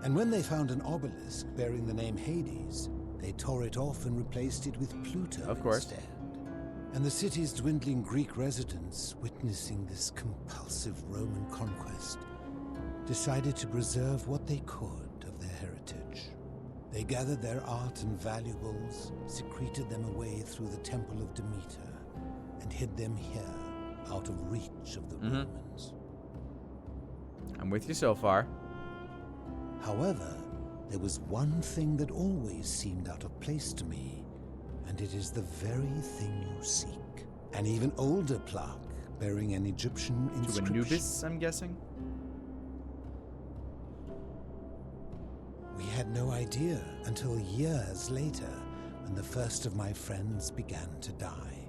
And when they found an obelisk bearing the name Hades, they tore it off and replaced it with Pluto instead. And the city's dwindling Greek residents, witnessing this compulsive Roman conquest, decided to preserve what they could of their heritage. They gathered their art and valuables, secreted them away through the Temple of Demeter, and hid them here, out of reach of the Romans. I'm with you so far. However, there was one thing that always seemed out of place to me, and it is the very thing you seek. An even older plaque bearing an Egyptian inscription. To Anubis, I'm guessing? We had no idea until years later, when the first of my friends began to die.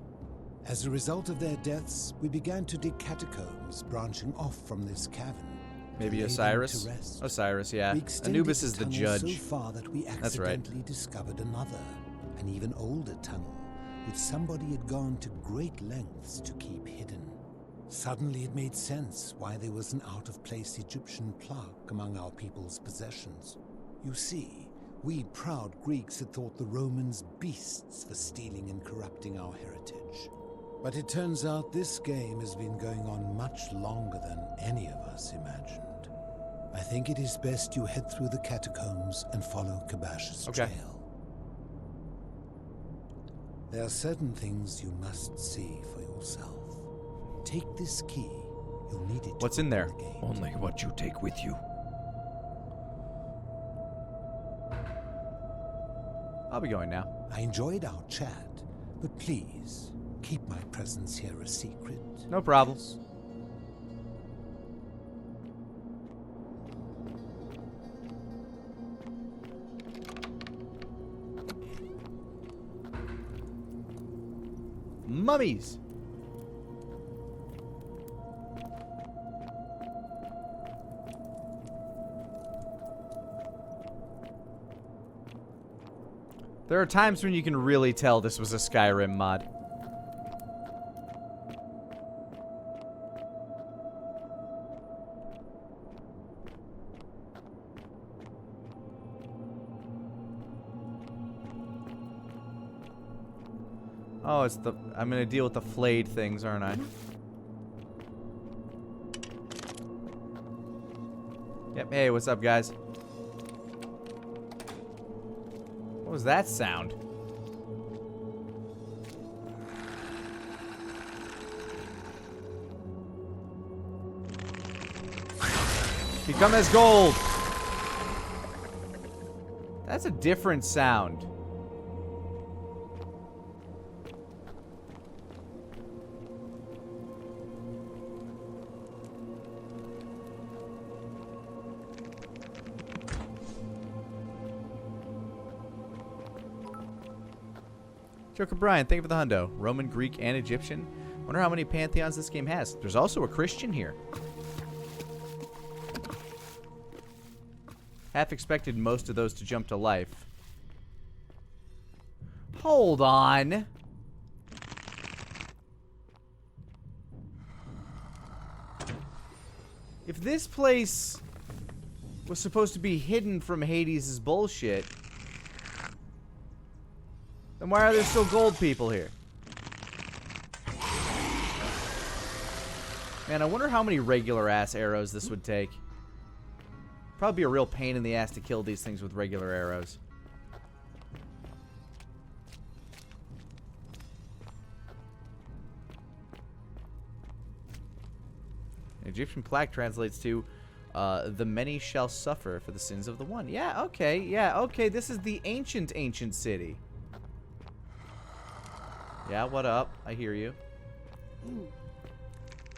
As a result of their deaths, we began to dig catacombs branching off from this cavern. Maybe Osiris? Osiris, yeah. Anubis is the judge. So far that we accidentally discovered another, an even older tunnel, which somebody had gone to great lengths to keep hidden. Suddenly it made sense why there was an out-of-place Egyptian plaque among our people's possessions. You see, we proud Greeks had thought the Romans beasts for stealing and corrupting our heritage. But it turns out this game has been going on much longer than any of us imagined. I think it is best you head through the catacombs and follow Kabash's trail. There are certain things you must see for yourself. Take this key. You'll need it. What's in there? Only what you take with you. I'll be going now. I enjoyed our chat, but please keep my presence here a secret. No problem. Mummies! There are times when you can really tell this was a Skyrim mod. Oh, it's the... I'm gonna deal with the flayed things, aren't I? Yep, hey, what's up, guys? What was that sound? Become as gold! That's a different sound. Joker Brian, thank you for the hundo. Roman, Greek, and Egyptian. Wonder how many pantheons this game has. There's also a Christian here. Half expected most of those to jump to life. Hold on. If this place was supposed to be hidden from Hades' bullshit, then why are there still gold people here? Man, I wonder how many regular ass arrows this would take. Probably be a real pain in the ass to kill these things with regular arrows. Egyptian plaque translates to the many shall suffer for the sins of the one. Yeah, okay. This is the ancient city. Yeah, what up? I hear you.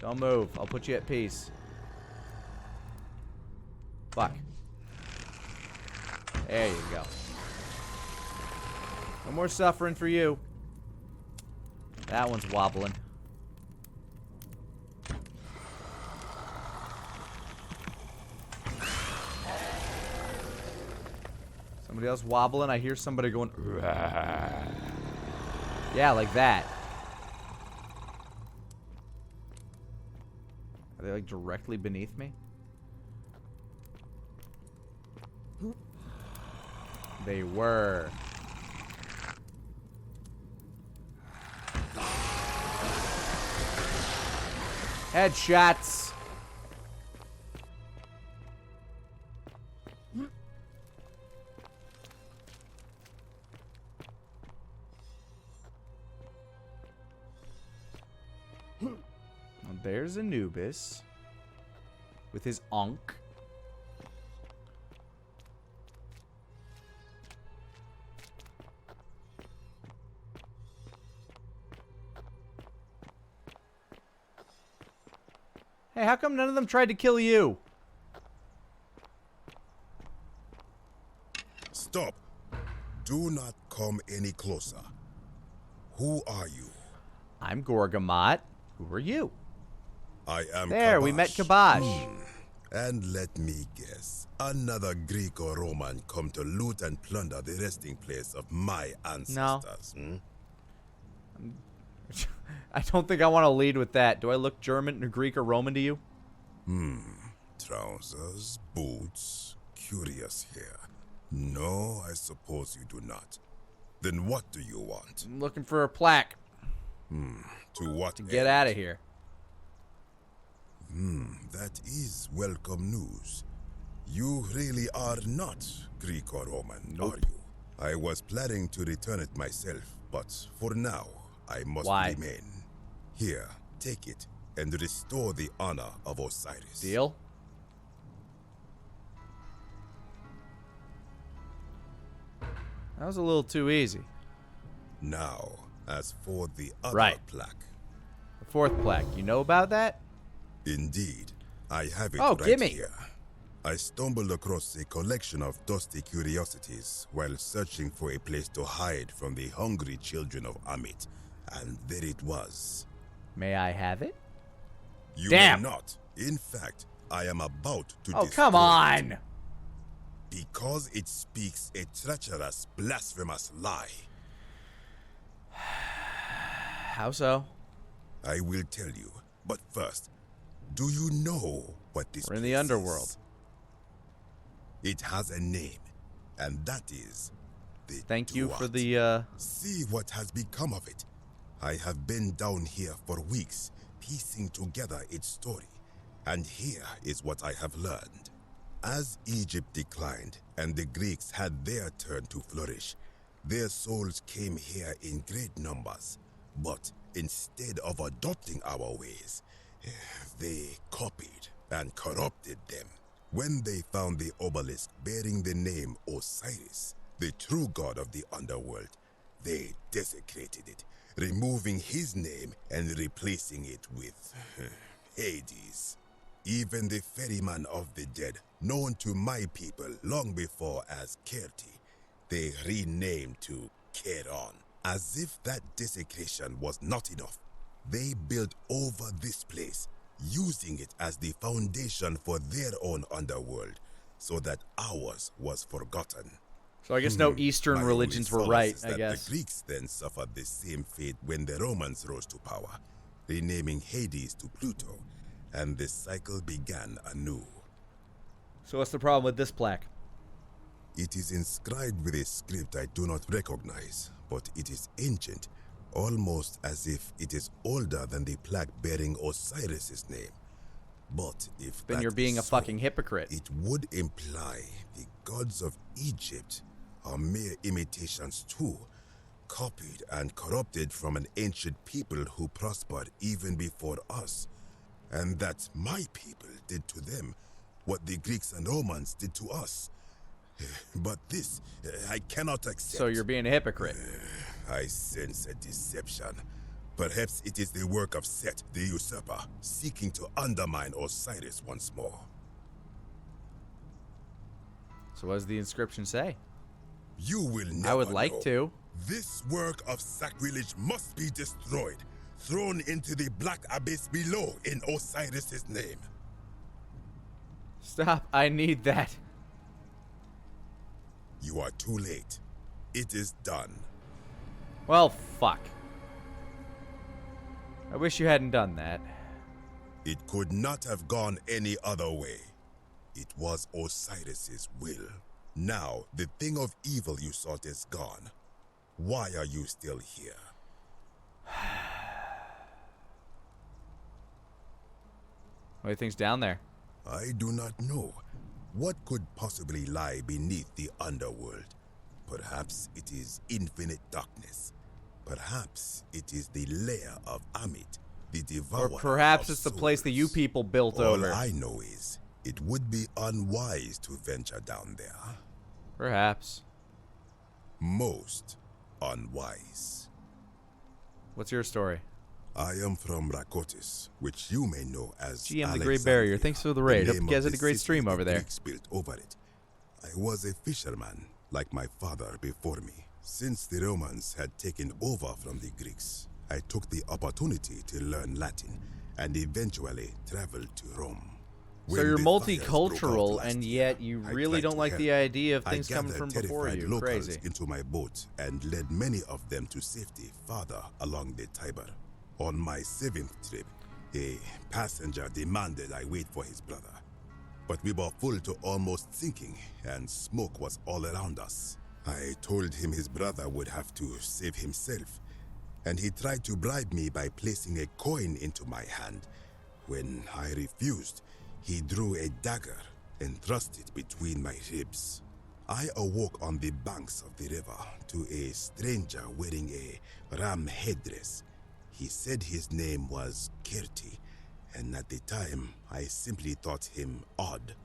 Don't move. I'll put you at peace. Fuck. There you go. No more suffering for you. That one's wobbling. Somebody else wobbling. I hear somebody going. Yeah, like that. Are they like directly beneath me? They were. Headshots. there's Anubis with his Ankh. Hey, how come none of them tried to kill you? Stop. Do not come any closer. Who are you? I'm Gorgamot. Who are you? I am There, Kabash. we met Kabash. And let me guess, another Greek or Roman come to loot and plunder the resting place of my ancestors. No. I don't think I want to lead with that. Do I look German, or Greek, or Roman to you? Trousers, boots, curious here. No, I suppose you do not. Then what do you want? I'm looking for a plaque. To what To get out of here. That is welcome news. You really are not Greek or Roman, are you? I was planning to return it myself, but for now, I must remain. Here, take it, and restore the honor of Osiris. Deal? That was a little too easy. Now, as for the other plaque. The fourth plaque. You know about that? Indeed. I have it gimme. here. I stumbled across a collection of dusty curiosities while searching for a place to hide from the hungry children of Amit. And there it was. May I have it? You Damn. may not. In fact, I am about to Oh, destroy come on! it. Because it speaks a treacherous, blasphemous lie. How so? I will tell you. But first, do you know what this We're in the place underworld. is? It has a name, and that is the Thank you for Duat. the, See what has become of it. I have been down here for weeks, piecing together its story, and here is what I have learned. As Egypt declined and the Greeks had their turn to flourish, their souls came here in great numbers. But instead of adopting our ways, they copied and corrupted them. When they found the obelisk bearing the name Osiris, the true god of the underworld, they desecrated it, removing his name and replacing it with Hades. Even the ferryman of the dead, known to my people long before as Kerti, they renamed to Keron. As if that desecration was not enough, they built over this place, using it as the foundation for their own underworld, so that ours was forgotten. So I guess no Eastern My religions only were solace right, is I that guess. The Greeks then suffered the same fate when the Romans rose to power, renaming Hades to Pluto, and the cycle began anew. So what's the problem with this plaque? It is inscribed with a script I do not recognize, but it is ancient, almost as if it is older than the plaque bearing Osiris's name. But if Then that you're being is a so, fucking hypocrite. It would imply the gods of Egypt are mere imitations too, copied and corrupted from an ancient people who prospered even before us. And that my people did to them what the Greeks and Romans did to us. But this, I cannot accept. So you're being a hypocrite. I sense a deception. Perhaps it is the work of Set, the usurper, seeking to undermine Osiris once more. So what does the inscription say? You will never I would like know. to. This work of sacrilege must be destroyed, thrown into the black abyss below in Osiris's name. Stop. I need that. You are too late. It is done. Well, fuck. I wish you hadn't done that. It could not have gone any other way. It was Osiris's will. Now, the thing of evil you sought is gone. Why are you still here? What do you think's down there? I do not know. What could possibly lie beneath the underworld? Perhaps it is infinite darkness. Perhaps it is the lair of Amit. the devourer. Or perhaps of it's the place that you people built All over. I know is it would be unwise to venture down there. Perhaps. Most unwise. What's your story? I am from Rakotis, which you may know as GM the Great Barrier. Thanks for the raid. Hope you guys had a great stream over there. Greeks built over it. I was a fisherman, like my father before me. Since the Romans had taken over from the Greeks, I took the opportunity to learn Latin and eventually traveled to Rome. So you're multicultural, and yet you really don't like the idea of things coming from before you. Crazy. Into my boat and led many of them to safety farther along the Tiber. On my 7th trip, a passenger demanded I wait for his brother. But we were full to almost sinking, and smoke was all around us. I told him his brother would have to save himself, and he tried to bribe me by placing a coin into my hand. When I refused, he drew a dagger and thrust it between my ribs. I awoke on the banks of the river to a stranger wearing a ram headdress. He said his name was Kirti, and at the time, I simply thought him odd.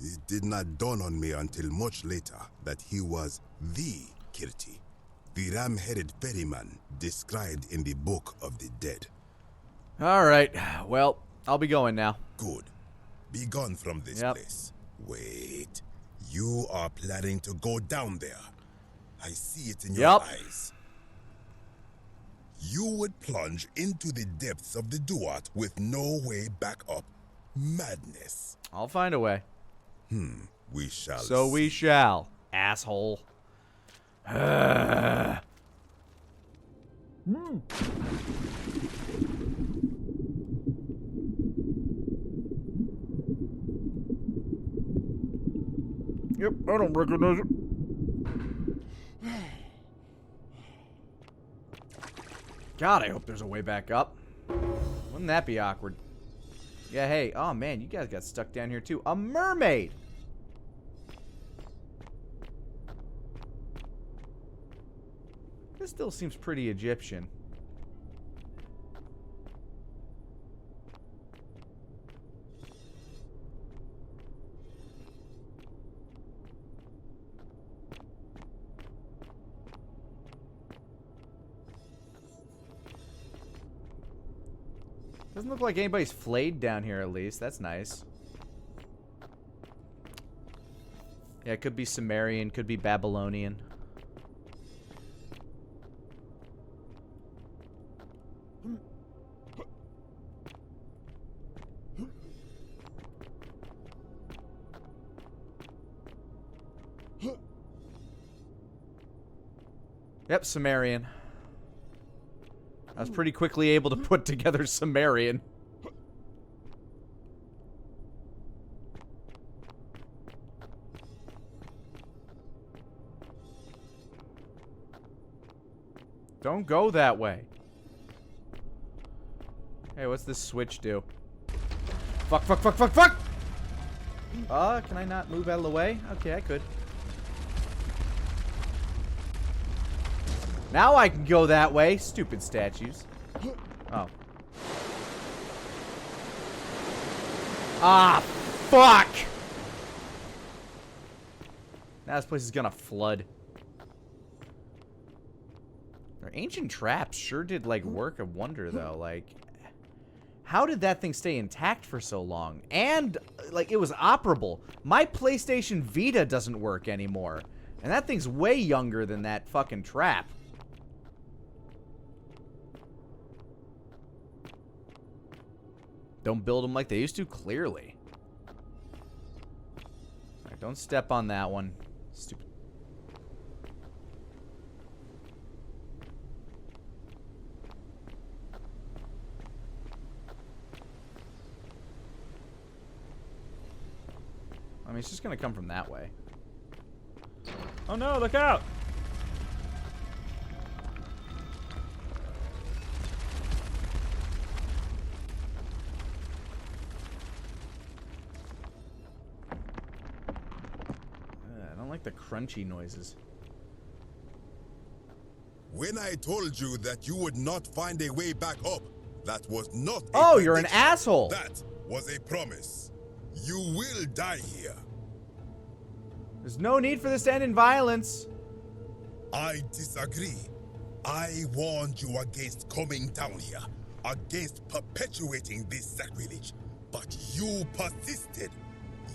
It did not dawn on me until much later that he was the Kirti, the ram-headed ferryman described in the Book of the Dead. All right, well, I'll be going now. Good. Be gone from this place. Wait, you are planning to go down there. I see it in your eyes. You would plunge into the depths of the Duat with no way back up. Madness. I'll find a way. We shall So we shall, asshole. Yep, I don't recognize it. God, I hope there's a way back up. Wouldn't that be awkward? Yeah, hey. Oh, man, you guys got stuck down here, too. A mermaid! This still seems pretty Egyptian. Doesn't look like anybody's flayed down here, at least. That's nice. Yeah, it could be Sumerian, could be Babylonian. Yep, Sumerian. I was pretty quickly able to put together Sumerian. Don't go that way. Hey, what's this switch do? Fuck, fuck, fuck, fuck, fuck! Can I not move out of the way? Okay, I could. Now I can go that way. Stupid statues. Oh. Ah, fuck! Now this place is gonna flood. Their ancient traps sure did, like, work a wonder, though. Like, how did that thing stay intact for so long? And, like, it was operable. My PlayStation Vita doesn't work anymore. And that thing's way younger than that fucking trap. Don't build them like they used to, clearly. Alright, don't step on that one. Stupid. I mean, it's just gonna come from that way. Oh no, look out! I don't like the crunchy noises. When I told you that you would not find a way back up, That was not a Oh, you're an prediction. asshole. That was a promise. You will die here. There's no need for this to end in violence. I disagree. I warned you against coming down here, against perpetuating this sacrilege, but you persisted.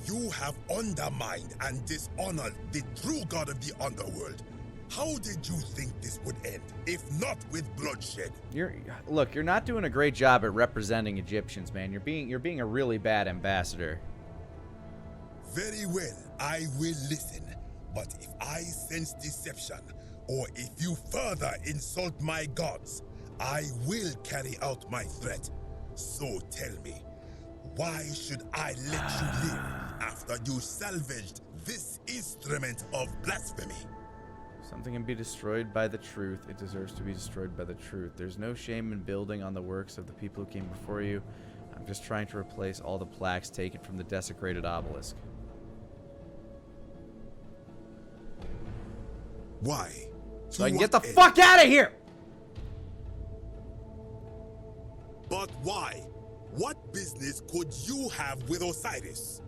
You have undermined and dishonored the true god of the underworld. How did you think this would end, if not with bloodshed? Look, you're not doing a great job at representing Egyptians, man. You're being a really bad ambassador. Very well, I will listen. But if I sense deception, or if you further insult my gods, I will carry out my threat. So tell me, why should I let you live after you salvaged this instrument of blasphemy? Something can be destroyed by the truth. It deserves to be destroyed by the truth. There's no shame in building on the works of the people who came before you. I'm just trying to replace all the plaques taken from the desecrated obelisk. Why? So I can get the fuck out of here! But why? What business could you have with Osiris?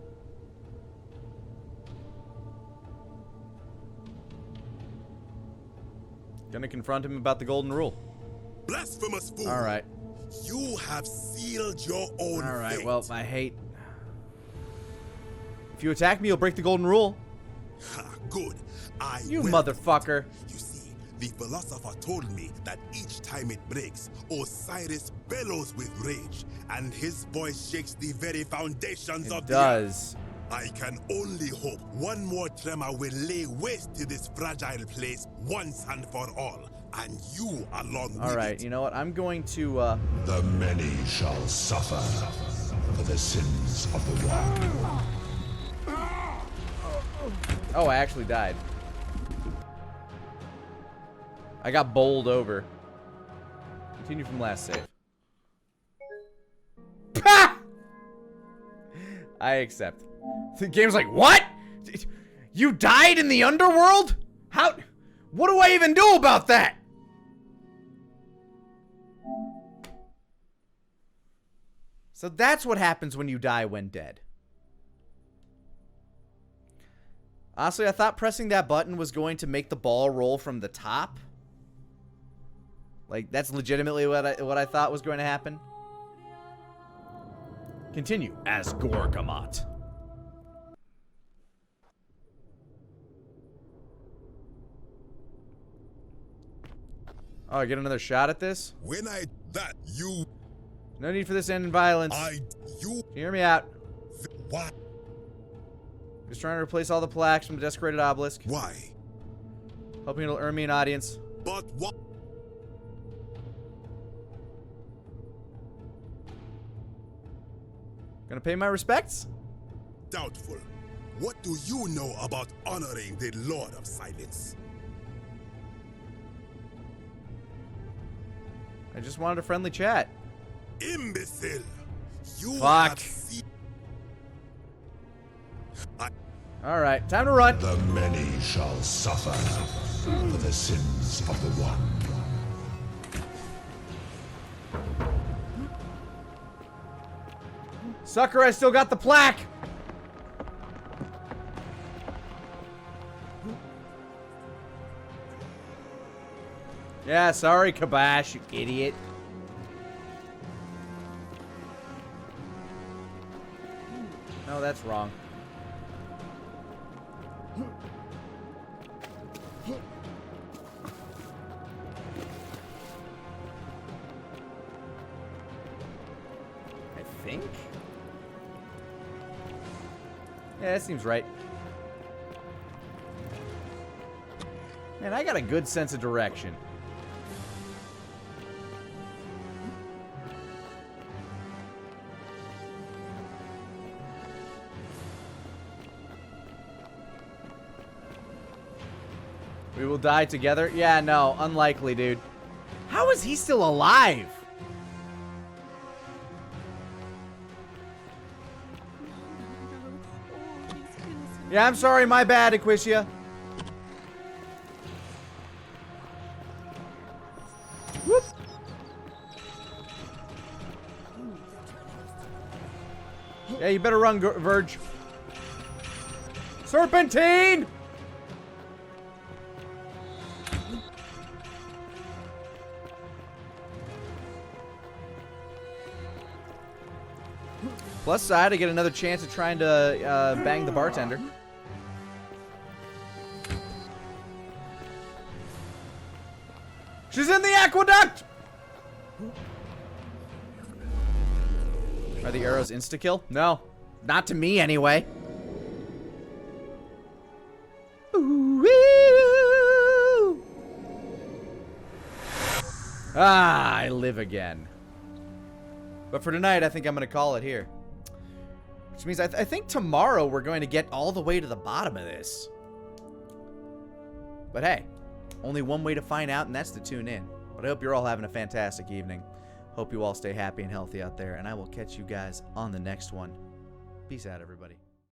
Gonna confront him about the golden rule. Blasphemous fool! Alright. You have sealed your own Alright, fate. well, I hate... If you attack me, you'll break the golden rule. Ha, good. You motherfucker. You see, the philosopher told me that each time it breaks, Osiris bellows with rage, and his voice shakes the very foundations of the earth. I can only hope one more tremor will lay waste to this fragile place once and for all, and you along with Alright, you know what? I'm going to, The many shall suffer for the sins of the one. Oh, I actually died. I got bowled over. Continue from last save. Pah! I accept. The game's like, what? You died in the underworld? How? What do I even do about that? So that's what happens when you die when dead. Honestly, I thought pressing that button was going to make the ball roll from the top. Like, that's legitimately what I thought was going to happen. Continue as Gorgamot. Oh, I get another shot at this? When you... No need for this end in violence. Hear me out. What? Just trying to replace all the plaques from the desecrated obelisk. Why? Hoping it'll earn me an audience. But what? Gonna pay my respects? Doubtful. What do you know about honoring the Lord of Silence? I just wanted a friendly chat. Imbecile! You Fuck. Alright, time to run. The many shall suffer for the sins of the one. Sucker, I still got the plaque. Yeah, sorry, Kabash, you idiot. No, that's wrong. I think? Yeah, that seems right. Man, I got a good sense of direction. We will die together? Yeah, no, unlikely, dude. How is he still alive? Yeah, I'm sorry, my bad, Equisia. Whoop. Yeah, you better run, Verge. Serpentine! Plus side, I get another chance at trying to bang the bartender. She's in the aqueduct! Are the arrows insta-kill? No. Not to me, anyway. Ah, I live again. But for tonight, I think I'm going to call it here. Which means I think tomorrow we're going to get all the way to the bottom of this. But hey, only one way to find out, and that's to tune in. But I hope you're all having a fantastic evening. Hope you all stay happy and healthy out there, and I will catch you guys on the next one. Peace out, everybody.